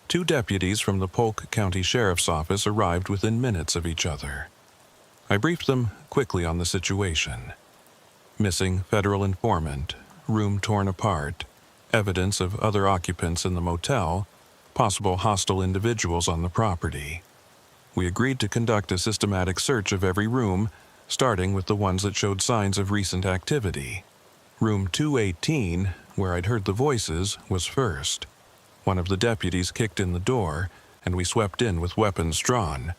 2 deputies from the Polk County Sheriff's Office arrived within minutes of each other. I briefed them quickly on the situation. Missing federal informant, room torn apart, evidence of other occupants in the motel, possible hostile individuals on the property. We agreed to conduct a systematic search of every room, starting with the ones that showed signs of recent activity. Room 218, where I'd heard the voices, was first. One of the deputies kicked in the door, and we swept in with weapons drawn.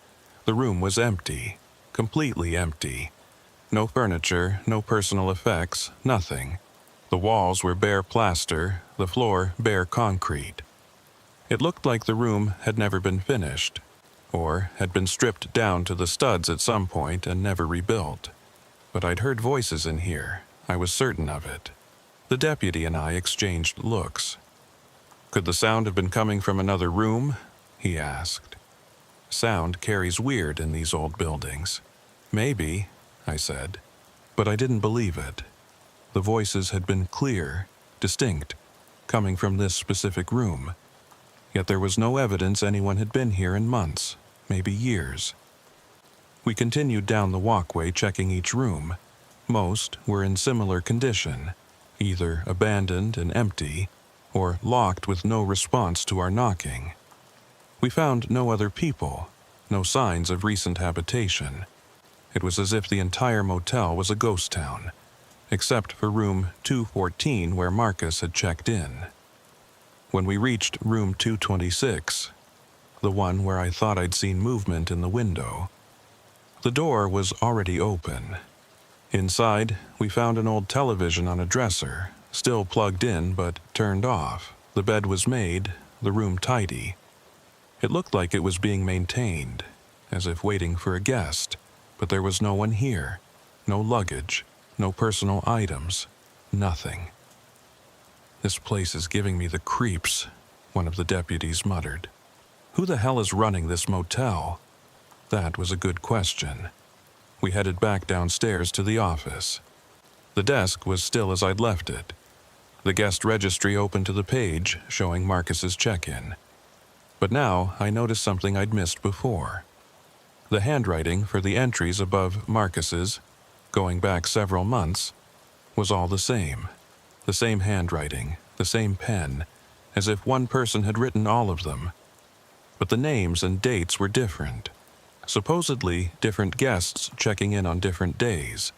The room was empty, completely empty. No furniture, no personal effects, nothing. The walls were bare plaster, the floor bare concrete. It looked like the room had never been finished, or had been stripped down to the studs at some point and never rebuilt. But I'd heard voices in here. I was certain of it. The deputy and I exchanged looks. "Could the sound have been coming from another room?" he asked. "Sound carries weird in these old buildings." "Maybe," I said, but I didn't believe it. The voices had been clear, distinct, coming from this specific room. Yet there was no evidence anyone had been here in months, maybe years. We continued down the walkway, checking each room. Most were in similar condition, either abandoned and empty, or locked with no response to our knocking. We found no other people, no signs of recent habitation. It was as if the entire motel was a ghost town, except for room 214 where Marcus had checked in. When we reached room 226, the one where I thought I'd seen movement in the window, the door was already open. Inside, we found an old television on a dresser, still plugged in but turned off. The bed was made, the room tidy. It looked like it was being maintained, as if waiting for a guest, but there was no one here. No luggage, no personal items, nothing. "This place is giving me the creeps," one of the deputies muttered. "Who the hell is running this motel?" That was a good question. We headed back downstairs to the office. The desk was still as I'd left it. The guest registry open to the page showing Marcus's check-in. But now I noticed something I'd missed before. The handwriting for the entries above Marcus's, going back several months, was all the same. The same handwriting, the same pen, as if one person had written all of them. But the names and dates were different. Supposedly different guests checking in on different days.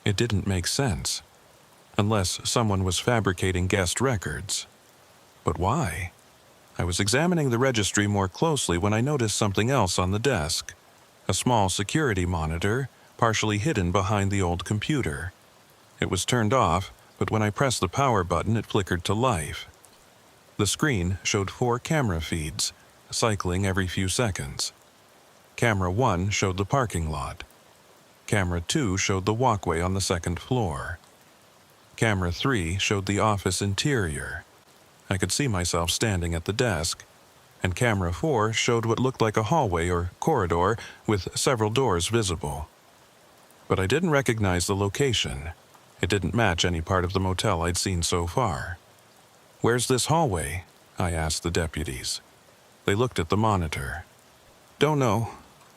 It didn't make sense. Unless someone was fabricating guest records. But why? I was examining the registry more closely when I noticed something else on the desk. A small security monitor, partially hidden behind the old computer. It was turned off, but when I pressed the power button, it flickered to life. The screen showed 4 camera feeds, cycling every few seconds. Camera 1 showed the parking lot. Camera 2 showed the walkway on the second floor. Camera 3 showed the office interior. I could see myself standing at the desk. And camera 4 showed what looked like a hallway or corridor with several doors visible. But I didn't recognize the location. It didn't match any part of the motel I'd seen so far. "Where's this hallway?" I asked the deputies. They looked at the monitor. "Don't know.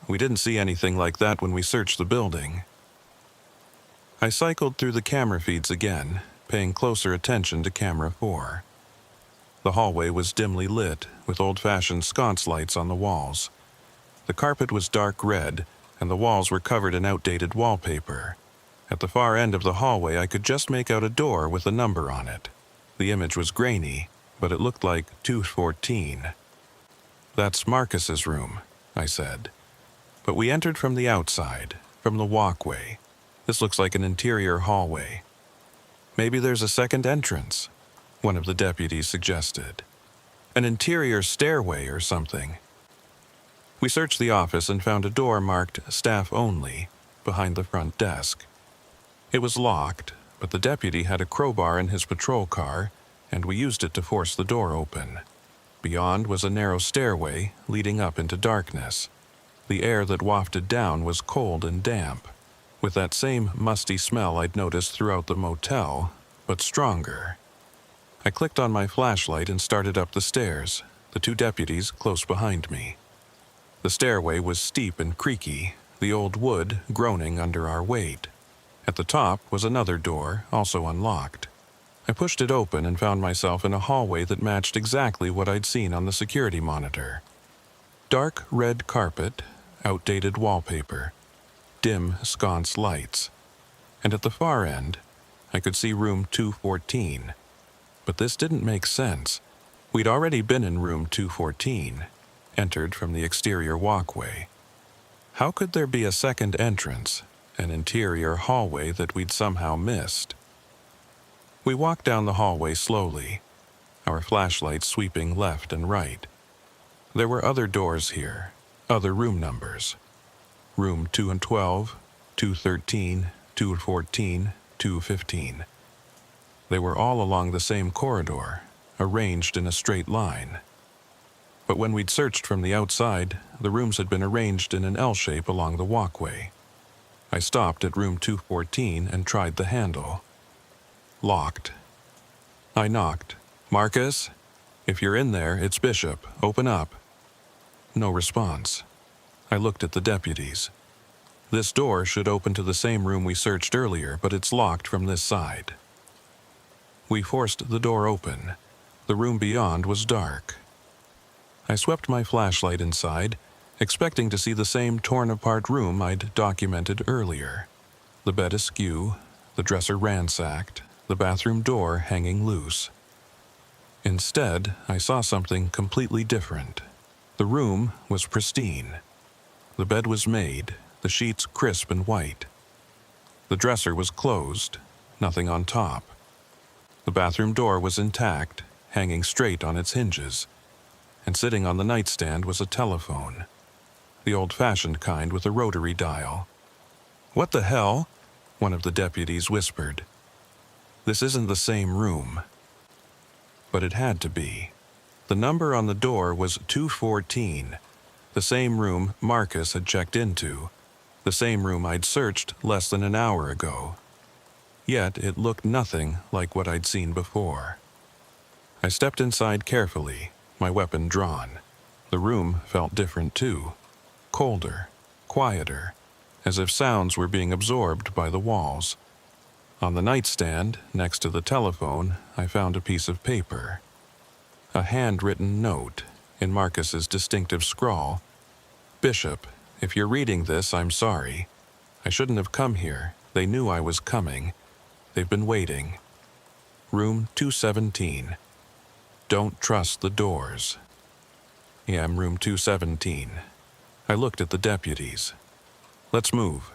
We didn't see anything like that when we searched the building." I cycled through the camera feeds again, paying closer attention to camera 4. The hallway was dimly lit, with old-fashioned sconce lights on the walls. The carpet was dark red, and the walls were covered in outdated wallpaper. At the far end of the hallway, I could just make out a door with a number on it. The image was grainy, but it looked like 214. "That's Marcus's room," I said. But we entered from the outside, from the walkway. "This looks like an interior hallway." "Maybe there's a second entrance," one of the deputies suggested. "An interior stairway or something." We searched the office and found a door marked "Staff Only" behind the front desk. It was locked, but the deputy had a crowbar in his patrol car, and we used it to force the door open. Beyond was a narrow stairway leading up into darkness. The air that wafted down was cold and damp, with that same musty smell I'd noticed throughout the motel, but stronger. I clicked on my flashlight and started up the stairs, the two deputies close behind me. The stairway was steep and creaky, the old wood groaning under our weight. At the top was another door, also unlocked. I pushed it open and found myself in a hallway that matched exactly what I'd seen on the security monitor. Dark red carpet, outdated wallpaper, dim sconce lights. And at the far end, I could see room 214. But this didn't make sense. We'd already been in room 214, entered from the exterior walkway. How could there be a second entrance, an interior hallway that we'd somehow missed? We walked down the hallway slowly, our flashlights sweeping left and right. There were other doors here, other room numbers. Room 212, 213, 214, 215. They were all along the same corridor, arranged in a straight line. But when we'd searched from the outside, the rooms had been arranged in an L shape along the walkway. I stopped at room 214 and tried the handle. Locked. I knocked. "Marcus? If you're in there, it's Bishop. Open up." No response. I looked at the deputies. "This door should open to the same room we searched earlier, but it's locked from this side." We forced the door open. The room beyond was dark. I swept my flashlight inside, expecting to see the same torn-apart room I'd documented earlier. The bed askew, the dresser ransacked, the bathroom door hanging loose. Instead, I saw something completely different. The room was pristine. The bed was made, the sheets crisp and white. The dresser was closed, nothing on top. The bathroom door was intact, hanging straight on its hinges, and sitting on the nightstand was a telephone, the old-fashioned kind with a rotary dial. "What the hell?" one of the deputies whispered. "This isn't the same room." But it had to be. The number on the door was 214, the same room Marcus had checked into, the same room I'd searched less than an hour ago. Yet it looked nothing like what I'd seen before. I stepped inside carefully, my weapon drawn. The room felt different too. Colder, quieter, as if sounds were being absorbed by the walls. On the nightstand, next to the telephone, I found a piece of paper. A handwritten note, in Marcus's distinctive scrawl. "Bishop, if you're reading this, I'm sorry. I shouldn't have come here. They knew I was coming. They've been waiting. Room 217. Don't trust the doors." Yeah, I'm room 217. I looked at the deputies. "Let's move."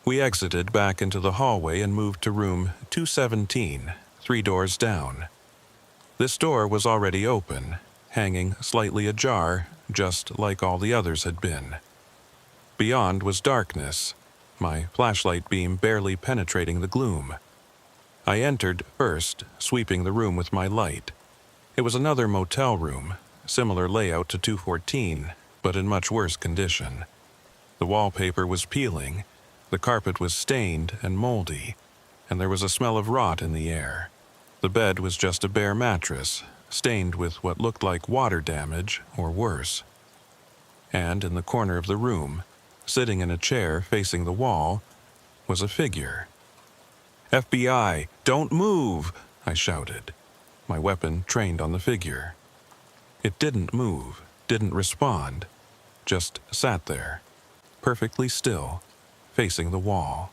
We exited back into the hallway and moved to room 217, 3 doors down. This door was already open, hanging slightly ajar, just like all the others had been. Beyond was darkness, my flashlight beam barely penetrating the gloom. I entered first, sweeping the room with my light. It was another motel room, similar layout to 214, but in much worse condition. The wallpaper was peeling, the carpet was stained and moldy, and there was a smell of rot in the air. The bed was just a bare mattress, stained with what looked like water damage or worse. And in the corner of the room, sitting in a chair facing the wall, was a figure. "FBI, don't move!" I shouted, my weapon trained on the figure. It didn't move, didn't respond, just sat there, perfectly still, facing the wall.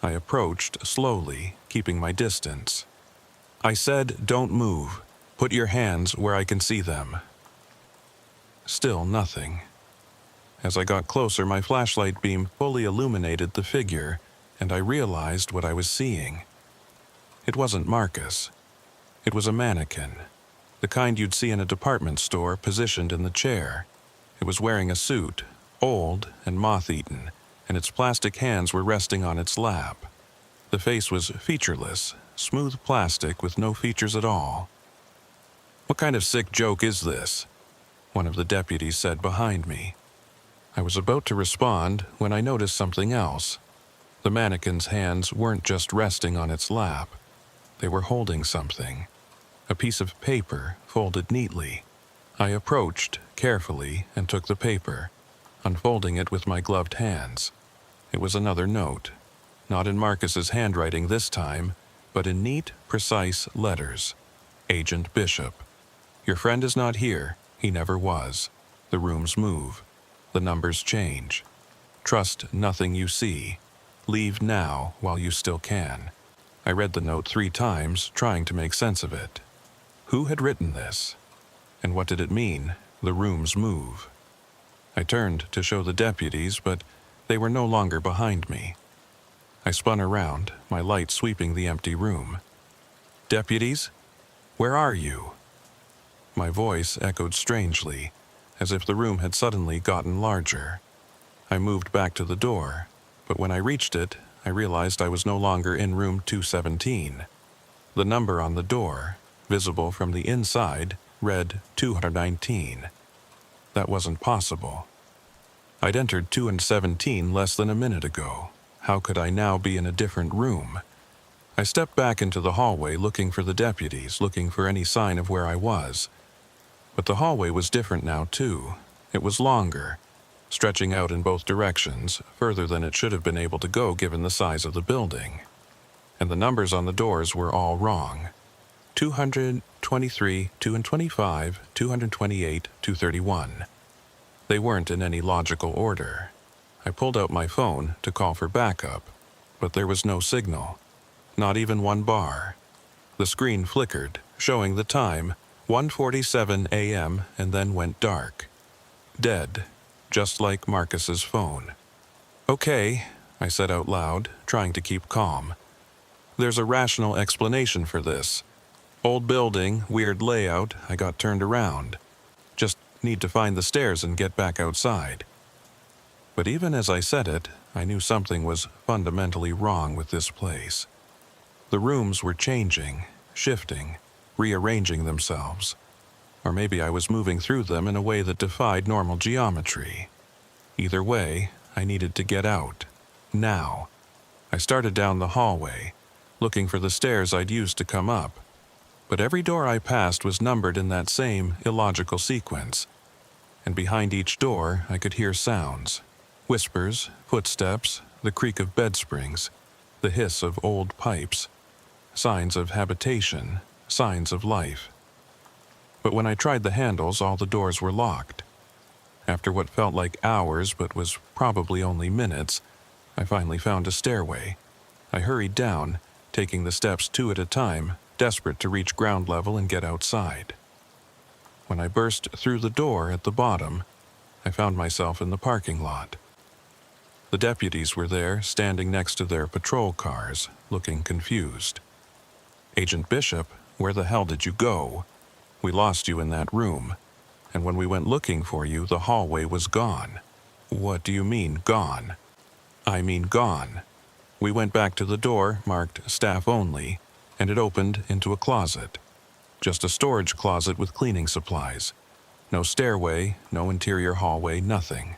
I approached slowly, keeping my distance. I said, "Don't move." Put your hands where I can see them." Still nothing. As I got closer, my flashlight beam fully illuminated the figure, and I realized what I was seeing. It wasn't Marcus. It was a mannequin, the kind you'd see in a department store, positioned in the chair. It was wearing a suit, old and moth-eaten, and its plastic hands were resting on its lap. The face was featureless, smooth plastic with no features at all. "What kind of sick joke is this?" one of the deputies said behind me. I was about to respond when I noticed something else. The mannequin's hands weren't just resting on its lap. They were holding something. A piece of paper folded neatly. I approached carefully and took the paper, unfolding it with my gloved hands. It was another note, not in Marcus's handwriting this time, but in neat, precise letters. "Agent Bishop. Your friend is not here. He never was. The rooms move. The numbers change. Trust nothing you see. Leave now while you still can." I read the note 3 times, trying to make sense of it. Who had written this? And what did it mean, "the rooms move"? I turned to show the deputies, but they were no longer behind me. I spun around, my light sweeping the empty room. "Deputies? Where are you?" My voice echoed strangely, as if the room had suddenly gotten larger. I moved back to the door, but when I reached it, I realized I was no longer in room 217. The number on the door, visible from the inside, read 219. That wasn't possible. I'd entered 217 less than a minute ago. How could I now be in a different room? I stepped back into the hallway looking for the deputies, looking for any sign of where I was. But the hallway was different now too. It was longer, stretching out in both directions, further than it should have been able to go given the size of the building. And the numbers on the doors were all wrong. 223, 225, 228, 231. They weren't in any logical order. I pulled out my phone to call for backup, but there was no signal. Not even one bar. The screen flickered, showing the time, 1:47 a.m., and then went dark. Dead, just like Marcus's phone. "Okay," I said out loud, trying to keep calm. "There's a rational explanation for this. Old building, weird layout, I got turned around. Just need to find the stairs and get back outside." But even as I said it, I knew something was fundamentally wrong with this place. The rooms were changing, shifting, rearranging themselves. Or maybe I was moving through them in a way that defied normal geometry. Either way, I needed to get out. Now. I started down the hallway, looking for the stairs I'd used to come up. But every door I passed was numbered in that same illogical sequence. And behind each door, I could hear sounds. Whispers, footsteps, the creak of bed springs, the hiss of old pipes. Signs of habitation, signs of life. But when I tried the handles, all the doors were locked. After what felt like hours but was probably only minutes, I finally found a stairway. I hurried down, taking the steps 2 at a time, desperate to reach ground level and get outside. When I burst through the door at the bottom, I found myself in the parking lot. The deputies were there, standing next to their patrol cars, looking confused. "Agent Bishop, where the hell did you go? We lost you in that room, and when we went looking for you, the hallway was gone." "What do you mean, gone?" "I mean gone. We went back to the door, marked staff only, and it opened into a closet. Just a storage closet with cleaning supplies. No stairway, no interior hallway, nothing.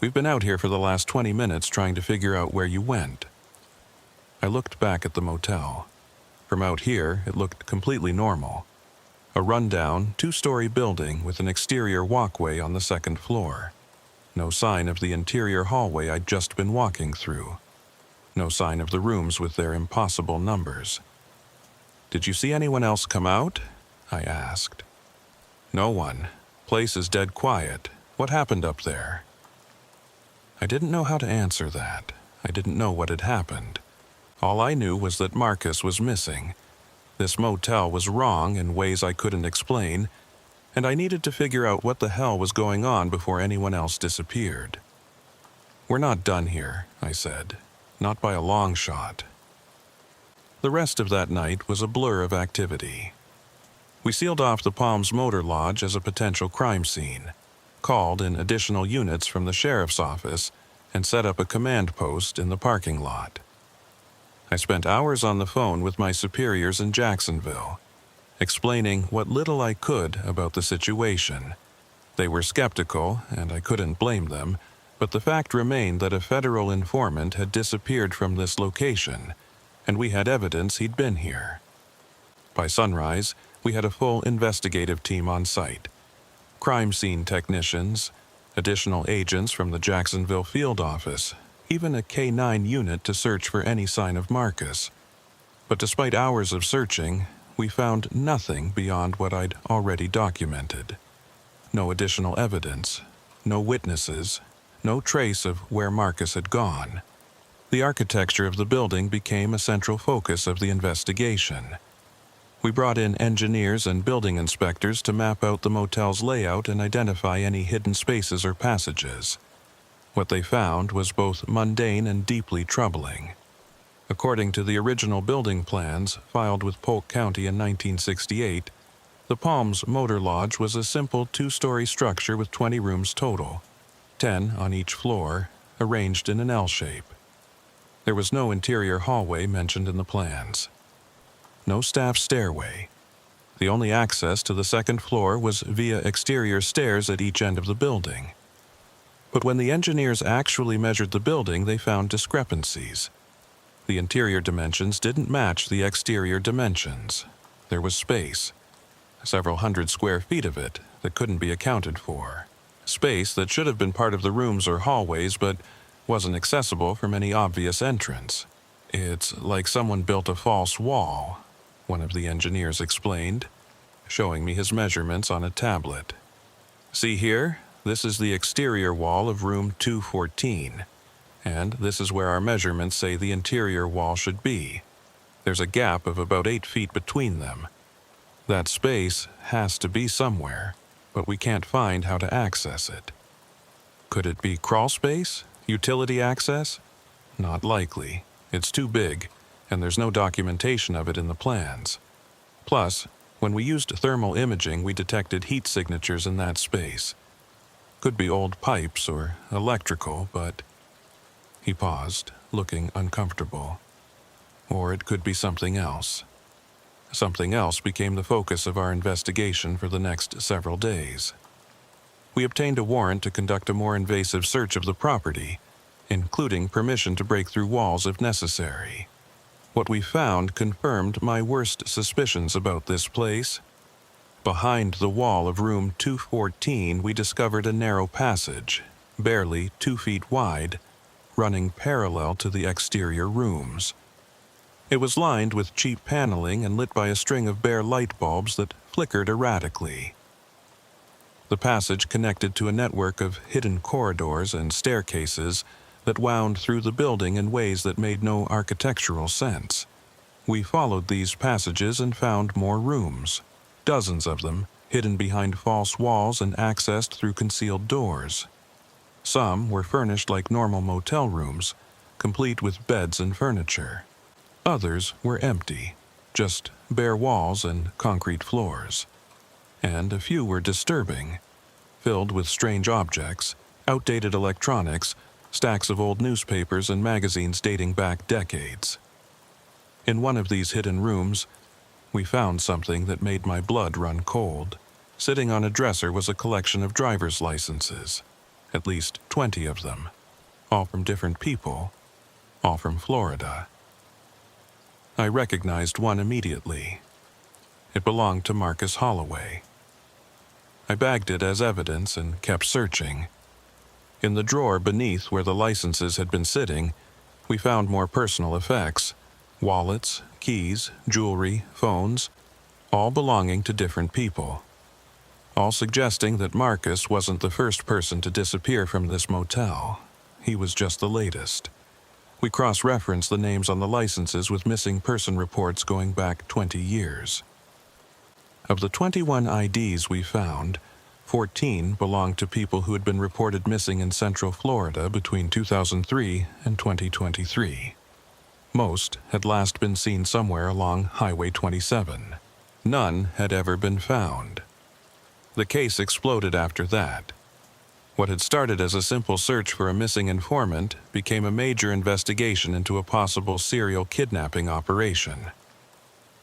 We've been out here for the last 20 minutes trying to figure out where you went." I looked back at the motel. From out here, it looked completely normal. A rundown, 2-story building with an exterior walkway on the 2nd floor. No sign of the interior hallway I'd just been walking through. No sign of the rooms with their impossible numbers. "Did you see anyone else come out?" I asked. "No one. Place is dead quiet. What happened up there?" I didn't know how to answer that. I didn't know what had happened. All I knew was that Marcus was missing. This motel was wrong in ways I couldn't explain, and I needed to figure out what the hell was going on before anyone else disappeared. "We're not done here," I said. "Not by a long shot." The rest of that night was a blur of activity. We sealed off the Palms Motor Lodge as a potential crime scene, called in additional units from the sheriff's office, and set up a command post in the parking lot. I spent hours on the phone with my superiors in Jacksonville, explaining what little I could about the situation. They were skeptical, and I couldn't blame them, but the fact remained that a federal informant had disappeared from this location, and we had evidence he'd been here. By sunrise, we had a full investigative team on site. Crime scene technicians, additional agents from the Jacksonville field office, even a K-9 unit to search for any sign of Marcus. But despite hours of searching, we found nothing beyond what I'd already documented. No additional evidence, no witnesses, no trace of where Marcus had gone. The architecture of the building became a central focus of the investigation. We brought in engineers and building inspectors to map out the motel's layout and identify any hidden spaces or passages. What they found was both mundane and deeply troubling. According to the original building plans filed with Polk County in 1968, the Palms Motor Lodge was a simple 2-story structure with 20 rooms total, 10 on each floor, arranged in an L shape. There was no interior hallway mentioned in the plans. No staff stairway. The only access to the second floor was via exterior stairs at each end of the building. But when the engineers actually measured the building, they found discrepancies. The interior dimensions didn't match the exterior dimensions. There was space, several hundred square feet of it, that couldn't be accounted for. Space that should have been part of the rooms or hallways, but wasn't accessible from any obvious entrance. "It's like someone built a false wall," one of the engineers explained, showing me his measurements on a tablet. "See here? This is the exterior wall of room 214, and this is where our measurements say the interior wall should be. There's a gap of about 8 feet between them. That space has to be somewhere, but we can't find how to access it. Could it be crawl space? Utility access? Not likely. It's too big, and there's no documentation of it in the plans. Plus, when we used thermal imaging, we detected heat signatures in that space. Could be old pipes or electrical, but..." He paused, looking uncomfortable. "Or it could be something else." Something else became the focus of our investigation for the next several days. We obtained a warrant to conduct a more invasive search of the property, including permission to break through walls if necessary. What we found confirmed my worst suspicions about this place. Behind the wall of room 214, we discovered a narrow passage, barely 2 feet wide, running parallel to the exterior rooms. It was lined with cheap paneling and lit by a string of bare light bulbs that flickered erratically. The passage connected to a network of hidden corridors and staircases that wound through the building in ways that made no architectural sense. We followed these passages and found more rooms, dozens of them, hidden behind false walls and accessed through concealed doors. Some were furnished like normal motel rooms, complete with beds and furniture. Others were empty, just bare walls and concrete floors. And a few were disturbing, filled with strange objects, outdated electronics, stacks of old newspapers and magazines dating back decades. In one of these hidden rooms, we found something that made my blood run cold. Sitting on a dresser was a collection of driver's licenses, at least 20 of them, all from different people, all from Florida. I recognized one immediately. It belonged to Marcus Holloway. I bagged it as evidence and kept searching. In the drawer beneath where the licenses had been sitting, we found more personal effects: wallets, keys, jewelry, phones, all belonging to different people. All suggesting that Marcus wasn't the first person to disappear from this motel. He was just the latest. We cross-referenced the names on the licenses with missing person reports going back 20 years. Of the 21 IDs we found, 14 belonged to people who had been reported missing in Central Florida between 2003 and 2023. Most had last been seen somewhere along Highway 27. None had ever been found. The case exploded after that. What had started as a simple search for a missing informant became a major investigation into a possible serial kidnapping operation.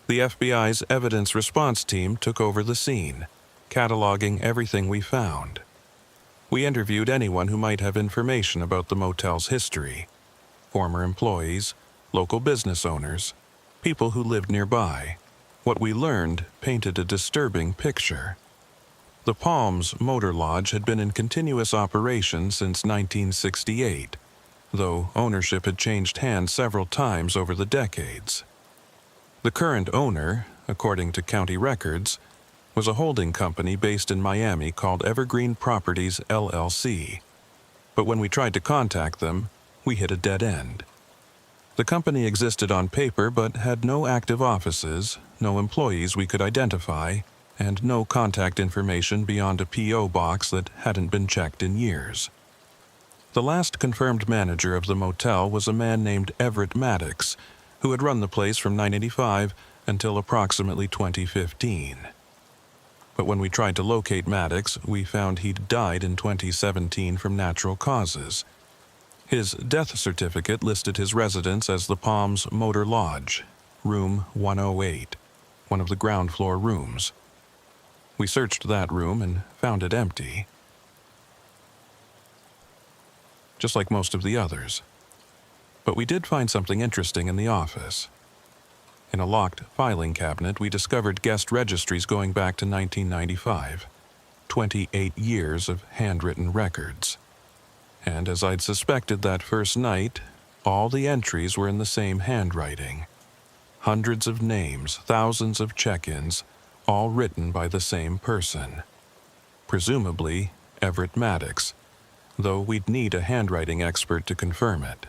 The FBI's evidence response team took over the scene, cataloging everything we found. We interviewed anyone who might have information about the motel's history: former employees, local business owners, people who lived nearby. What we learned painted a disturbing picture. The Palms Motor Lodge had been in continuous operation since 1968, though ownership had changed hands several times over the decades. The current owner, according to county records, was a holding company based in Miami called Evergreen Properties, LLC. But when we tried to contact them, we hit a dead end. The company existed on paper but had no active offices, no employees we could identify, and no contact information beyond a P.O. box that hadn't been checked in years. The last confirmed manager of the motel was a man named Everett Maddox, who had run the place from 1985 until approximately 2015. But when we tried to locate Maddox, we found he'd died in 2017 from natural causes. His death certificate listed his residence as the Palms Motor Lodge, room 108, one of the ground floor rooms. We searched that room and found it empty, just like most of the others. But we did find something interesting in the office. In a locked filing cabinet, we discovered guest registries going back to 1995, 28 years of handwritten records. And as I'd suspected that first night, all the entries were in the same handwriting. Hundreds of names, thousands of check-ins, all written by the same person. Presumably Everett Maddox, though we'd need a handwriting expert to confirm it.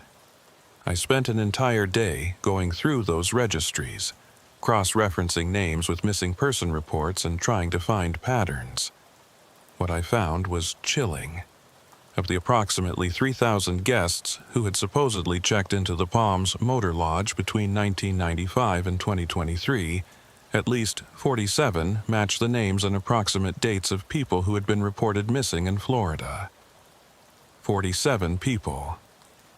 I spent an entire day going through those registries, cross-referencing names with missing person reports and trying to find patterns. What I found was chilling. Of the approximately 3,000 guests who had supposedly checked into the Palms Motor Lodge between 1995 and 2023, at least 47 matched the names and approximate dates of people who had been reported missing in Florida. 47 people.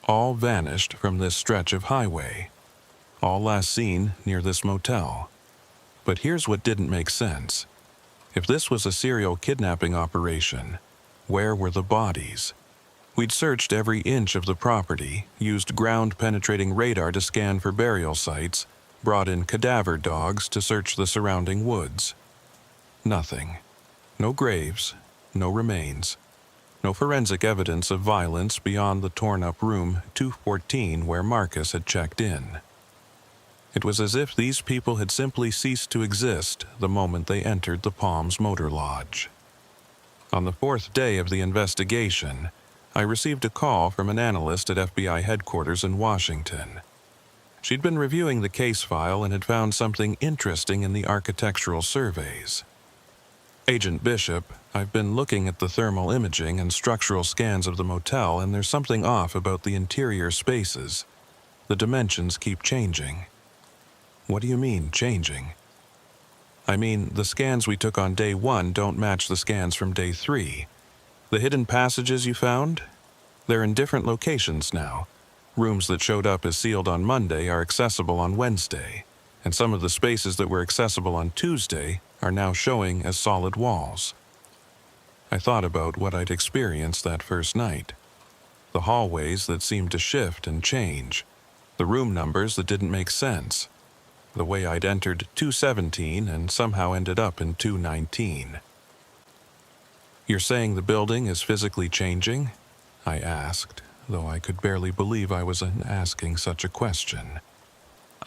All vanished from this stretch of highway. All last seen near this motel. But here's what didn't make sense. If this was a serial kidnapping operation, where were the bodies? We'd searched every inch of the property, used ground-penetrating radar to scan for burial sites, brought in cadaver dogs to search the surrounding woods. Nothing. No graves, no remains. No forensic evidence of violence beyond the torn-up room 214 where Marcus had checked in. It was as if these people had simply ceased to exist the moment they entered the Palms Motor Lodge. On the fourth day of the investigation, I received a call from an analyst at FBI headquarters in Washington. She'd been reviewing the case file and had found something interesting in the architectural surveys. Agent Bishop, I've been looking at the thermal imaging and structural scans of the motel, and there's something off about the interior spaces. The dimensions keep changing. What do you mean, changing? I mean, the scans we took on day 1 don't match the scans from day 3. The hidden passages you found? They're in different locations now. Rooms that showed up as sealed on Monday are accessible on Wednesday, and some of the spaces that were accessible on Tuesday are now showing as solid walls. I thought about what I'd experienced that first night. The hallways that seemed to shift and change. The room numbers that didn't make sense. The way I'd entered 217 and somehow ended up in 219. You're saying the building is physically changing? I asked, though I could barely believe I was asking such a question.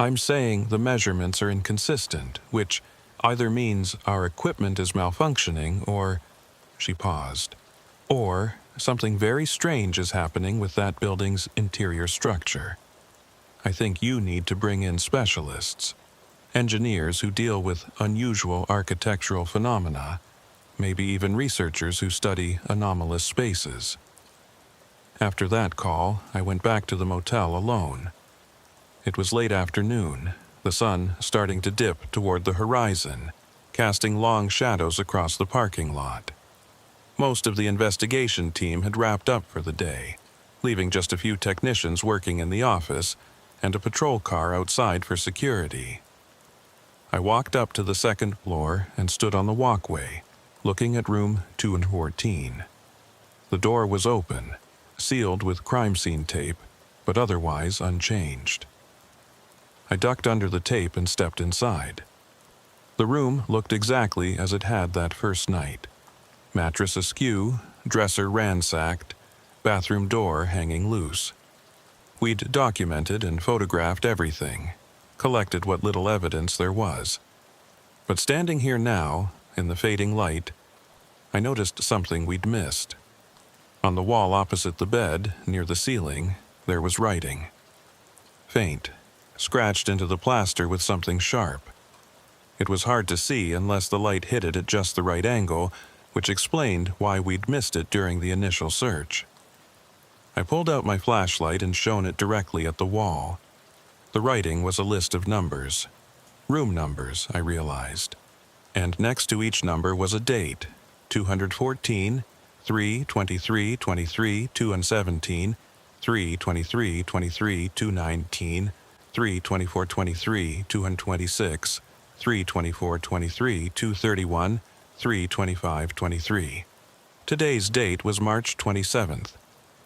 I'm saying the measurements are inconsistent, which either means our equipment is malfunctioning or... She paused. Or something very strange is happening with that building's interior structure. I think you need to bring in specialists, engineers who deal with unusual architectural phenomena, maybe even researchers who study anomalous spaces. After that call, I went back to the motel alone. It was late afternoon, the sun starting to dip toward the horizon, casting long shadows across the parking lot. Most of the investigation team had wrapped up for the day, leaving just a few technicians working in the office and a patrol car outside for security. I walked up to the second floor and stood on the walkway, looking at room 214. The door was open, sealed with crime scene tape, but otherwise unchanged. I ducked under the tape and stepped inside. The room looked exactly as it had that first night. Mattress askew, dresser ransacked, bathroom door hanging loose. We'd documented and photographed everything, collected what little evidence there was. But standing here now, in the fading light, I noticed something we'd missed. On the wall opposite the bed, near the ceiling, there was writing. Faint, scratched into the plaster with something sharp. It was hard to see unless the light hit it at just the right angle, which explained why we'd missed it during the initial search. I pulled out my flashlight and shone it directly at the wall. The writing was a list of numbers. Room numbers, I realized. And next to each number was a date, 214, 3/23/23, 2/17, 3/23/23, 2/19, 3/24/23, 2/26, 3/24/23, 2/31, 3/25/23. Today's date was March 27th.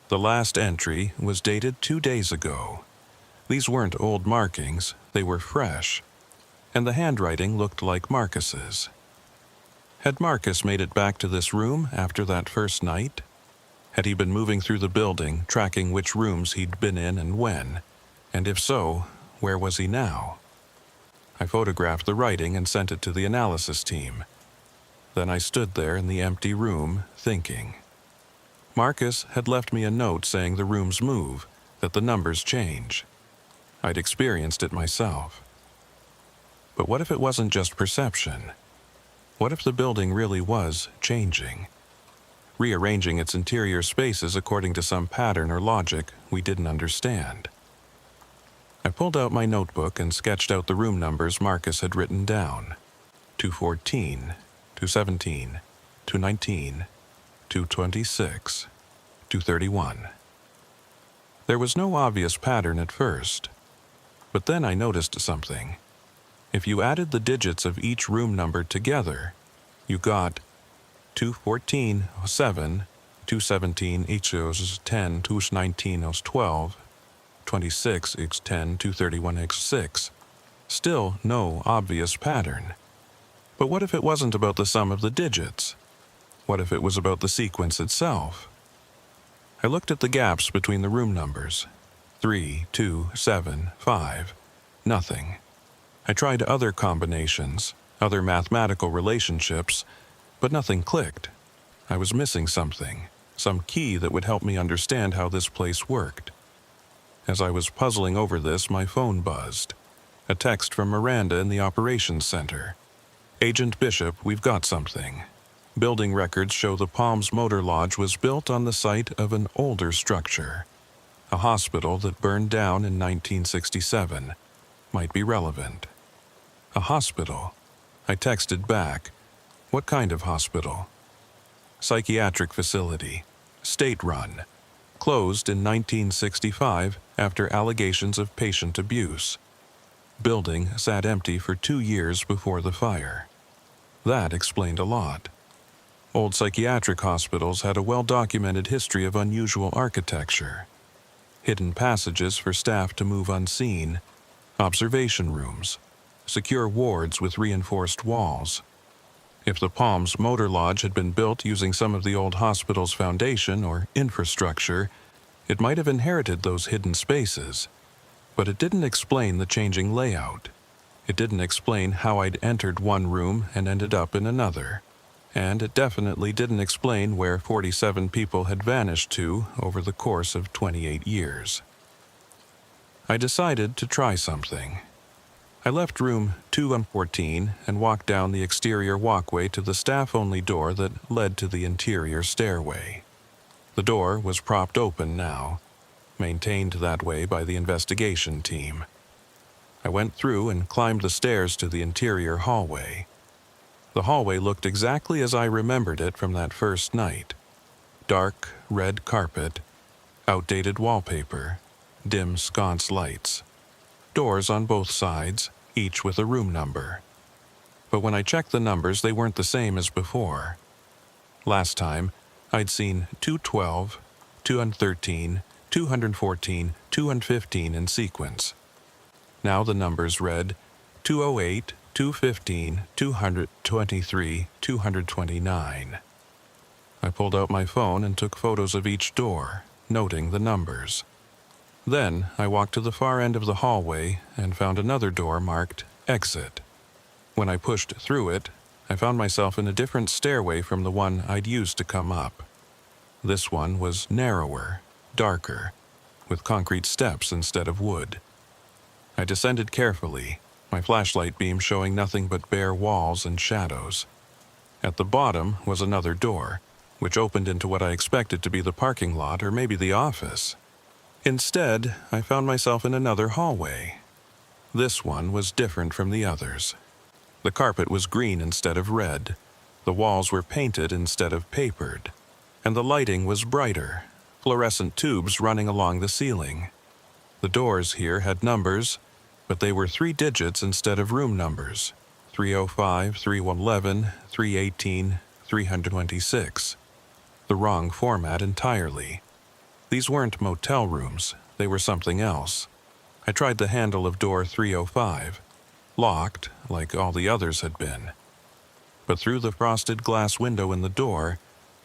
The last entry was dated 2 days ago. These weren't old markings, they were fresh, and the handwriting looked like Marcus's. Had Marcus made it back to this room after that first night? Had he been moving through the building, tracking which rooms he'd been in and when? And if so, where was he now? I photographed the writing and sent it to the analysis team. Then I stood there in the empty room, thinking. Marcus had left me a note saying the rooms move, that the numbers change. I'd experienced it myself. But what if it wasn't just perception? What if the building really was changing? Rearranging its interior spaces according to some pattern or logic we didn't understand. I pulled out my notebook and sketched out the room numbers Marcus had written down. 214, 217, 219, 226, 231. There was no obvious pattern at first, but then I noticed something. If you added the digits of each room number together, you got 214 7, 217 each is 10, 219 is 12, 26 is 10, 231 is 6. Still no obvious pattern. But what if it wasn't about the sum of the digits? What if it was about the sequence itself? I looked at the gaps between the room numbers. 3, 2, 7, 5. Nothing. I tried other combinations, other mathematical relationships, but nothing clicked. I was missing something, some key that would help me understand how this place worked. As I was puzzling over this, my phone buzzed. A text from Miranda in the operations center. Agent Bishop, we've got something. Building records show the Palms Motor Lodge was built on the site of an older structure. A hospital that burned down in 1967. Might be relevant. A hospital. I texted back. What kind of hospital? Psychiatric facility. State-run. Closed in 1965 after allegations of patient abuse. Building sat empty for 2 years before the fire. That explained a lot. Old psychiatric hospitals had a well-documented history of unusual architecture. Hidden passages for staff to move unseen. Observation rooms. Secure wards with reinforced walls. If the Palms Motor Lodge had been built using some of the old hospital's foundation or infrastructure, it might have inherited those hidden spaces. But it didn't explain the changing layout. It didn't explain how I'd entered one room and ended up in another. And it definitely didn't explain where 47 people had vanished to over the course of 28 years. I decided to try something. I left room 214 and walked down the exterior walkway to the staff-only door that led to the interior stairway. The door was propped open now, maintained that way by the investigation team. I went through and climbed the stairs to the interior hallway. The hallway looked exactly as I remembered it from that first night. Dark red carpet, outdated wallpaper, dim sconce lights. Doors on both sides, each with a room number. But when I checked the numbers, they weren't the same as before. Last time, I'd seen 212, 213, 214, 215 in sequence. Now the numbers read 208, 215, 223, 229. I pulled out my phone and took photos of each door, noting the numbers. Then I walked to the far end of the hallway and found another door marked Exit. When I pushed through it, I found myself in a different stairway from the one I'd used to come up. This one was narrower, darker, with concrete steps instead of wood. I descended carefully, my flashlight beam showing nothing but bare walls and shadows. At the bottom was another door, which opened into what I expected to be the parking lot or maybe the office. Instead, I found myself in another hallway. This one was different from the others. The carpet was green instead of red, the walls were painted instead of papered, and the lighting was brighter, fluorescent tubes running along the ceiling. The doors here had numbers, but they were 3 digits instead of room numbers: 305, 311, 318, 326. The wrong format entirely. These weren't motel rooms, they were something else. I tried the handle of door 305, locked like all the others had been. But through the frosted glass window in the door,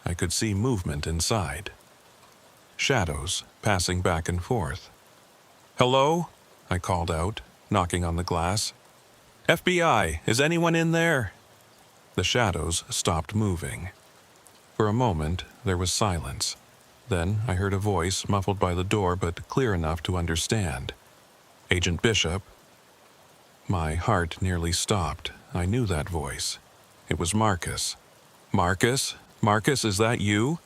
I could see movement inside. Shadows passing back and forth. "Hello?" I called out, knocking on the glass. "FBI, is anyone in there?" The shadows stopped moving. For a moment, there was silence. Then I heard a voice muffled by the door but clear enough to understand. "Agent Bishop." My heart nearly stopped. I knew that voice. It was Marcus. "Marcus? Marcus, is that you?"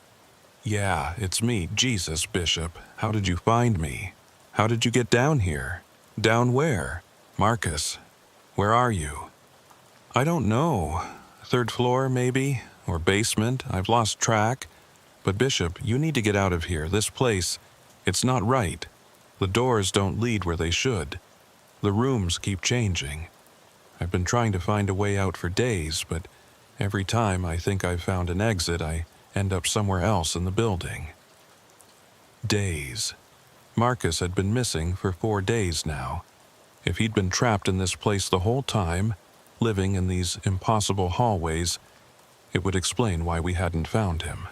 "Yeah, it's me, Jesus, Bishop. How did you find me? How did you get down here? Down where? Marcus, where are you?" "I don't know. 3rd floor, maybe? Or basement? I've lost track. But Bishop, you need to get out of here. This place, it's not right. The doors don't lead where they should. The rooms keep changing. I've been trying to find a way out for days, but every time I think I've found an exit, I end up somewhere else in the building." Days. Marcus had been missing for 4 days now. If he'd been trapped in this place the whole time, living in these impossible hallways, it would explain why we hadn't found him.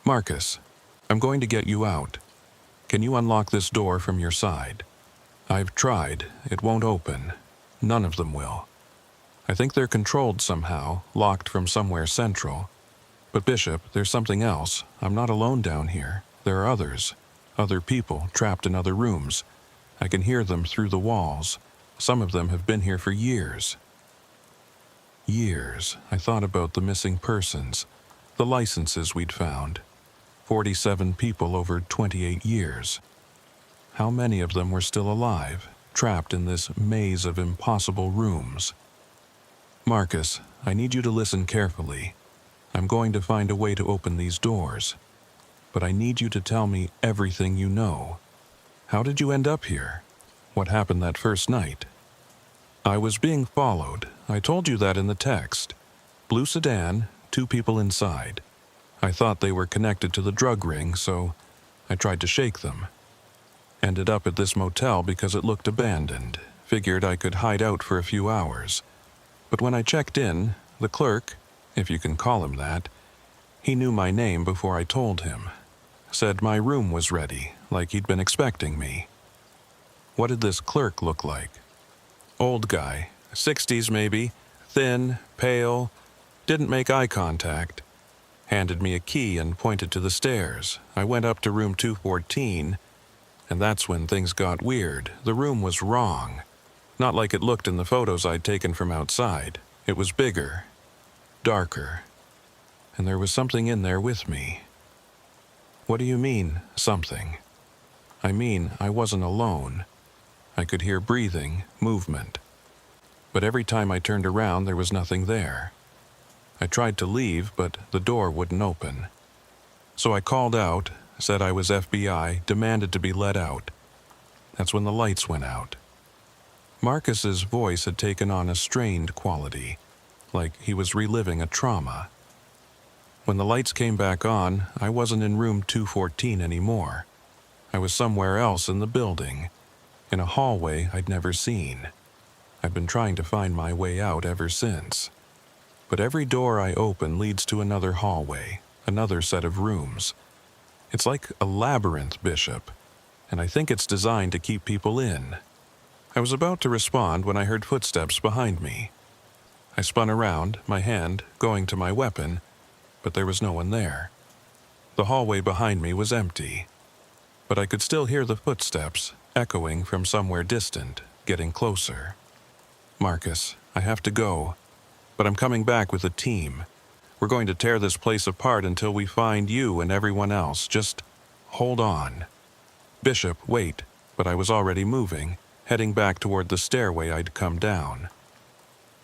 "Marcus, I'm going to get you out. Can you unlock this door from your side?" "I've tried. It won't open. None of them will. I think they're controlled somehow, locked from somewhere central. But Bishop, there's something else. I'm not alone down here. There are others. Other people trapped in other rooms. I can hear them through the walls. Some of them have been here for years." Years. I thought about the missing persons, the licenses we'd found. 47 people over 28 years. How many of them were still alive, trapped in this maze of impossible rooms? "Marcus, I need you to listen carefully. I'm going to find a way to open these doors. But I need you to tell me everything you know. How did you end up here? What happened that first night?" "I was being followed. I told you that in the text. Blue sedan, 2 people inside. I thought they were connected to the drug ring, so I tried to shake them. Ended up at this motel because it looked abandoned. Figured I could hide out for a few hours. But when I checked in, the clerk, if you can call him that, he knew my name before I told him. Said my room was ready, like he'd been expecting me." "What did this clerk look like?" "Old guy, 60s maybe, thin, pale, didn't make eye contact. Handed me a key and pointed to the stairs. I went up to room 214, And that's when things got weird. The room was wrong. Not like it looked in the photos I'd taken from outside. It was bigger, darker, and there was something in there with me. What do you mean, something? I mean, I wasn't alone. I could hear breathing, movement. But every time I turned around, there was nothing there. I tried to leave, but the door wouldn't open. So I called out, said I was FBI, demanded to be let out. That's when the lights went out. Marcus's voice had taken on a strained quality, like he was reliving a trauma. When the lights came back on, I wasn't in room 214 anymore. I was somewhere else in the building, in a hallway I'd never seen. I'd been trying to find my way out ever since. But every door I open leads to another hallway, another set of rooms. It's like a labyrinth, Bishop, and I think it's designed to keep people in. I was about to respond when I heard footsteps behind me. I spun around, my hand going to my weapon, but there was no one there. The hallway behind me was empty, but I could still hear the footsteps echoing from somewhere distant, getting closer. Marcus, I have to go, but I'm coming back with a team. We're going to tear this place apart until we find you and everyone else. Just hold on. Bishop, wait, but I was already moving, heading back toward the stairway I'd come down.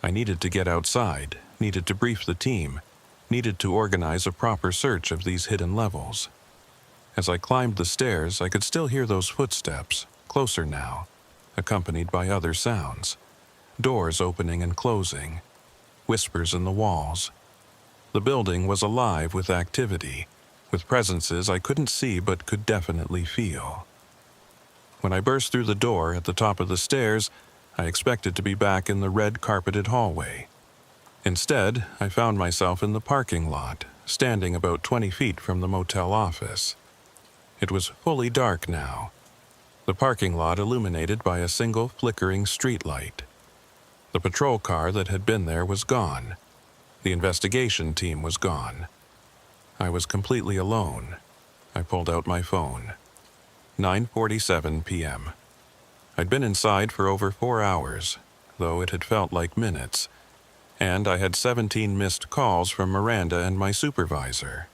I needed to get outside, needed to brief the team, needed to organize a proper search of these hidden levels. As I climbed the stairs, I could still hear those footsteps, closer now, accompanied by other sounds. Doors opening and closing, whispers in the walls. The building was alive with activity, with presences I couldn't see but could definitely feel. When I burst through the door at the top of the stairs, I expected to be back in the red-carpeted hallway. Instead, I found myself in the parking lot, standing about 20 feet from the motel office. It was fully dark now, the parking lot illuminated by a single flickering streetlight. The patrol car that had been there was gone. The investigation team was gone. I was completely alone. I pulled out my phone. 9:47 p.m. I'd been inside for over 4 hours, though it had felt like minutes, and I had 17 missed calls from Miranda and my supervisor.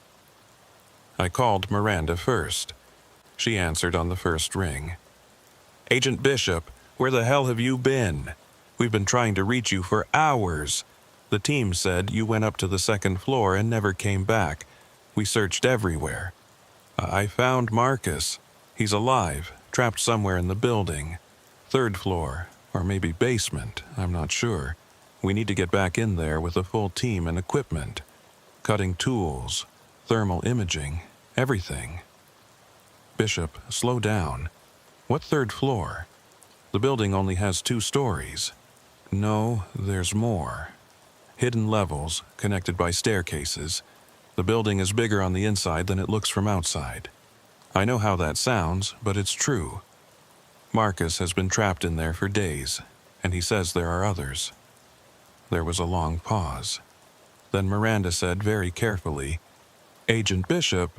I called Miranda first. She answered on the first ring. "Agent Bishop, where the hell have you been? We've been trying to reach you for hours. The team said you went up to the second floor and never came back. We searched everywhere. I found Marcus. He's alive, trapped somewhere in the building. Third floor, or maybe basement, I'm not sure. We need to get back in there with a full team and equipment. Cutting tools, thermal imaging, everything." "Bishop, slow down. What third floor? The building only has 2 stories. No, there's more. Hidden levels, connected by staircases. The building is bigger on the inside than it looks from outside. I know how that sounds, but it's true. Marcus has been trapped in there for days, and he says there are others." There was a long pause. Then Miranda said very carefully, "Agent Bishop,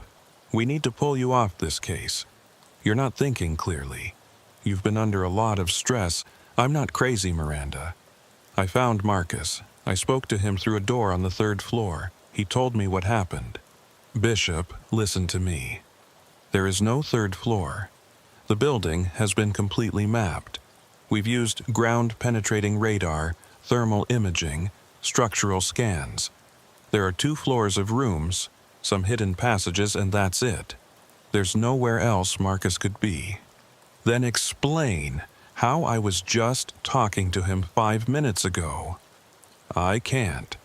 we need to pull you off this case. You're not thinking clearly. You've been under a lot of stress. I'm not crazy, Miranda. I found Marcus. I spoke to him through a door on the 3rd floor. He told me what happened. Bishop, listen to me. There is no 3rd floor. The building has been completely mapped. We've used ground-penetrating radar, thermal imaging, structural scans. There are 2 floors of rooms, some hidden passages, and that's it. There's nowhere else Marcus could be. Then explain how I was just talking to him 5 minutes ago. I can't.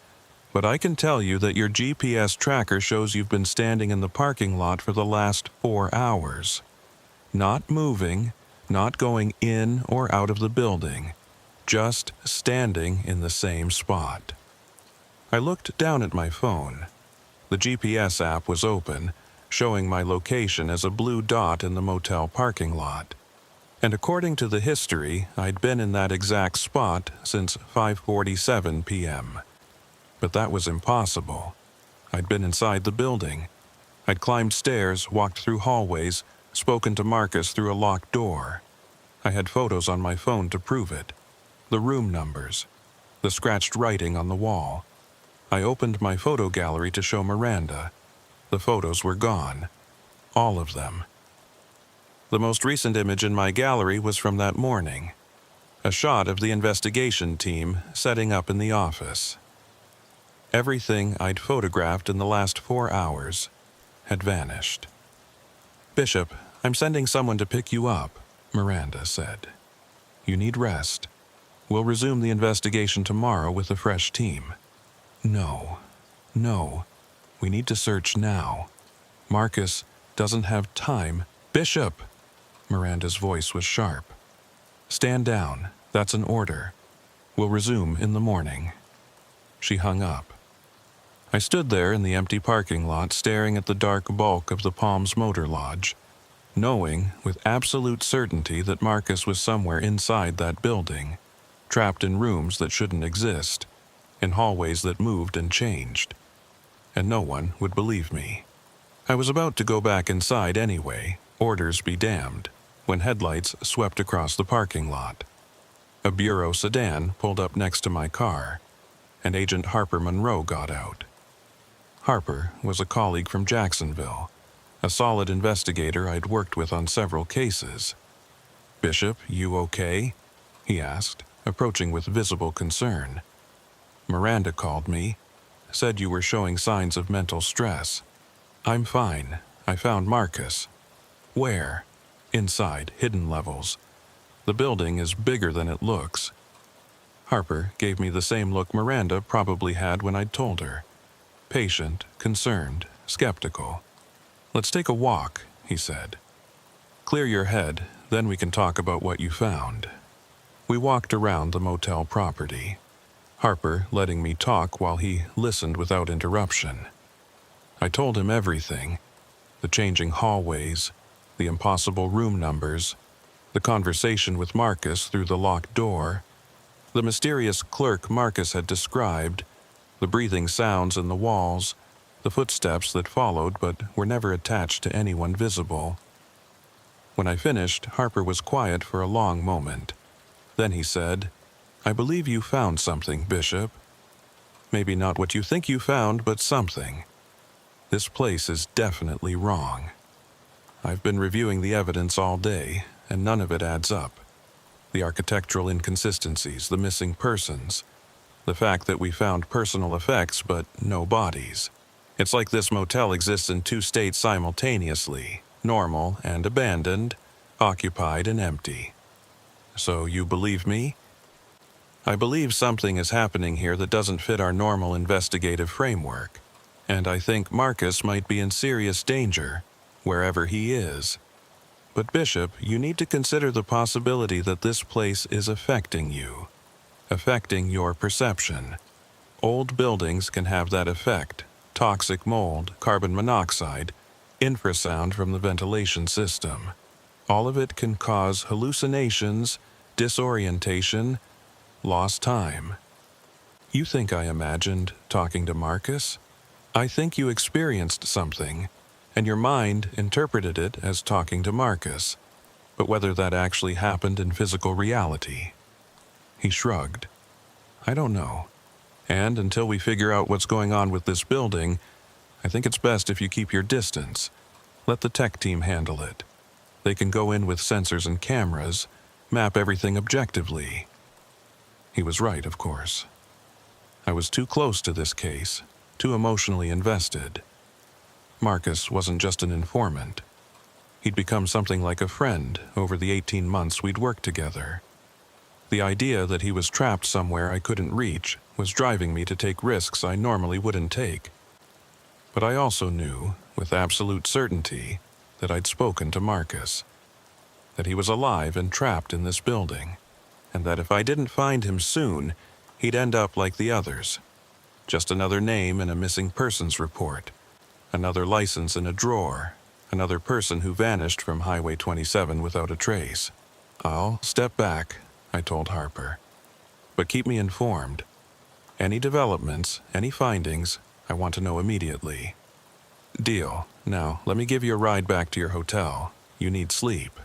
But I can tell you that your GPS tracker shows you've been standing in the parking lot for the last 4 hours. Not moving, not going in or out of the building, just standing in the same spot." I looked down at my phone. The GPS app was open, showing my location as a blue dot in the motel parking lot. And according to the history, I'd been in that exact spot since 5:47 p.m. But that was impossible. I'd been inside the building. I'd climbed stairs, walked through hallways, spoken to Marcus through a locked door. I had photos on my phone to prove it. The room numbers, the scratched writing on the wall. I opened my photo gallery to show Miranda. The photos were gone. All of them. The most recent image in my gallery was from that morning. A shot of the investigation team setting up in the office. Everything I'd photographed in the last 4 hours had vanished. "Bishop, I'm sending someone to pick you up," Miranda said. "You need rest. We'll resume the investigation tomorrow with a fresh team." No. We need to search now. Marcus doesn't have time. "Bishop!" Miranda's voice was sharp. "Stand down. That's an order. We'll resume in the morning." She hung up. I stood there in the empty parking lot staring at the dark bulk of the Palms Motor Lodge, knowing with absolute certainty that Marcus was somewhere inside that building, trapped in rooms that shouldn't exist, in hallways that moved and changed. And no one would believe me. I was about to go back inside anyway, orders be damned, when headlights swept across the parking lot. A Bureau sedan pulled up next to my car, and Agent Harper Monroe got out. Harper was a colleague from Jacksonville, a solid investigator I'd worked with on several cases. "Bishop, you okay?" he asked, approaching with visible concern. "Miranda called me, said you were showing signs of mental stress." "I'm fine. I found Marcus." "Where?" "Inside, hidden levels. The building is bigger than it looks." Harper gave me the same look Miranda probably had when I'd told her. Patient, concerned, skeptical. "Let's take a walk," he said. "Clear your head, then we can talk about what you found." We walked around the motel property, Harper letting me talk while he listened without interruption. I told him everything: the changing hallways, the impossible room numbers, the conversation with Marcus through the locked door, the mysterious clerk Marcus had described, the breathing sounds in the walls, the footsteps that followed but were never attached to anyone visible. When I finished, Harper was quiet for a long moment. Then he said, "I believe you found something, Bishop. Maybe not what you think you found, but something. This place is definitely wrong. I've been reviewing the evidence all day, and none of it adds up. The architectural inconsistencies, the missing persons, the fact that we found personal effects but no bodies. It's like this motel exists in two states simultaneously, normal and abandoned, occupied and empty. So you believe me?" "I believe something is happening here that doesn't fit our normal investigative framework, and I think Marcus might be in serious danger, wherever he is. But Bishop, you need to consider the possibility that this place is affecting you, affecting your perception. Old buildings can have that effect: toxic mold, carbon monoxide, infrasound from the ventilation system. All of it can cause hallucinations, disorientation, lost time. You think I imagined talking to Marcus? I think you experienced something, and your mind interpreted it as talking to Marcus. But whether that actually happened in physical reality..." He shrugged. "I don't know. And until we figure out what's going on with this building, I think it's best if you keep your distance. Let the tech team handle it. They can go in with sensors and cameras, map everything objectively." He was right, of course. I was too close to this case, too emotionally invested. Marcus wasn't just an informant. He'd become something like a friend over the 18 months we'd worked together. The idea that he was trapped somewhere I couldn't reach was driving me to take risks I normally wouldn't take. But I also knew, with absolute certainty, that I'd spoken to Marcus, that he was alive and trapped in this building, and that if I didn't find him soon, he'd end up like the others. Just another name in a missing persons report, another license in a drawer, another person who vanished from Highway 27 without a trace. "I'll step back," I told Harper. "But keep me informed. Any developments, any findings, I want to know immediately." "Deal. Now, let me give you a ride back to your hotel. You need sleep."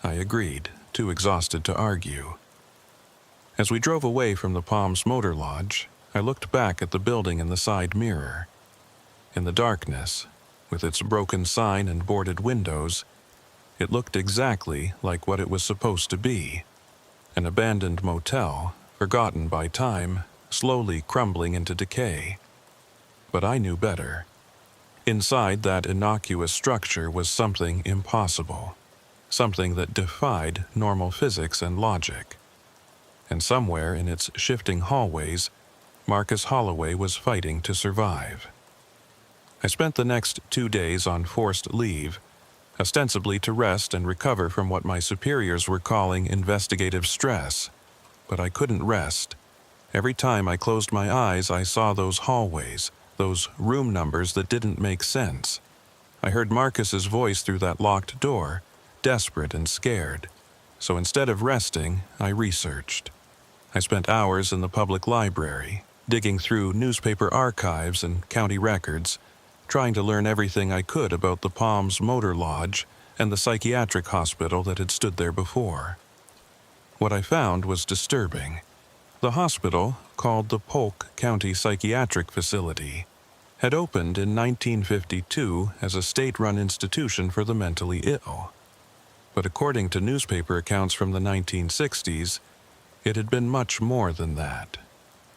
I agreed, too exhausted to argue. As we drove away from the Palms Motor Lodge, I looked back at the building in the side mirror. In the darkness, with its broken sign and boarded windows, it looked exactly like what it was supposed to be: an abandoned motel, forgotten by time, slowly crumbling into decay. But I knew better. Inside that innocuous structure was something impossible, something that defied normal physics and logic. And somewhere in its shifting hallways, Marcus Holloway was fighting to survive. I spent the next 2 days on forced leave, ostensibly to rest and recover from what my superiors were calling investigative stress. But I couldn't rest. Every time I closed my eyes, I saw those hallways, those room numbers that didn't make sense. I heard Marcus's voice through that locked door, desperate and scared. So instead of resting, I researched. I spent hours in the public library, digging through newspaper archives and county records, trying to learn everything I could about the Palms Motor Lodge and the psychiatric hospital that had stood there before. What I found was disturbing. The hospital, called the Polk County Psychiatric Facility, had opened in 1952 as a state-run institution for the mentally ill. But according to newspaper accounts from the 1960s, it had been much more than that.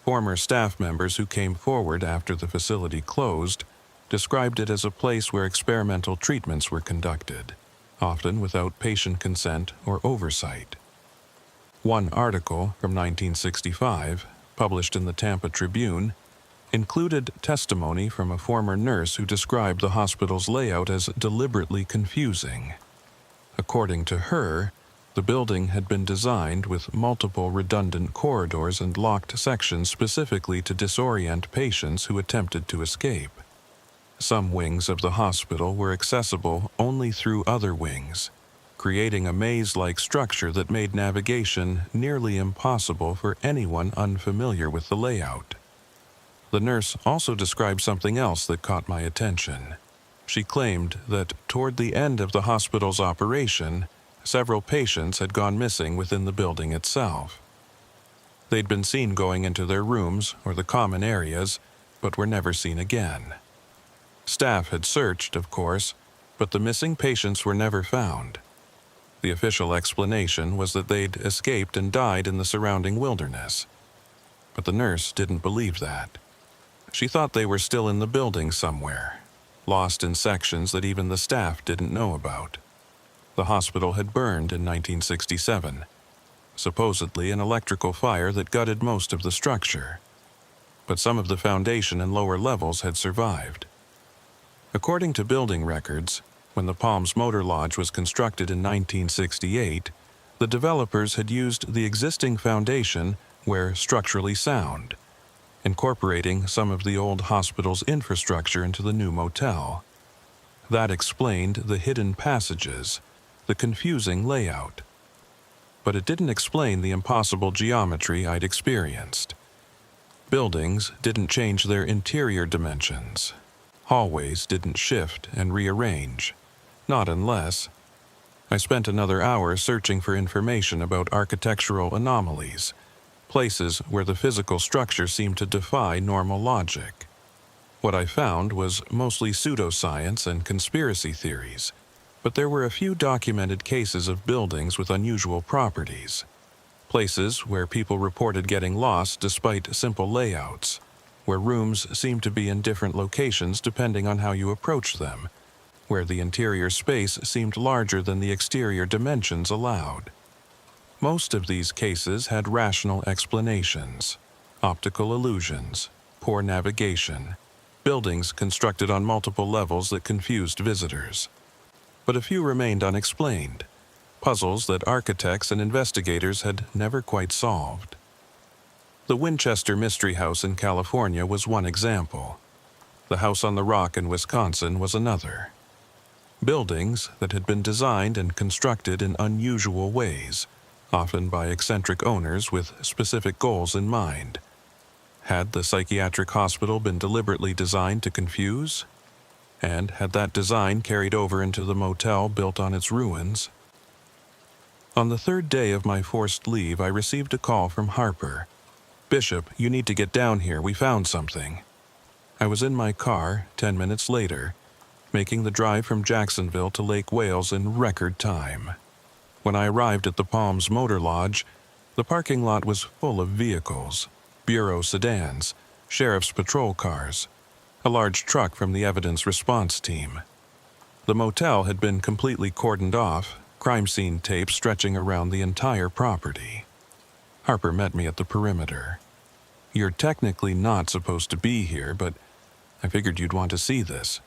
Former staff members who came forward after the facility closed described it as a place where experimental treatments were conducted, often without patient consent or oversight. One article from 1965, published in the Tampa Tribune, included testimony from a former nurse who described the hospital's layout as deliberately confusing. According to her, the building had been designed with multiple redundant corridors and locked sections specifically to disorient patients who attempted to escape. Some wings of the hospital were accessible only through other wings, creating a maze-like structure that made navigation nearly impossible for anyone unfamiliar with the layout. The nurse also described something else that caught my attention. She claimed that toward the end of the hospital's operation, several patients had gone missing within the building itself. They'd been seen going into their rooms or the common areas, but were never seen again. Staff had searched, of course, but the missing patients were never found. The official explanation was that they'd escaped and died in the surrounding wilderness. But the nurse didn't believe that. She thought they were still in the building somewhere, lost in sections that even the staff didn't know about. The hospital had burned in 1967, supposedly an electrical fire that gutted most of the structure. But some of the foundation and lower levels had survived. According to building records, when the Palms Motor Lodge was constructed in 1968, the developers had used the existing foundation where structurally sound, incorporating some of the old hospital's infrastructure into the new motel. That explained the hidden passages, the confusing layout. But it didn't explain the impossible geometry I'd experienced. Buildings didn't change their interior dimensions. Hallways didn't shift and rearrange. Not unless. I spent another hour searching for information about architectural anomalies, places where the physical structure seemed to defy normal logic. What I found was mostly pseudoscience and conspiracy theories, but there were a few documented cases of buildings with unusual properties, places where people reported getting lost despite simple layouts, where rooms seemed to be in different locations depending on how you approached them, where the interior space seemed larger than the exterior dimensions allowed. Most of these cases had rational explanations: optical illusions, poor navigation, buildings constructed on multiple levels that confused visitors. But a few remained unexplained, puzzles that architects and investigators had never quite solved. The Winchester Mystery House in California was one example. The House on the Rock in Wisconsin was another. Buildings that had been designed and constructed in unusual ways, often by eccentric owners with specific goals in mind. Had the psychiatric hospital been deliberately designed to confuse? and had that design carried over into the motel built on its ruins. On the third day of my forced leave, I received a call from Harper. "Bishop, you need to get down here. We found something." I was in my car 10 minutes later, making the drive from Jacksonville to Lake Wales in record time. When I arrived at the Palms Motor Lodge, the parking lot was full of vehicles, bureau sedans, sheriff's patrol cars, a large truck from the evidence response team. The motel had been completely cordoned off, crime scene tape stretching around the entire property. Harper met me at the perimeter. "You're technically not supposed to be here, but I figured you'd want to see this."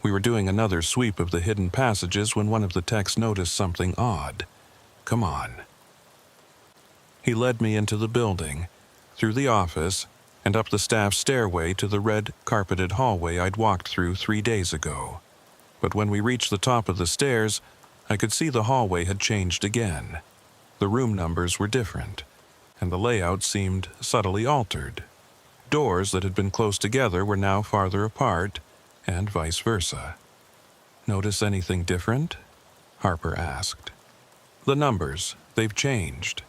We were doing another sweep of the hidden passages when one of the techs noticed something odd. "Come on." He led me into the building, through the office, and up the staff stairway to the red, carpeted hallway I'd walked through 3 days ago. But when we reached the top of the stairs, I could see the hallway had changed again. The room numbers were different, and the layout seemed subtly altered. Doors that had been close together were now farther apart, and vice versa. "Notice anything different?" Harper asked. "The numbers, they've changed."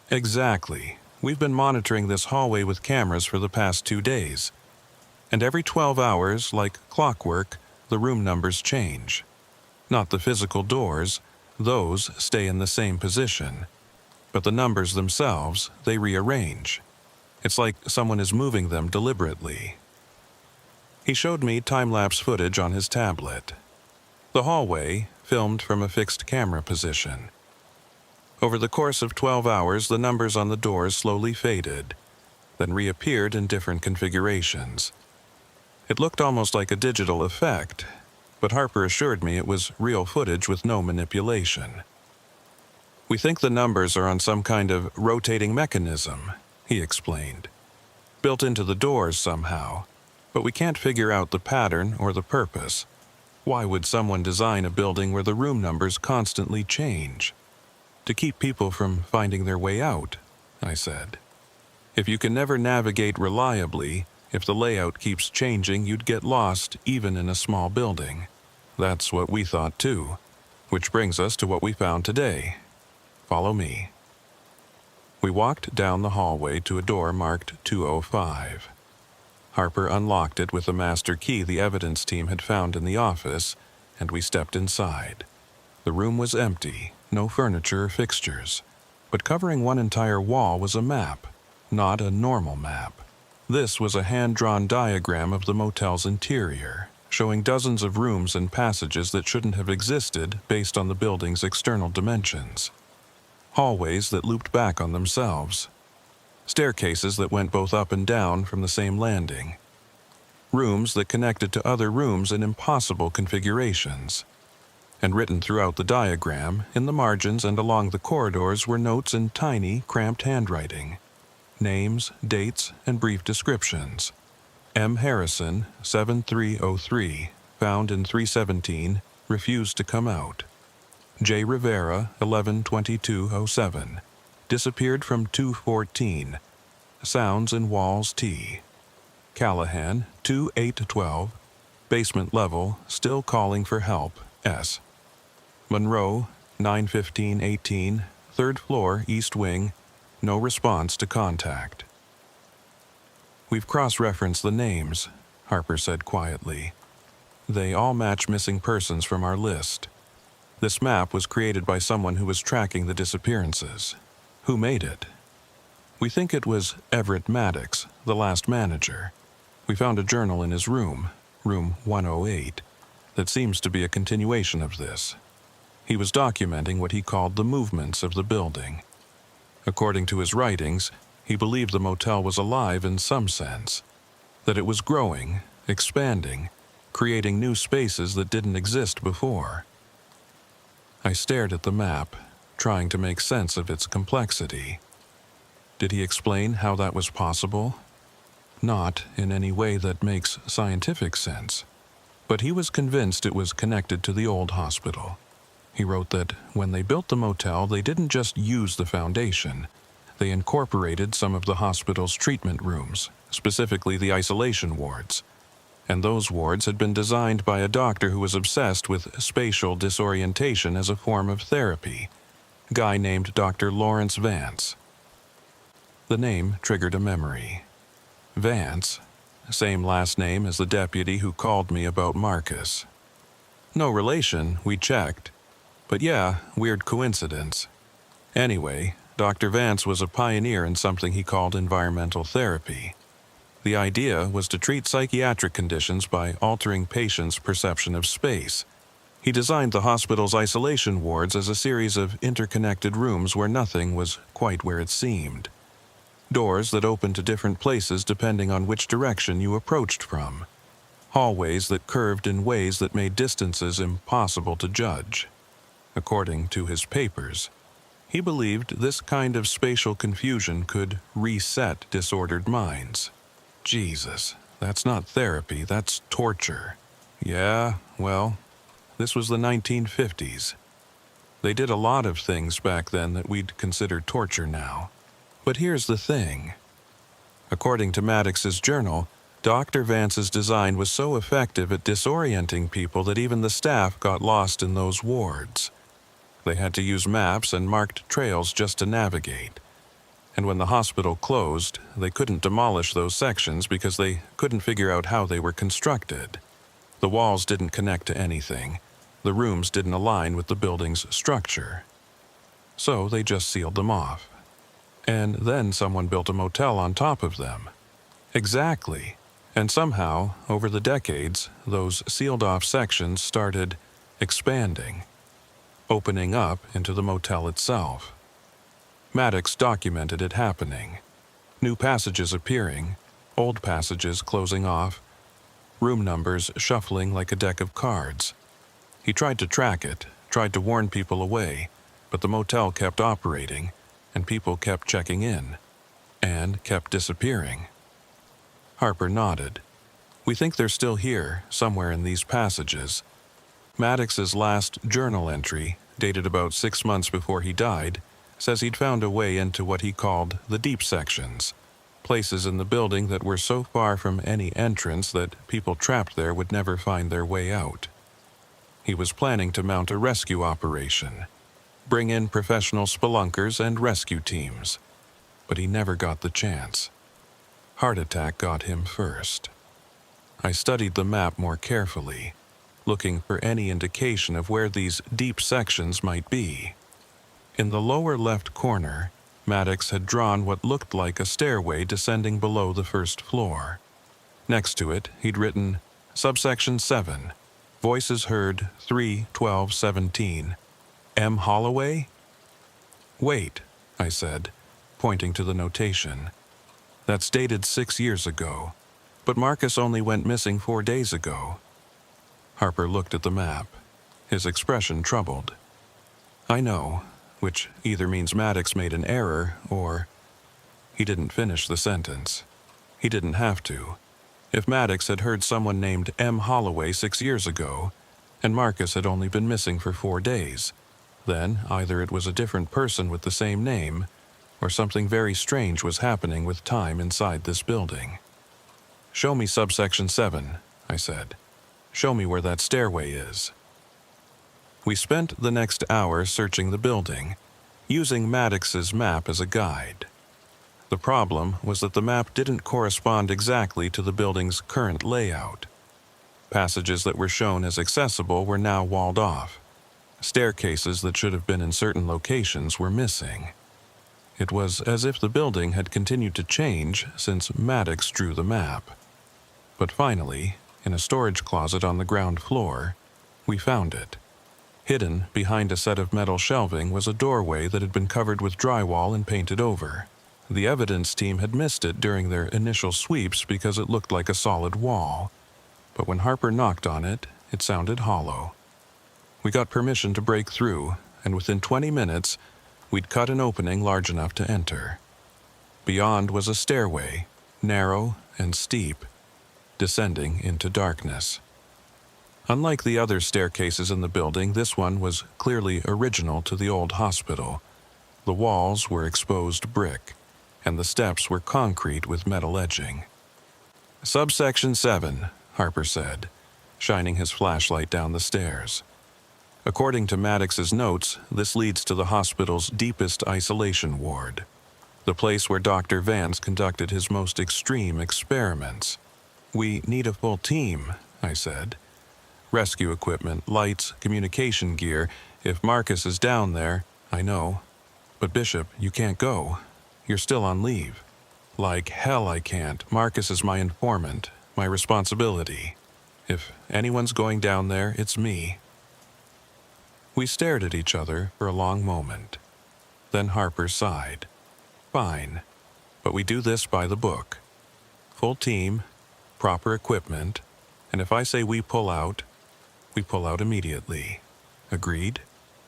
"Exactly. We've been monitoring this hallway with cameras for the past 2 days. And every 12 hours, like clockwork, the room numbers change. Not the physical doors, those stay in the same position. But the numbers themselves, they rearrange. It's like someone is moving them deliberately." He showed me time-lapse footage on his tablet. The hallway, filmed from a fixed camera position. Over the course of 12 hours, the numbers on the doors slowly faded, then reappeared in different configurations. It looked almost like a digital effect, but Harper assured me it was real footage with no manipulation. "We think the numbers are on some kind of rotating mechanism," he explained. "Built into the doors somehow, but we can't figure out the pattern or the purpose. Why would someone design a building where the room numbers constantly change?" "To keep people from finding their way out," I said. "If you can never navigate reliably, if the layout keeps changing, you'd get lost even in a small building." That's what we thought too, which brings us to what we found today. Follow me. We walked down the hallway to a door marked 205. Harper unlocked it with a master key the evidence team had found in the office, and we stepped inside. The room was empty, no furniture or fixtures, but covering one entire wall was a map, not a normal map. This was a hand-drawn diagram of the motel's interior, showing dozens of rooms and passages that shouldn't have existed based on the building's external dimensions. Hallways that looped back on themselves. Staircases that went both up and down from the same landing. Rooms that connected to other rooms in impossible configurations. And written throughout the diagram, in the margins and along the corridors, were notes in tiny, cramped handwriting. Names, dates, and brief descriptions. M. Harrison, 7303, found in 317, refused to come out. J. Rivera, 112207, disappeared from 214, sounds in walls T. Callahan, 2812, basement level, still calling for help S. Monroe, 91518, third floor, east wing, no response to contact. "We've cross-referenced the names," Harper said quietly. "They all match missing persons from our list. This map was created by someone who was tracking the disappearances. Who made it? We think it was Everett Maddox, the last manager. We found a journal in his room, room 108, that seems to be a continuation of this. He was documenting what he called the movements of the building. According to his writings, he believed the motel was alive in some sense, that it was growing, expanding, creating new spaces that didn't exist before." I stared at the map, trying to make sense of its complexity. Did he explain how that was possible? Not in any way that makes scientific sense, but he was convinced it was connected to the old hospital. He wrote that when they built the motel, they didn't just use the foundation. They incorporated some of the hospital's treatment rooms, specifically the isolation wards, and those wards had been designed by a doctor who was obsessed with spatial disorientation as a form of therapy, a guy named Dr. Lawrence Vance. The name triggered a memory. Vance, same last name as the deputy who called me about Marcus. No relation, we checked. But yeah, weird coincidence. Anyway, Dr. Vance was a pioneer in something he called environmental therapy. The idea was to treat psychiatric conditions by altering patients' perception of space. He designed the hospital's isolation wards as a series of interconnected rooms where nothing was quite where it seemed. Doors that opened to different places depending on which direction you approached from. Hallways that curved in ways that made distances impossible to judge. According to his papers, he believed this kind of spatial confusion could reset disordered minds. Jesus, that's not therapy, that's torture. Yeah, well, this was the 1950s. They did a lot of things back then that we'd consider torture now. But here's the thing. According to Maddox's journal, Dr. Vance's design was so effective at disorienting people that even the staff got lost in those wards. They had to use maps and marked trails just to navigate. And when the hospital closed, they couldn't demolish those sections because they couldn't figure out how they were constructed. The walls didn't connect to anything. The rooms didn't align with the building's structure. So they just sealed them off. And then someone built a motel on top of them. Exactly. And somehow, over the decades, those sealed-off sections started expanding, opening up into the motel itself. Maddox documented it happening. New passages appearing, old passages closing off, room numbers shuffling like a deck of cards. He tried to track it, tried to warn people away, but the motel kept operating, and people kept checking in, and kept disappearing. Harper nodded. We think they're still here, somewhere in these passages. Maddox's last journal entry, dated about 6 months before he died, says he'd found a way into what he called the deep sections, places in the building that were so far from any entrance that people trapped there would never find their way out. He was planning to mount a rescue operation, bring in professional spelunkers and rescue teams, but he never got the chance. Heart attack got him first. I studied the map more carefully, looking for any indication of where these deep sections might be. In the lower left corner, Maddox had drawn what looked like a stairway descending below the first floor. Next to it, he'd written, Subsection 7, Voices heard 3-12-17. M. Holloway? Wait, I said, pointing to the notation. That's dated 6 years ago, but Marcus only went missing 4 days ago. Harper looked at the map, his expression troubled. I know, which either means Maddox made an error or... He didn't finish the sentence. He didn't have to. If Maddox had heard someone named M. Holloway 6 years ago, and Marcus had only been missing for 4 days, then either it was a different person with the same name, or something very strange was happening with time inside this building. Show me subsection 7, I said. Show me where that stairway is. We spent the next hour searching the building, using Maddox's map as a guide. The problem was that the map didn't correspond exactly to the building's current layout. Passages that were shown as accessible were now walled off. Staircases that should have been in certain locations were missing. It was as if the building had continued to change since Maddox drew the map. But finally, in a storage closet on the ground floor, we found it. Hidden behind a set of metal shelving was a doorway that had been covered with drywall and painted over. The evidence team had missed it during their initial sweeps because it looked like a solid wall. But when Harper knocked on it, it sounded hollow. We got permission to break through, and within 20 minutes, we'd cut an opening large enough to enter. Beyond was a stairway, narrow and steep, descending into darkness. Unlike the other staircases in the building, this one was clearly original to the old hospital. The walls were exposed brick, and the steps were concrete with metal edging. Subsection 7, Harper said, shining his flashlight down the stairs. According to Maddox's notes, this leads to the hospital's deepest isolation ward, the place where Dr. Vance conducted his most extreme experiments. We need a full team, I said. Rescue equipment, lights, communication gear. If Marcus is down there, I know. But Bishop, you can't go. You're still on leave. Like hell I can't. Marcus is my informant, my responsibility. If anyone's going down there, it's me. We stared at each other for a long moment. Then Harper sighed. Fine, but we do this by the book. Full team, proper equipment, and if I say we pull out immediately. Agreed?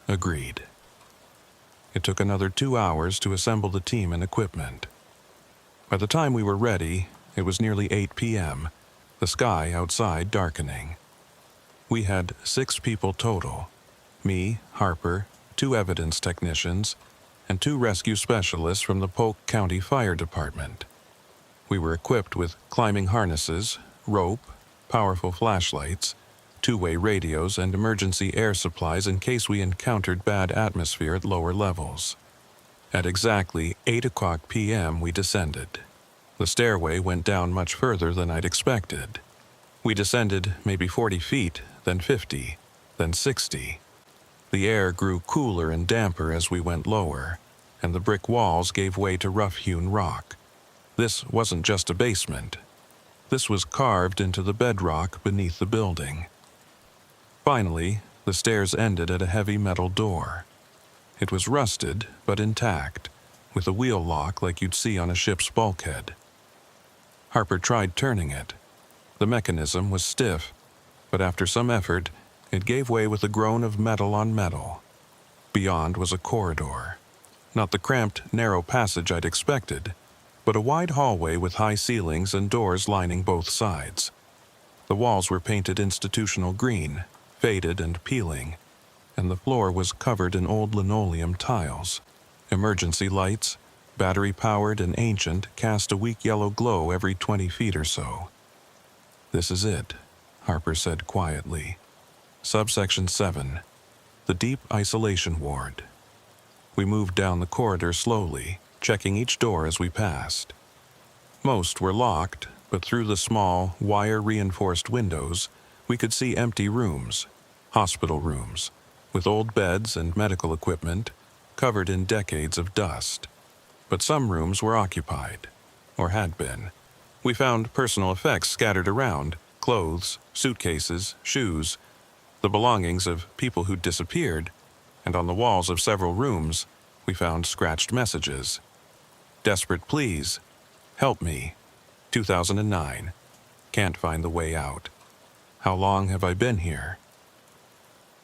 Agreed. It took another 2 hours to assemble the team and equipment. By the time we were ready, it was nearly 8 p.m., the sky outside darkening. We had 6 people total. Me, Harper, 2 evidence technicians, and 2 rescue specialists from the Polk County Fire Department. We were equipped with climbing harnesses, rope, powerful flashlights, 2-way radios, and emergency air supplies in case we encountered bad atmosphere at lower levels. At exactly 8 o'clock p.m. we descended. The stairway went down much further than I'd expected. We descended maybe 40 feet, then 50, then 60. The air grew cooler and damper as we went lower, and the brick walls gave way to rough-hewn rock. This wasn't just a basement. This was carved into the bedrock beneath the building. Finally, the stairs ended at a heavy metal door. It was rusted, but intact, with a wheel lock like you'd see on a ship's bulkhead. Harper tried turning it. The mechanism was stiff, but after some effort, it gave way with a groan of metal on metal. Beyond was a corridor. Not the cramped, narrow passage I'd expected, but a wide hallway with high ceilings and doors lining both sides. The walls were painted institutional green, faded and peeling, and the floor was covered in old linoleum tiles. Emergency lights, battery-powered and ancient, cast a weak yellow glow every 20 feet or so. "This is it," Harper said quietly. "Subsection 7, the Deep Isolation Ward." We moved down the corridor slowly, checking each door as we passed. Most were locked, but through the small, wire-reinforced windows, we could see empty rooms, hospital rooms, with old beds and medical equipment covered in decades of dust. But some rooms were occupied, or had been. We found personal effects scattered around, clothes, suitcases, shoes, the belongings of people who'd disappeared, and on the walls of several rooms, we found scratched messages. Desperate pleas. Help me. 2009. Can't find the way out. How long have I been here?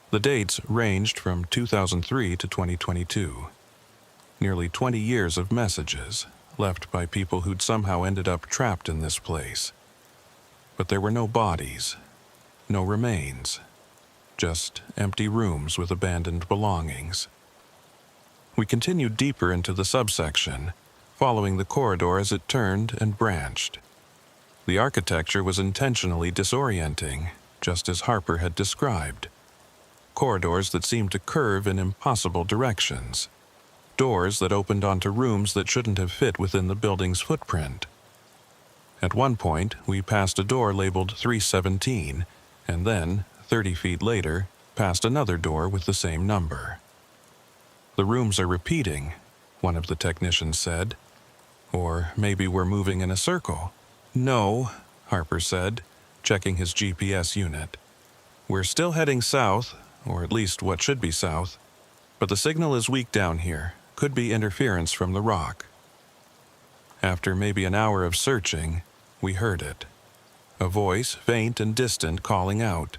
The dates ranged from 2003 to 2022. Nearly 20 years of messages, left by people who'd somehow ended up trapped in this place. But there were no bodies, no remains, just empty rooms with abandoned belongings. We continued deeper into the subsection, following the corridor as it turned and branched. The architecture was intentionally disorienting, just as Harper had described. Corridors that seemed to curve in impossible directions. Doors that opened onto rooms that shouldn't have fit within the building's footprint. At one point, we passed a door labeled 317, and then, 30 feet later, passed another door with the same number. "The rooms are repeating," one of the technicians said. "Or maybe we're moving in a circle." "No," Harper said, checking his GPS unit. "We're still heading south, or at least what should be south, but the signal is weak down here. Could be interference from the rock." After maybe an hour of searching, we heard it. A voice, faint and distant, calling out.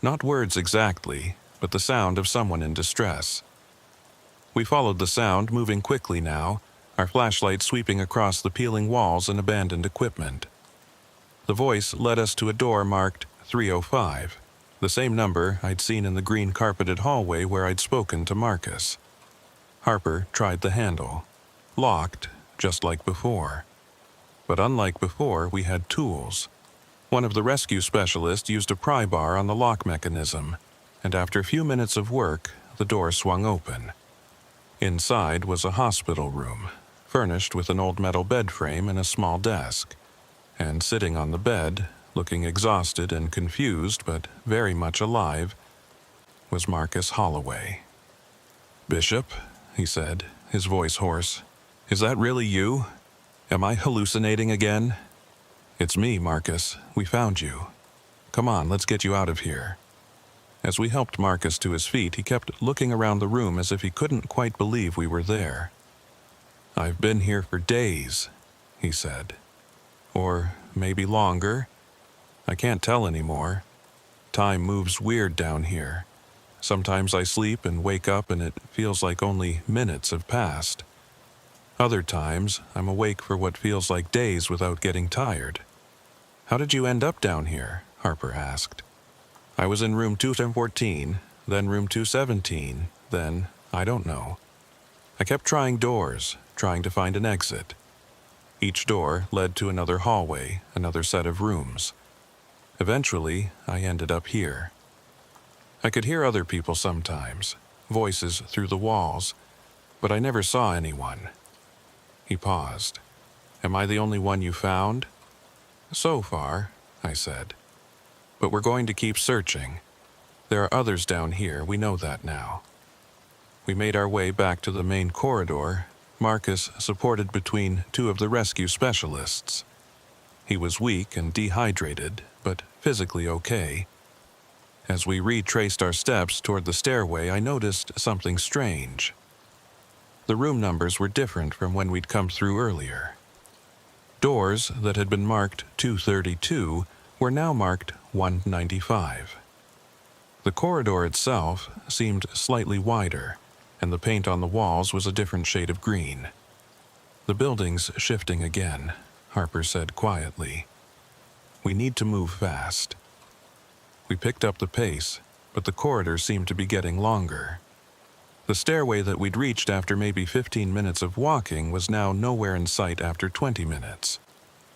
Not words exactly, but the sound of someone in distress. We followed the sound, moving quickly now, our flashlight sweeping across the peeling walls and abandoned equipment. The voice led us to a door marked 305, the same number I'd seen in the green-carpeted hallway where I'd spoken to Marcus. Harper tried the handle. Locked, just like before. But unlike before, we had tools. One of the rescue specialists used a pry bar on the lock mechanism, and after a few minutes of work, the door swung open. Inside was a hospital room, furnished with an old metal bed frame and a small desk. And sitting on the bed, looking exhausted and confused but very much alive, was Marcus Holloway. "Bishop," he said, his voice hoarse, "is that really you? Am I hallucinating again?" "It's me, Marcus. We found you. Come on, let's get you out of here." As we helped Marcus to his feet, he kept looking around the room as if he couldn't quite believe we were there. "I've been here for days," he said. "Or maybe longer. I can't tell anymore. Time moves weird down here. Sometimes I sleep and wake up and it feels like only minutes have passed. Other times, I'm awake for what feels like days without getting tired." "How did you end up down here?" Harper asked. "I was in room 214, then room 217, then I don't know. I kept trying doors, trying to find an exit. Each door led to another hallway, another set of rooms. Eventually, I ended up here. I could hear other people sometimes, voices through the walls, but I never saw anyone." He paused. "Am I the only one you found?" "So far," I said. "But we're going to keep searching. There are others down here, we know that now." We made our way back to the main corridor, Marcus supported between two of the rescue specialists. He was weak and dehydrated, but physically okay. As we retraced our steps toward the stairway, I noticed something strange. The room numbers were different from when we'd come through earlier. Doors that had been marked 232 were now marked 195. The corridor itself seemed slightly wider, and the paint on the walls was a different shade of green. "The building's shifting again," Harper said quietly. "We need to move fast." We picked up the pace, but the corridor seemed to be getting longer. The stairway that we'd reached after maybe 15 minutes of walking was now nowhere in sight after 20 minutes,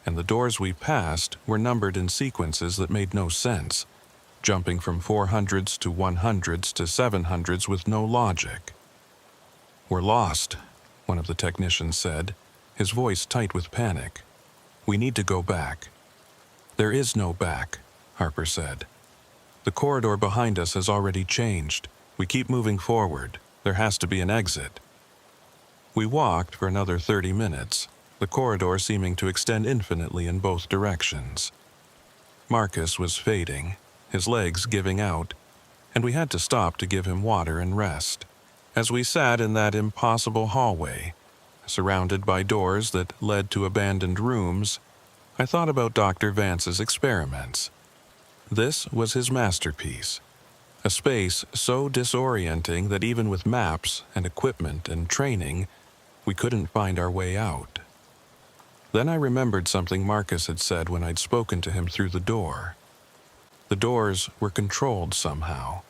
and the doors we passed were numbered in sequences that made no sense, jumping from 400s to 100s to 700s with no logic. "We're lost," one of the technicians said, his voice tight with panic. "We need to go back." "There is no back," Harper said. "The corridor behind us has already changed. We keep moving forward. There has to be an exit." We walked for another 30 minutes, the corridor seeming to extend infinitely in both directions. Marcus was fading, his legs giving out, and we had to stop to give him water and rest. As we sat in that impossible hallway, surrounded by doors that led to abandoned rooms, I thought about Dr. Vance's experiments. This was his masterpiece. A space so disorienting that even with maps and equipment and training, we couldn't find our way out. Then I remembered something Marcus had said when I'd spoken to him through the door. The doors were controlled somehow,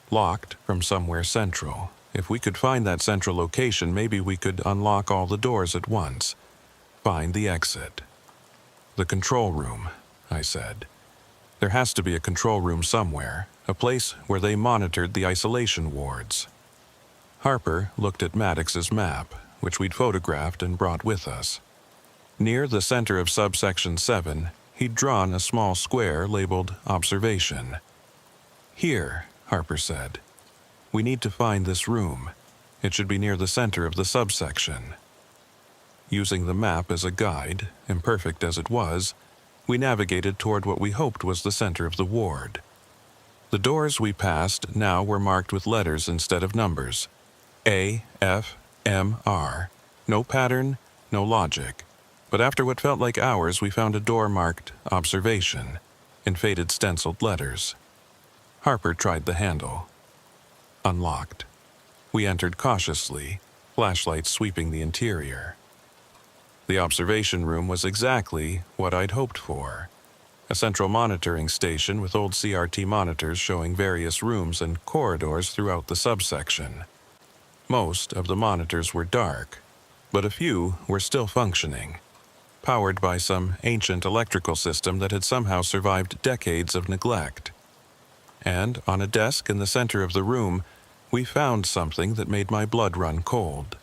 locked from somewhere central. If we could find that central location, maybe we could unlock all the doors at once, find the exit. "The control room," I said. "There has to be a control room somewhere, a place where they monitored the isolation wards." Harper looked at Maddox's map, which we'd photographed and brought with us. Near the center of subsection 7, he'd drawn a small square labeled Observation. "Here," Harper said. "We need to find this room. It should be near the center of the subsection." Using the map as a guide, imperfect as it was, we navigated toward what we hoped was the center of the ward. The doors we passed now were marked with letters instead of numbers. A, F, M, R. No pattern, no logic. But after what felt like hours, we found a door marked Observation, in faded stenciled letters. Harper tried the handle. Unlocked. We entered cautiously, flashlights sweeping the interior. The observation room was exactly what I'd hoped for. A central monitoring station with old CRT monitors showing various rooms and corridors throughout the subsection. Most of the monitors were dark, but a few were still functioning. powered by some ancient electrical system that had somehow survived decades of neglect. And on a desk in the center of the room, we found something that made my blood run cold.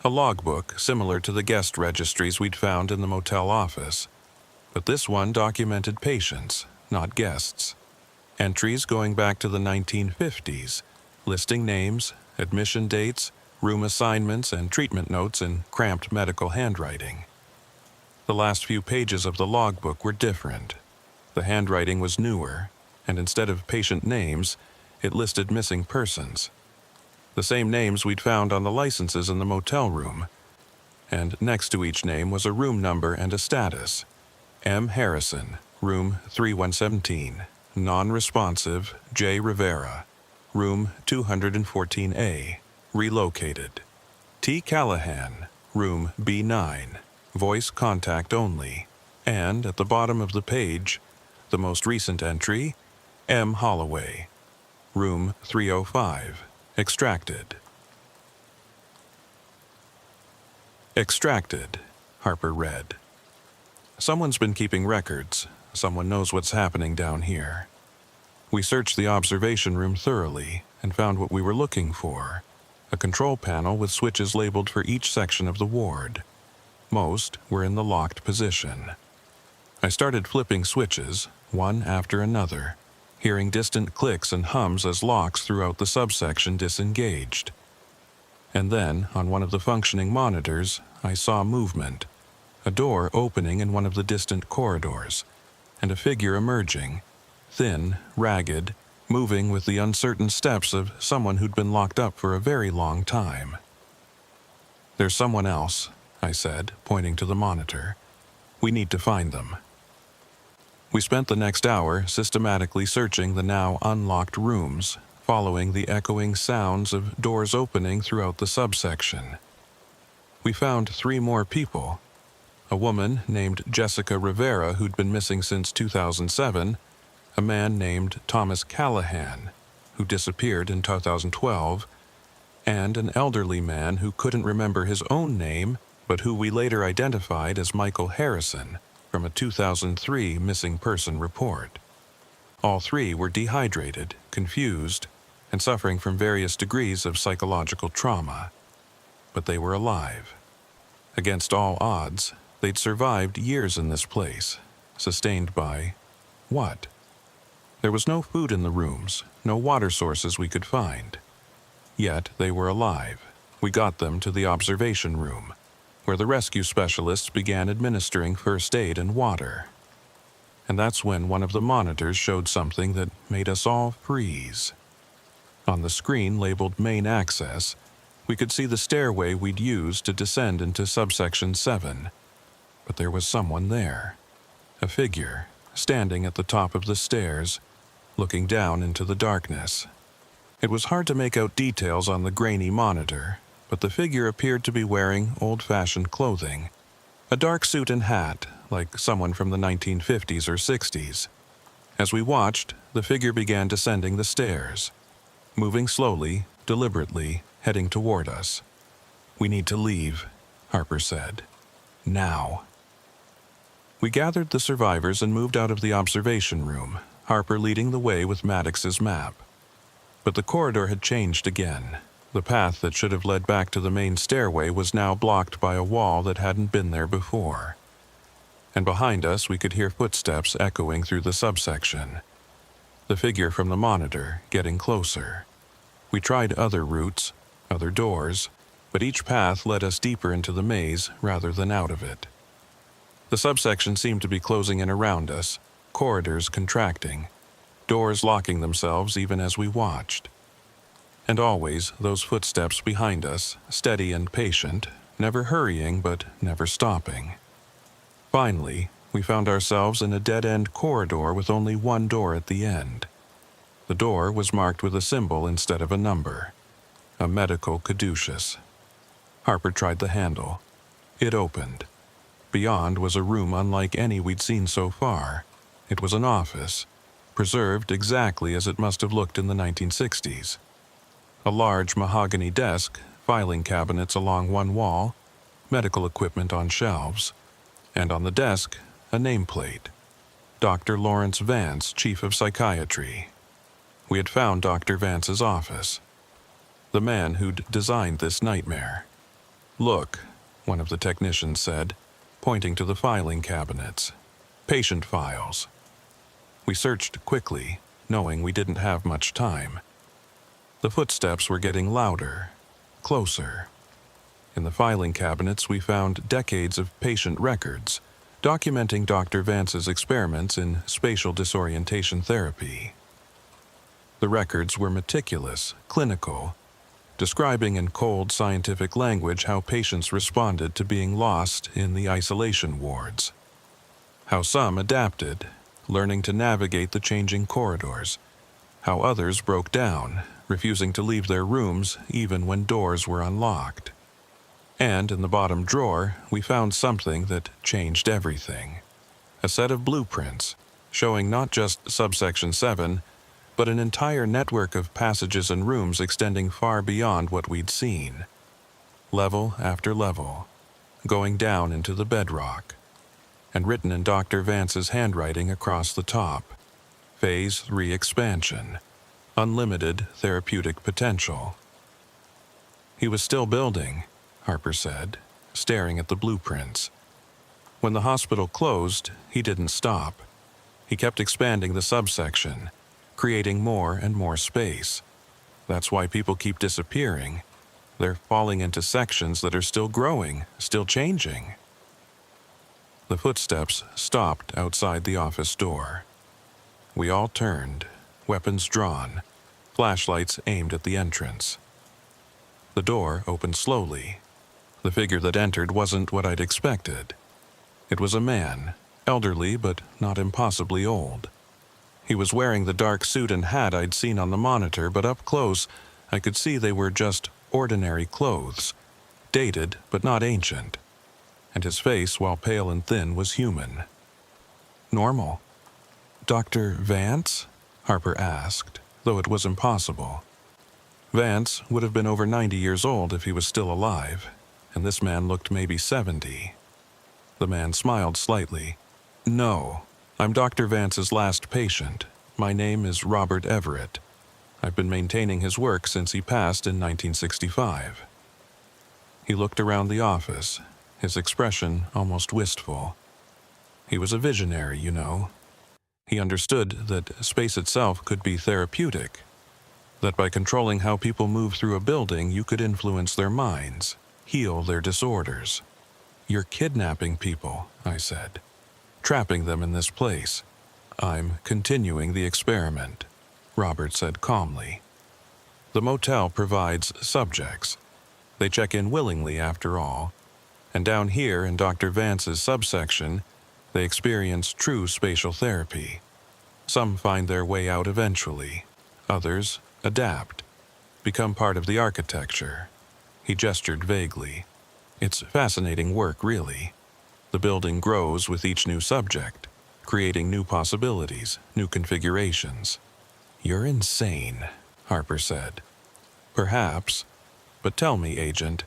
A logbook similar to the guest registries we'd found in the motel office, but this one documented patients, not guests. Entries going back to the 1950s, listing names, admission dates, room assignments, and treatment notes in cramped medical handwriting. The last few pages of the logbook were different. The handwriting was newer, and instead of patient names, it listed missing persons. The same names we'd found on the licenses in the motel room, and next to each name was a room number and a status. M. Harrison, room 3117, non-responsive, J. Rivera, room 214A, relocated. T. Callahan, room B9, voice contact only, and at the bottom of the page, the most recent entry, M. Holloway, room 305, extracted. Extracted, Harper read. Someone's been keeping records. Someone knows what's happening down here. We searched the observation room thoroughly and found what we were looking for, a control panel with switches labeled for each section of the ward. Most were in the locked position. I started flipping switches, one after another, hearing distant clicks and hums as locks throughout the subsection disengaged. And then, on one of the functioning monitors, I saw movement, a door opening in one of the distant corridors, and a figure emerging, thin, ragged, moving with the uncertain steps of someone who'd been locked up for a very long time. "There's someone else," I said, pointing to the monitor. "We need to find them." We spent the next hour systematically searching the now unlocked rooms, following the echoing sounds of doors opening throughout the subsection. We found 3 more people: a woman named Jessica Rivera, who'd been missing since 2007, a man named Thomas Callahan, who disappeared in 2012, and an elderly man who couldn't remember his own name, but who we later identified as Michael Harrison from a 2003 missing person report. All 3 were dehydrated, confused, and suffering from various degrees of psychological trauma. But they were alive. Against all odds, they'd survived years in this place, sustained by what? There was no food in the rooms, no water sources we could find. Yet they were alive. We got them to the observation room, where the rescue specialists began administering first aid and water. And that's when one of the monitors showed something that made us all freeze. On the screen labeled Main Access, we could see the stairway we'd used to descend into subsection 7. But there was someone there. A figure, standing at the top of the stairs, looking down into the darkness. It was hard to make out details on the grainy monitor, but the figure appeared to be wearing old-fashioned clothing, a dark suit and hat, like someone from the 1950s or 60s. As we watched, the figure began descending the stairs, moving slowly, deliberately, heading toward us. "We need to leave," Harper said. "Now." We gathered the survivors and moved out of the observation room, Harper leading the way with Maddox's map. But the corridor had changed again. The path that should have led back to the main stairway was now blocked by a wall that hadn't been there before. And behind us we could hear footsteps echoing through the subsection. The figure from the monitor getting closer. We tried other routes, other doors, but each path led us deeper into the maze rather than out of it. The subsection seemed to be closing in around us, corridors contracting, doors locking themselves even as we watched. And always those footsteps behind us, steady and patient, never hurrying but never stopping. Finally, we found ourselves in a dead-end corridor with only one door at the end. The door was marked with a symbol instead of a number, a medical caduceus. Harper tried the handle. It opened. Beyond was a room unlike any we'd seen so far. It was an office, preserved exactly as it must have looked in the 1960s. A large mahogany desk, filing cabinets along one wall, medical equipment on shelves, and on the desk, a nameplate. Dr. Lawrence Vance, Chief of Psychiatry. We had found Dr. Vance's office. The man who'd designed this nightmare. "Look," one of the technicians said, pointing to the filing cabinets. "Patient files." We searched quickly, knowing we didn't have much time. The footsteps were getting louder, closer. In the filing cabinets, we found decades of patient records, documenting Dr. Vance's experiments in spatial disorientation therapy. The records were meticulous, clinical, describing in cold scientific language how patients responded to being lost in the isolation wards. How some adapted, learning to navigate the changing corridors. How others broke down, refusing to leave their rooms even when doors were unlocked. And in the bottom drawer, we found something that changed everything. A set of blueprints, showing not just subsection 7, but an entire network of passages and rooms extending far beyond what we'd seen. Level after level, going down into the bedrock. And written in Dr. Vance's handwriting across the top. Phase 3 expansion. Unlimited therapeutic potential. He was still building, Harper said, staring at the blueprints. When the hospital closed, he didn't stop. He kept expanding the subsection, creating more and more space. That's why people keep disappearing. They're falling into sections that are still growing, still changing. The footsteps stopped outside the office door. We all turned, weapons drawn, flashlights aimed at the entrance. The door opened slowly. The figure that entered wasn't what I'd expected. It was a man, elderly but not impossibly old. He was wearing the dark suit and hat I'd seen on the monitor, but up close, I could see they were just ordinary clothes, dated but not ancient. And his face, while pale and thin, was human. Normal. "Dr. Vance?" Harper asked, though it was impossible. Vance would have been over 90 years old if he was still alive, and this man looked maybe 70. The man smiled slightly. "No, I'm Dr. Vance's last patient. My name is Robert Everett. I've been maintaining his work since he passed in 1965. He looked around the office, his expression almost wistful. He was a visionary, you know. He understood that space itself could be therapeutic, that by controlling how people move through a building, you could influence their minds, heal their disorders. "You're kidnapping people," I said, "trapping them in this place." "I'm continuing the experiment," Robert said calmly. "The motel provides subjects. They check in willingly after all. And down here in Dr. Vance's subsection, they experience true spatial therapy. Some find their way out eventually. Others adapt, become part of the architecture." He gestured vaguely. "It's fascinating work, really. The building grows with each new subject, creating new possibilities, new configurations." "You're insane," Harper said. "Perhaps. But tell me, Agent,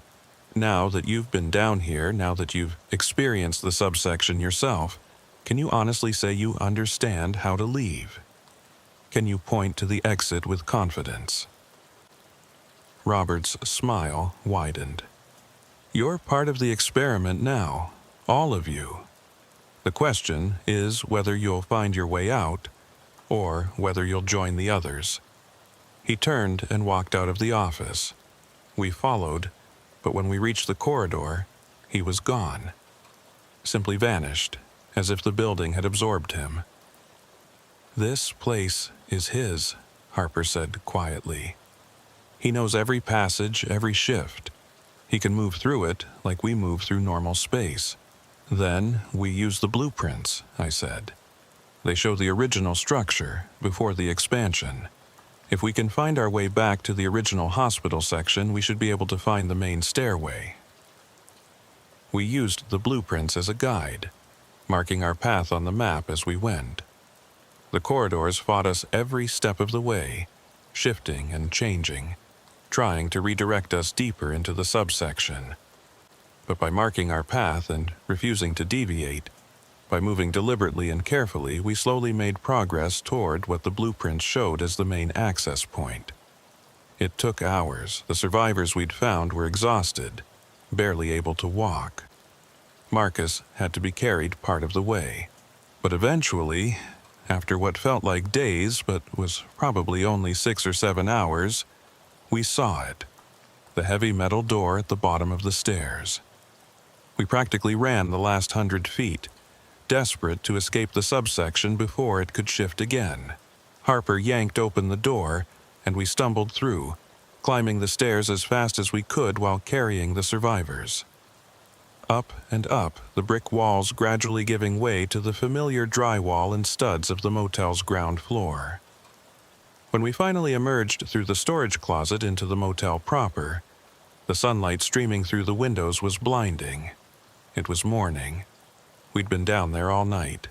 now that you've been down here, now that you've experienced the subsection yourself, can you honestly say you understand how to leave? Can you point to the exit with confidence?" Robert's smile widened. "You're part of the experiment now, all of you. The question is whether you'll find your way out, or whether you'll join the others." He turned and walked out of the office. We followed, but when we reached the corridor, he was gone. Simply vanished, as if the building had absorbed him. "This place is his," Harper said quietly. "He knows every passage, every shift. He can move through it like we move through normal space. Then we use the blueprints," I said. "They show the original structure before the expansion. If we can find our way back to the original hospital section, we should be able to find the main stairway." We used the blueprints as a guide, marking our path on the map as we went. The corridors fought us every step of the way, shifting and changing, trying to redirect us deeper into the subsection. But by marking our path and refusing to deviate, by moving deliberately and carefully, we slowly made progress toward what the blueprints showed as the main access point. It took hours. The survivors we'd found were exhausted, barely able to walk. Marcus had to be carried part of the way. But eventually, after what felt like days but was probably only 6 or 7 hours, we saw it. The heavy metal door at the bottom of the stairs. We practically ran the last 100 feet, desperate to escape the subsection before it could shift again. Harper yanked open the door, and we stumbled through, climbing the stairs as fast as we could while carrying the survivors. Up and up, the brick walls gradually giving way to the familiar drywall and studs of the motel's ground floor. When we finally emerged through the storage closet into the motel proper, the sunlight streaming through the windows was blinding. It was morning. We'd been down there all night.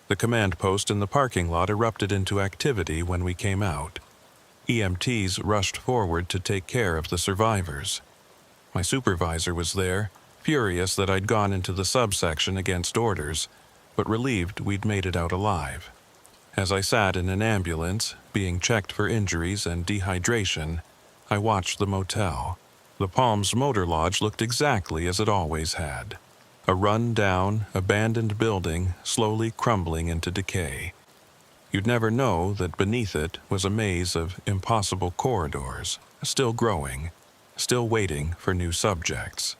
The command post in the parking lot erupted into activity when we came out. EMTs rushed forward to take care of the survivors. My supervisor was there, furious that I'd gone into the subsection against orders, but relieved we'd made it out alive. As I sat in an ambulance, being checked for injuries and dehydration, I watched the motel. The Palms Motor Lodge looked exactly as it always had. A run-down, abandoned building slowly crumbling into decay. You'd never know that beneath it was a maze of impossible corridors, still growing, still waiting for new subjects.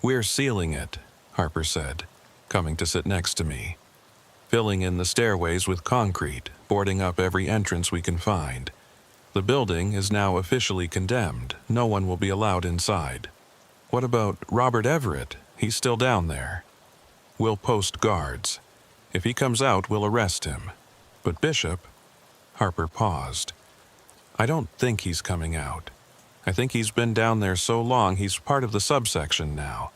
"We're sealing it," Harper said, coming to sit next to me. "Filling in the stairways with concrete, boarding up every entrance we can find. The building is now officially condemned. No one will be allowed inside." "What about Robert Everett? He's still down there." "We'll post guards. If he comes out, we'll arrest him. But Bishop..." Harper paused. "I don't think he's coming out. I think he's been down there so long he's part of the subsection now.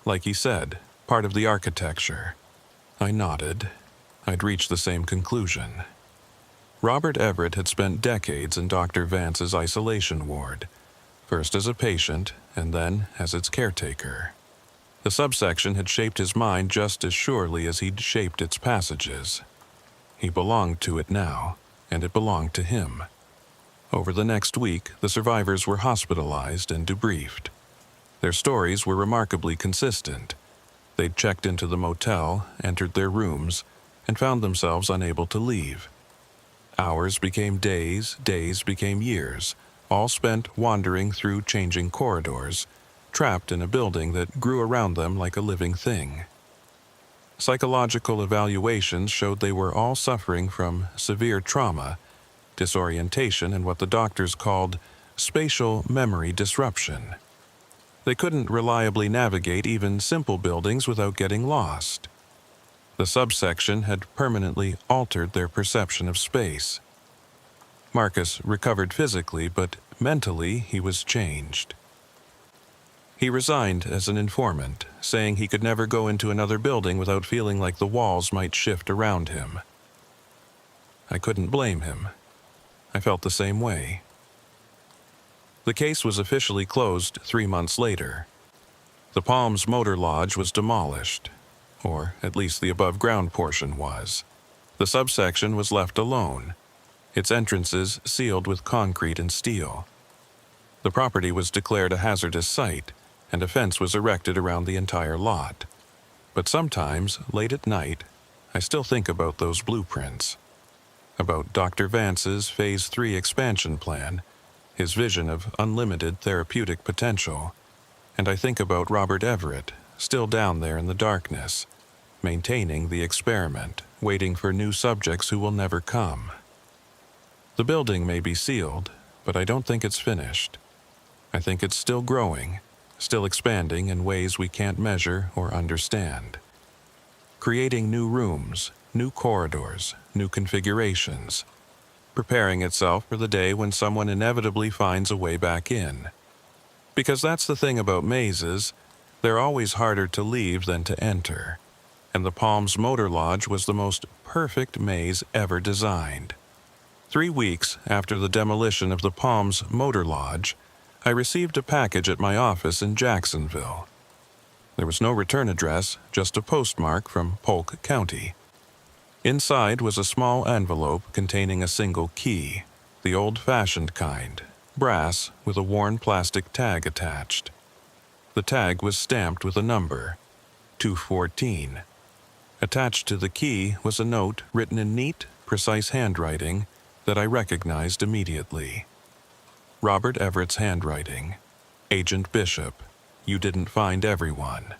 Like he said, part of the architecture." I nodded. I'd reached the same conclusion. Robert Everett had spent decades in Dr. Vance's isolation ward, first as a patient and then as its caretaker. The subsection had shaped his mind just as surely as he'd shaped its passages. He belonged to it now, and it belonged to him. Over the next week, the survivors were hospitalized and debriefed. Their stories were remarkably consistent. They'd checked into the motel, entered their rooms, and found themselves unable to leave. Hours became days, days became years, all spent wandering through changing corridors, trapped in a building that grew around them like a living thing. Psychological evaluations showed they were all suffering from severe trauma, disorientation, and what the doctors called spatial memory disruption. They couldn't reliably navigate even simple buildings without getting lost. The subsection had permanently altered their perception of space. Marcus recovered physically, but mentally he was changed. He resigned as an informant, saying he could never go into another building without feeling like the walls might shift around him. I couldn't blame him. I felt the same way. The case was officially closed 3 months later. The Palms Motor Lodge was demolished, or at least the above-ground portion was. The subsection was left alone, its entrances sealed with concrete and steel. The property was declared a hazardous site, and a fence was erected around the entire lot. But sometimes, late at night, I still think about those blueprints. About Dr. Vance's Phase 3 expansion plan, his vision of unlimited therapeutic potential, and I think about Robert Everett, still down there in the darkness, maintaining the experiment, waiting for new subjects who will never come. The building may be sealed, but I don't think it's finished. I think it's still growing, still expanding in ways we can't measure or understand. Creating new rooms, new corridors, new configurations, preparing itself for the day when someone inevitably finds a way back in. Because that's the thing about mazes, they're always harder to leave than to enter. And the Palms Motor Lodge was the most perfect maze ever designed. 3 weeks after the demolition of the Palms Motor Lodge, I received a package at my office in Jacksonville. There was no return address, just a postmark from Polk County. Inside was a small envelope containing a single key, the old-fashioned kind, brass with a worn plastic tag attached. The tag was stamped with a number, 214. Attached to the key was a note written in neat, precise handwriting that I recognized immediately. Robert Everett's handwriting. Agent Bishop, you didn't find everyone.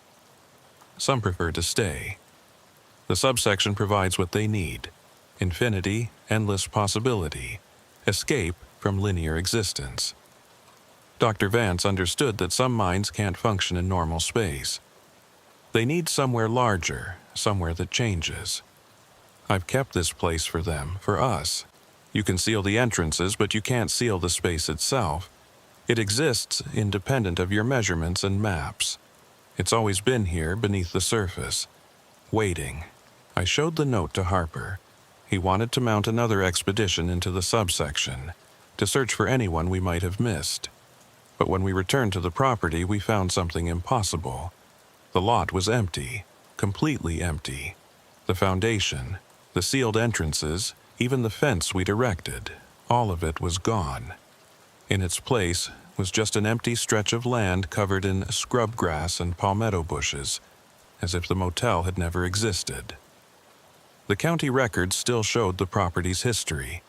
Some prefer to stay. The subsection provides what they need: infinity, endless possibility, escape from linear existence. Dr. Vance understood that some minds can't function in normal space. They need somewhere larger, somewhere that changes. I've kept this place for them, for us. You can seal the entrances, but you can't seal the space itself. It exists independent of your measurements and maps. It's always been here beneath the surface, waiting. I showed the note to Harper. He wanted to mount another expedition into the subsection, to search for anyone we might have missed. But when we returned to the property, we found something impossible. The lot was empty, completely empty. The foundation, the sealed entrances, even the fence we'd erected, all of it was gone. In its place was just an empty stretch of land covered in scrub grass and palmetto bushes, as if the motel had never existed. The county records still showed the property's history,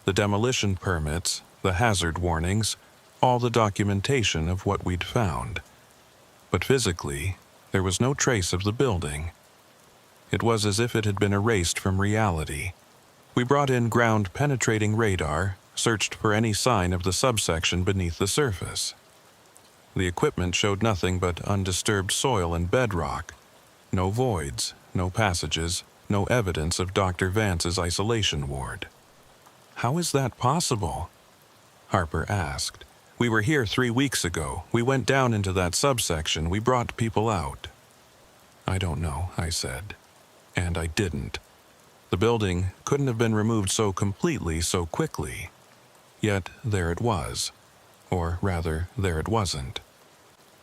the demolition permits, the hazard warnings, all the documentation of what we'd found. But physically, there was no trace of the building. It was as if it had been erased from reality. We brought in ground-penetrating radar, searched for any sign of the subsection beneath the surface. The equipment showed nothing but undisturbed soil and bedrock. No voids, no passages, no evidence of Dr. Vance's isolation ward. "How is that possible?" Harper asked. "We were here 3 weeks ago. We went down into that subsection. We brought people out." "I don't know," I said. And I didn't. The building couldn't have been removed so completely, so quickly. Yet there it was. Or rather, there it wasn't.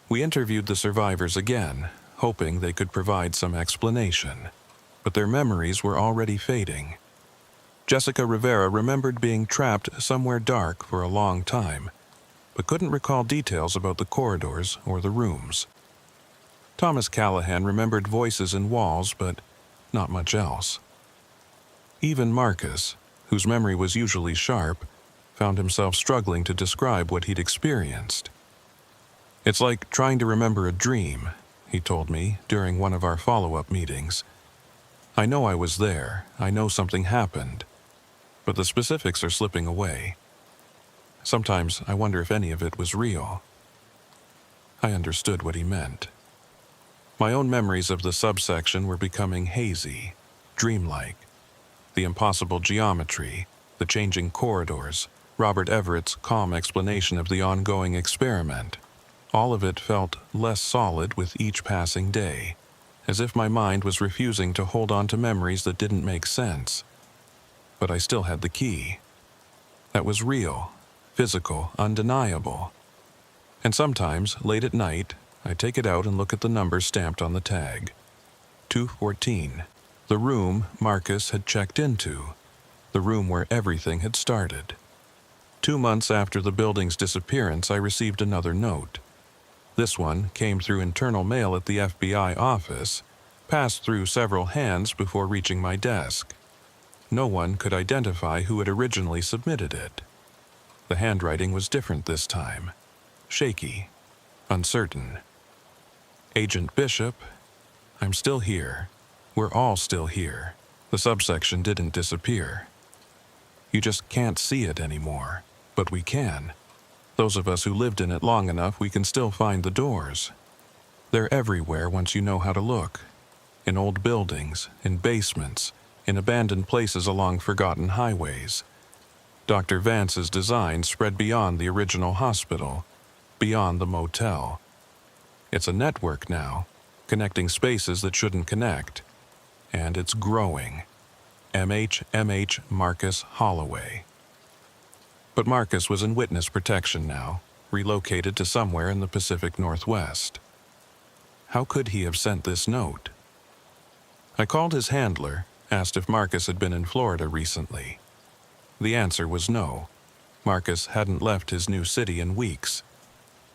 We interviewed the survivors again, hoping they could provide some explanation. But their memories were already fading. Jessica Rivera remembered being trapped somewhere dark for a long time, but couldn't recall details about the corridors or the rooms. Thomas Callahan remembered voices in walls, but not much else. Even Marcus, whose memory was usually sharp, found himself struggling to describe what he'd experienced. "It's like trying to remember a dream," he told me during one of our follow-up meetings. "I know I was there, I know something happened, but the specifics are slipping away. Sometimes I wonder if any of it was real." I understood what he meant. My own memories of the subsection were becoming hazy, dreamlike. The impossible geometry, the changing corridors, Robert Everett's calm explanation of the ongoing experiment, all of it felt less solid with each passing day, as if my mind was refusing to hold on to memories that didn't make sense. But I still had the key. That was real, physical, undeniable. And sometimes, late at night, I take it out and look at the number stamped on the tag. 214. The room Marcus had checked into. The room where everything had started. 2 months after the building's disappearance, I received another note. This one came through internal mail at the FBI office, passed through several hands before reaching my desk. No one could identify who had originally submitted it. The handwriting was different this time. Shaky. Uncertain. "Agent Bishop, I'm still here. We're all still here. The subsection didn't disappear. You just can't see it anymore, but we can. Those of us who lived in it long enough, we can still find the doors. They're everywhere once you know how to look. In old buildings, in basements, in abandoned places along forgotten highways. Dr. Vance's design spread beyond the original hospital, beyond the motel. It's a network now, connecting spaces that shouldn't connect. And it's growing. MH Marcus Holloway." But Marcus was in witness protection now, relocated to somewhere in the Pacific Northwest. How could he have sent this note? I called his handler, asked if Marcus had been in Florida recently. The answer was no. Marcus hadn't left his new city in weeks.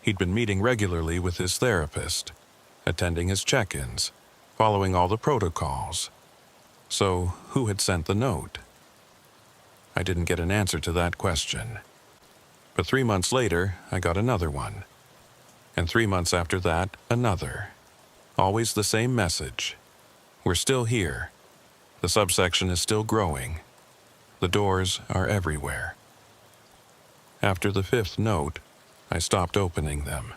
He'd been meeting regularly with his therapist, attending his check-ins, following all the protocols. So, who had sent the note? I didn't get an answer to that question. But 3 months later, I got another one. And 3 months after that, another. Always the same message. We're still here. The subsection is still growing. The doors are everywhere. After the 5th note, I stopped opening them.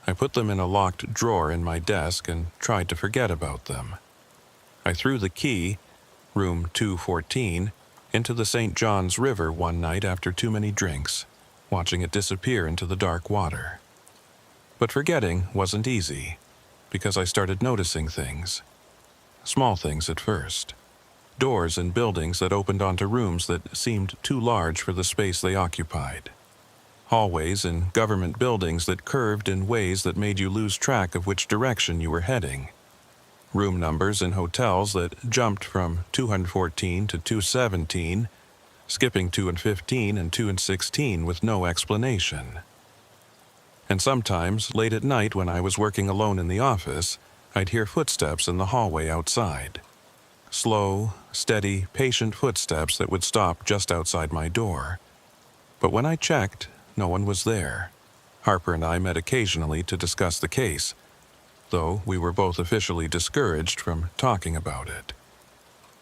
I put them in a locked drawer in my desk and tried to forget about them. I threw the key, room 214, into the St. Johns River one night after too many drinks, watching it disappear into the dark water. But forgetting wasn't easy, because I started noticing things. Small things at first. Doors in buildings that opened onto rooms that seemed too large for the space they occupied. Hallways in government buildings that curved in ways that made you lose track of which direction you were heading. Room numbers in hotels that jumped from 214 to 217, skipping 2 and 15 and 2 and 16 with no explanation. And sometimes, late at night when I was working alone in the office, I'd hear footsteps in the hallway outside. Slow, steady, patient footsteps that would stop just outside my door. But when I checked, no one was there. Harper and I met occasionally to discuss the case, though we were both officially discouraged from talking about it.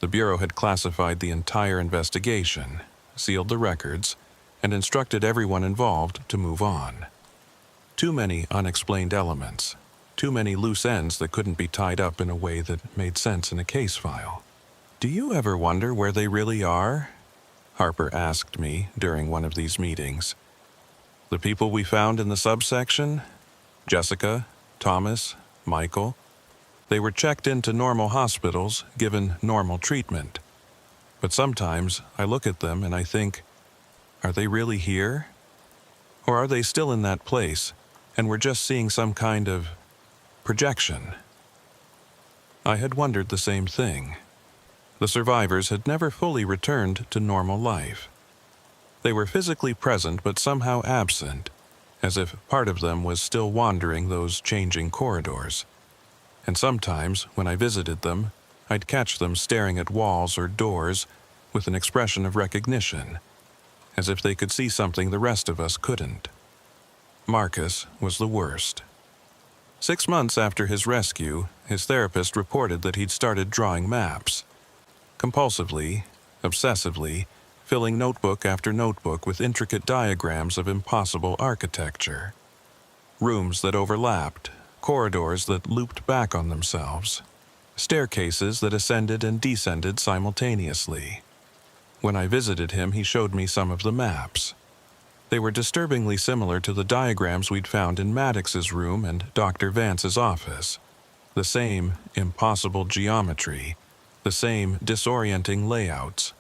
The Bureau had classified the entire investigation, sealed the records, and instructed everyone involved to move on. Too many unexplained elements, too many loose ends that couldn't be tied up in a way that made sense in a case file. "Do you ever wonder where they really are?" Harper asked me during one of these meetings. "The people we found in the subsection? Jessica, Thomas, Michael. They were checked into normal hospitals, given normal treatment. But sometimes I look at them and I think, are they really here? Or are they still in that place, and we're just seeing some kind of projection?" I had wondered the same thing. The survivors had never fully returned to normal life. They were physically present but somehow absent, as if part of them was still wandering those changing corridors. And sometimes, when I visited them, I'd catch them staring at walls or doors with an expression of recognition, as if they could see something the rest of us couldn't. Marcus was the worst. 6 months after his rescue, his therapist reported that he'd started drawing maps. Compulsively, obsessively, filling notebook after notebook with intricate diagrams of impossible architecture. Rooms that overlapped, corridors that looped back on themselves, staircases that ascended and descended simultaneously. When I visited him, he showed me some of the maps. They were disturbingly similar to the diagrams we'd found in Maddox's room and Dr. Vance's office. The same impossible geometry, the same disorienting layouts.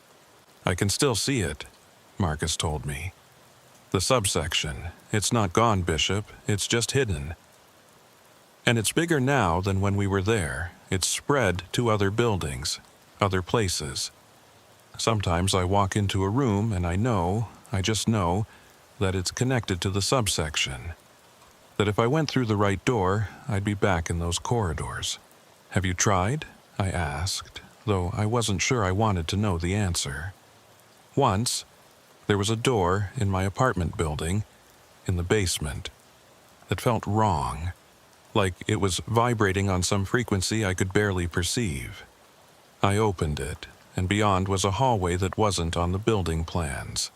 "I can still see it," Marcus told me. "The subsection. It's not gone, Bishop. It's just hidden. And it's bigger now than when we were there. It's spread to other buildings, other places. Sometimes I walk into a room and I just know, that it's connected to the subsection. That if I went through the right door, I'd be back in those corridors." "Have you tried?" I asked, though I wasn't sure I wanted to know the answer. "Once, there was a door in my apartment building, in the basement, that felt wrong, like it was vibrating on some frequency I could barely perceive. I opened it, and beyond was a hallway that wasn't on the building plans.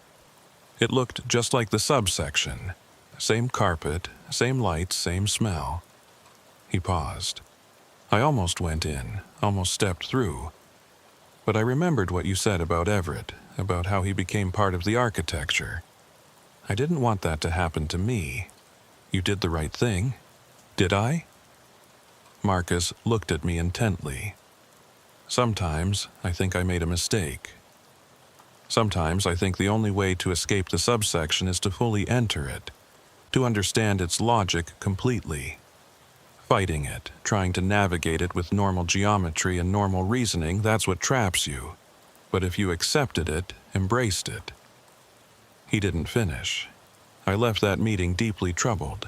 It looked just like the subsection. Same carpet, same lights, same smell." He paused. "I almost went in, almost stepped through. But I remembered what you said about Everett, about how he became part of the architecture. I didn't want that to happen to me. You did the right thing. Did I?" Marcus looked at me intently. "Sometimes I think I made a mistake. Sometimes I think the only way to escape the subsection is to fully enter it, to understand its logic completely. Fighting it, trying to navigate it with normal geometry and normal reasoning, that's what traps you. But if you accepted it, embraced it. He didn't finish. I left that meeting deeply troubled.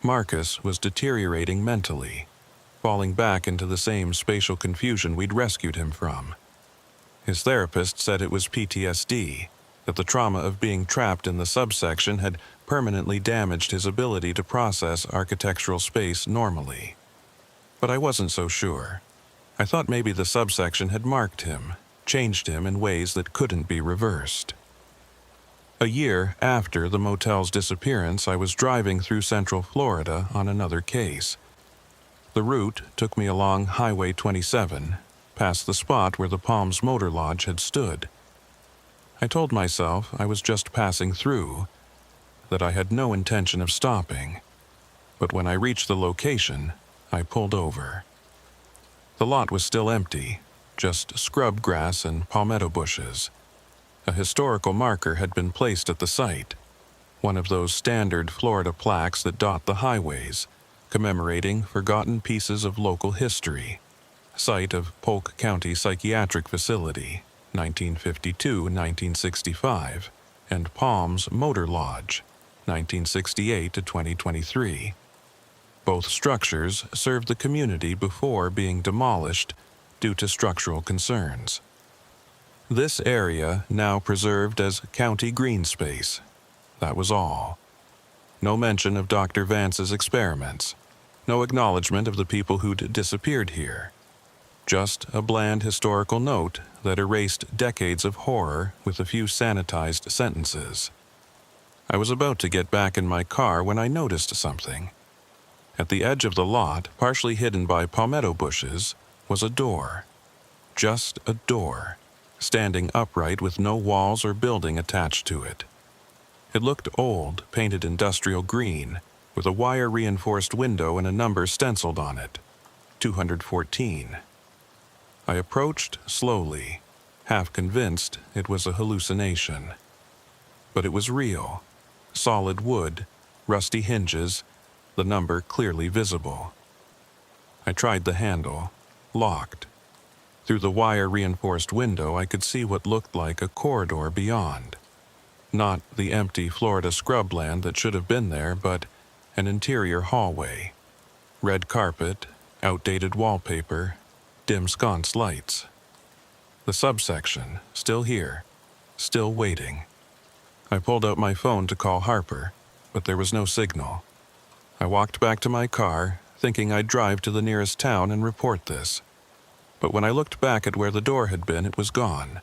Marcus was deteriorating mentally, falling back into the same spatial confusion we'd rescued him from. His therapist said it was PTSD, that the trauma of being trapped in the subsection had permanently damaged his ability to process architectural space normally. But I wasn't so sure. I thought maybe the subsection had marked him, changed him in ways that couldn't be reversed. A year after the motel's disappearance, I was driving through Central Florida on another case. The route took me along Highway 27, past the spot where the Palms Motor Lodge had stood. I told myself I was just passing through, that I had no intention of stopping. But when I reached the location, I pulled over. The lot was still empty, just scrub grass and palmetto bushes. A historical marker had been placed at the site, one of those standard Florida plaques that dot the highways, commemorating forgotten pieces of local history. Site of Polk County Psychiatric Facility, 1952-1965, and Palms Motor Lodge, 1968 to 2023. Both structures served the community before being demolished due to structural concerns. This area now preserved as county green space. That was all. No mention of Dr. Vance's experiments. No acknowledgement of the people who'd disappeared here. Just a bland historical note that erased decades of horror with a few sanitized sentences. I was about to get back in my car when I noticed something. At the edge of the lot, partially hidden by palmetto bushes, was a door. Just a door, standing upright with no walls or building attached to it. It looked old, painted industrial green, with a wire-reinforced window and a number stenciled on it, 214. I approached slowly, half convinced it was a hallucination. But it was real. Solid wood, rusty hinges, the number clearly visible. I tried the handle, locked. Through the wire-reinforced window, I could see what looked like a corridor beyond. Not the empty Florida scrubland that should have been there, but an interior hallway. Red carpet, outdated wallpaper, dim sconce lights. The subsection, still here, still waiting. I pulled out my phone to call Harper, but there was no signal. I walked back to my car, thinking I'd drive to the nearest town and report this. But when I looked back at where the door had been, it was gone.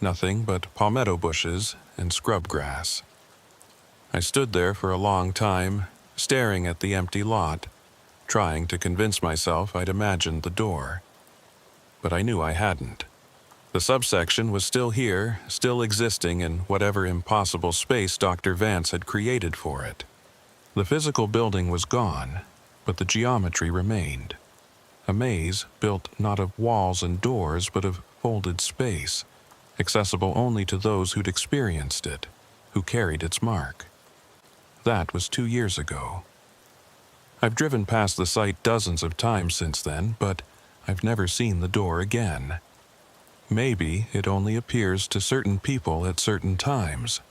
Nothing but palmetto bushes and scrub grass. I stood there for a long time, staring at the empty lot, trying to convince myself I'd imagined the door. But I knew I hadn't. The subsection was still here, still existing in whatever impossible space Dr. Vance had created for it. The physical building was gone, but the geometry remained. A maze built not of walls and doors, but of folded space, accessible only to those who'd experienced it, who carried its mark. That was 2 years ago. I've driven past the site dozens of times since then, but I've never seen the door again. Maybe it only appears to certain people at certain times.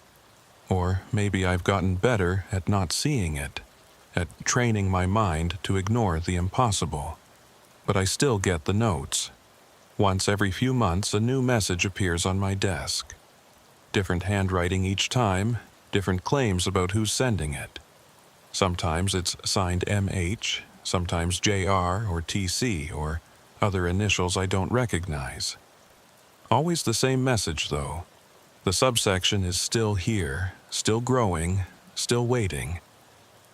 Or maybe I've gotten better at not seeing it, at training my mind to ignore the impossible. But I still get the notes. Once every few months, a new message appears on my desk. Different handwriting each time, different claims about who's sending it. Sometimes it's signed MH, sometimes JR or TC or other initials I don't recognize. Always the same message, though. The subsection is still here, still growing, still waiting.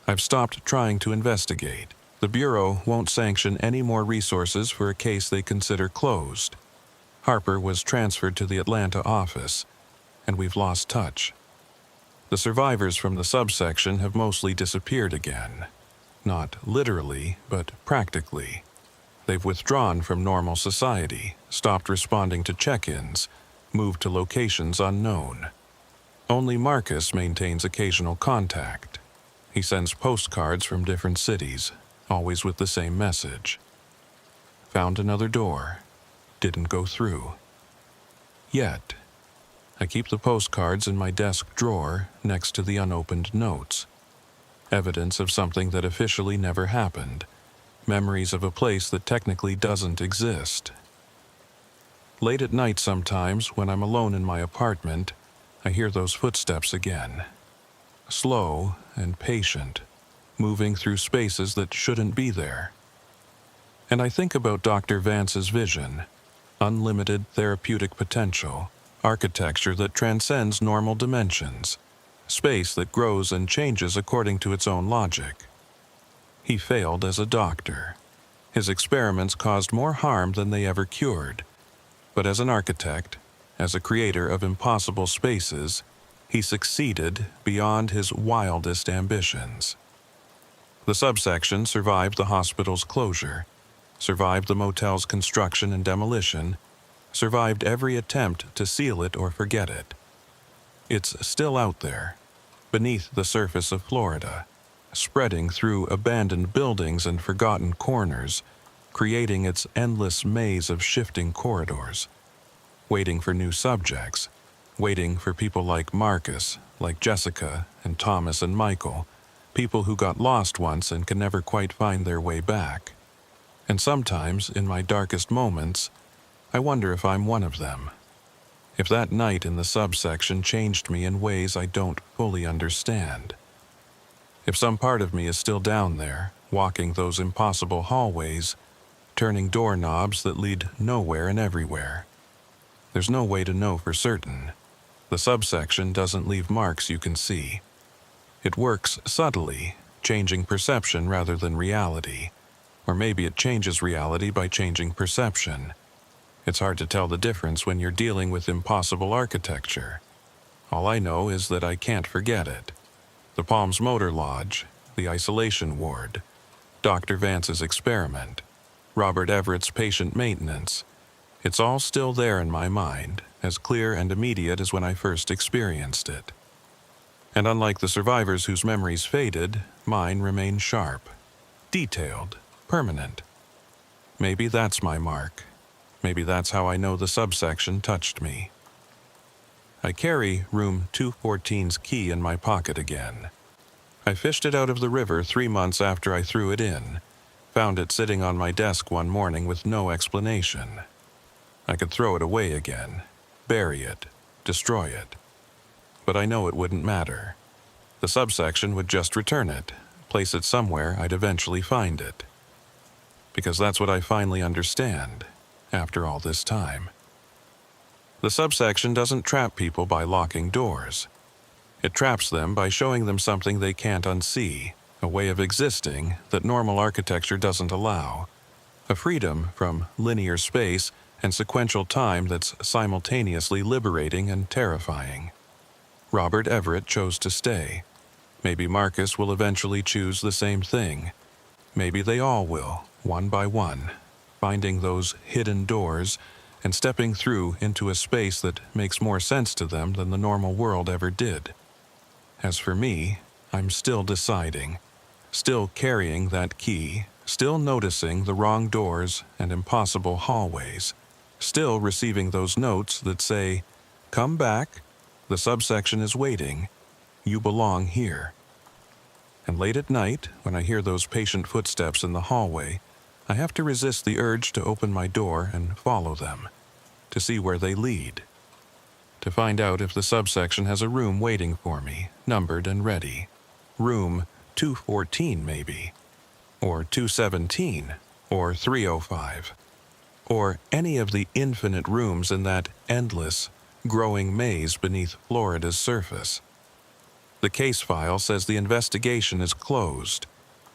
I've stopped trying to investigate. The Bureau won't sanction any more resources for a case they consider closed. Harper was transferred to the Atlanta office, and we've lost touch. The survivors from the subsection have mostly disappeared again. Not literally, but practically. They've withdrawn from normal society, stopped responding to check-ins, moved to locations unknown. Only Marcus maintains occasional contact. He sends postcards from different cities, always with the same message. Found another door. Didn't go through. Yet, I keep the postcards in my desk drawer next to the unopened notes. Evidence of something that officially never happened. Memories of a place that technically doesn't exist. Late at night sometimes, when I'm alone in my apartment, I hear those footsteps again. Slow and patient, moving through spaces that shouldn't be there. And I think about Dr. Vance's vision, unlimited therapeutic potential, architecture that transcends normal dimensions, space that grows and changes according to its own logic. He failed as a doctor. His experiments caused more harm than they ever cured. But as an architect, as a creator of impossible spaces, he succeeded beyond his wildest ambitions. The subsection survived the hospital's closure, survived the motel's construction and demolition, survived every attempt to seal it or forget it. It's still out there, beneath the surface of Florida, spreading through abandoned buildings and forgotten corners, creating its endless maze of shifting corridors, waiting for new subjects, waiting for people like Marcus, like Jessica and Thomas and Michael, people who got lost once and can never quite find their way back. And sometimes, in my darkest moments, I wonder if I'm one of them. If that night in the subsection changed me in ways I don't fully understand. If some part of me is still down there, walking those impossible hallways, turning doorknobs that lead nowhere and everywhere. There's no way to know for certain. The subsection doesn't leave marks you can see. It works subtly, changing perception rather than reality. Or maybe it changes reality by changing perception. It's hard to tell the difference when you're dealing with impossible architecture. All I know is that I can't forget it. The Palms Motor Lodge, the isolation ward, Dr. Vance's experiment, Robert Everett's patient maintenance. It's all still there in my mind, as clear and immediate as when I first experienced it. And unlike the survivors whose memories faded, mine remain sharp, detailed, permanent. Maybe that's my mark. Maybe that's how I know the subsection touched me. I carry room 214's key in my pocket again. I fished it out of the river 3 months after I threw it in. Found it sitting on my desk one morning with no explanation. I could throw it away again, bury it, destroy it. But I know it wouldn't matter. The subsection would just return it, place it somewhere I'd eventually find it. Because that's what I finally understand, after all this time. The subsection doesn't trap people by locking doors. It traps them by showing them something they can't unsee, a way of existing that normal architecture doesn't allow, a freedom from linear space and sequential time that's simultaneously liberating and terrifying. Robert Everett chose to stay. Maybe Marcus will eventually choose the same thing. Maybe they all will, one by one, finding those hidden doors and stepping through into a space that makes more sense to them than the normal world ever did. As for me, I'm still deciding, still carrying that key, still noticing the wrong doors and impossible hallways, still receiving those notes that say, "Come back, the subsection is waiting, you belong here." And late at night, when I hear those patient footsteps in the hallway, I have to resist the urge to open my door and follow them, to see where they lead, to find out if the subsection has a room waiting for me, numbered and ready. Room 214 maybe, or 217, or 305, or any of the infinite rooms in that endless, growing maze beneath Florida's surface. The case file says the investigation is closed,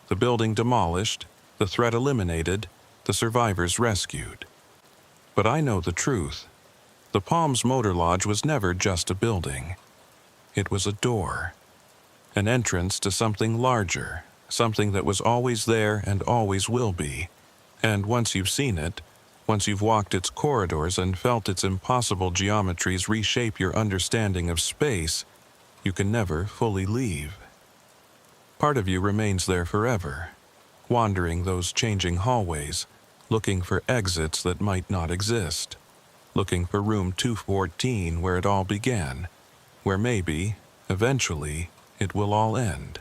the building demolished, the threat eliminated, the survivors rescued. But I know the truth. The Palms Motor Lodge was never just a building. It was a door, an entrance to something larger, something that was always there and always will be. And once you've seen it, once you've walked its corridors and felt its impossible geometries reshape your understanding of space, you can never fully leave. Part of you remains there forever, wandering those changing hallways, looking for exits that might not exist, looking for room 214 where it all began, where maybe, eventually, it will all end.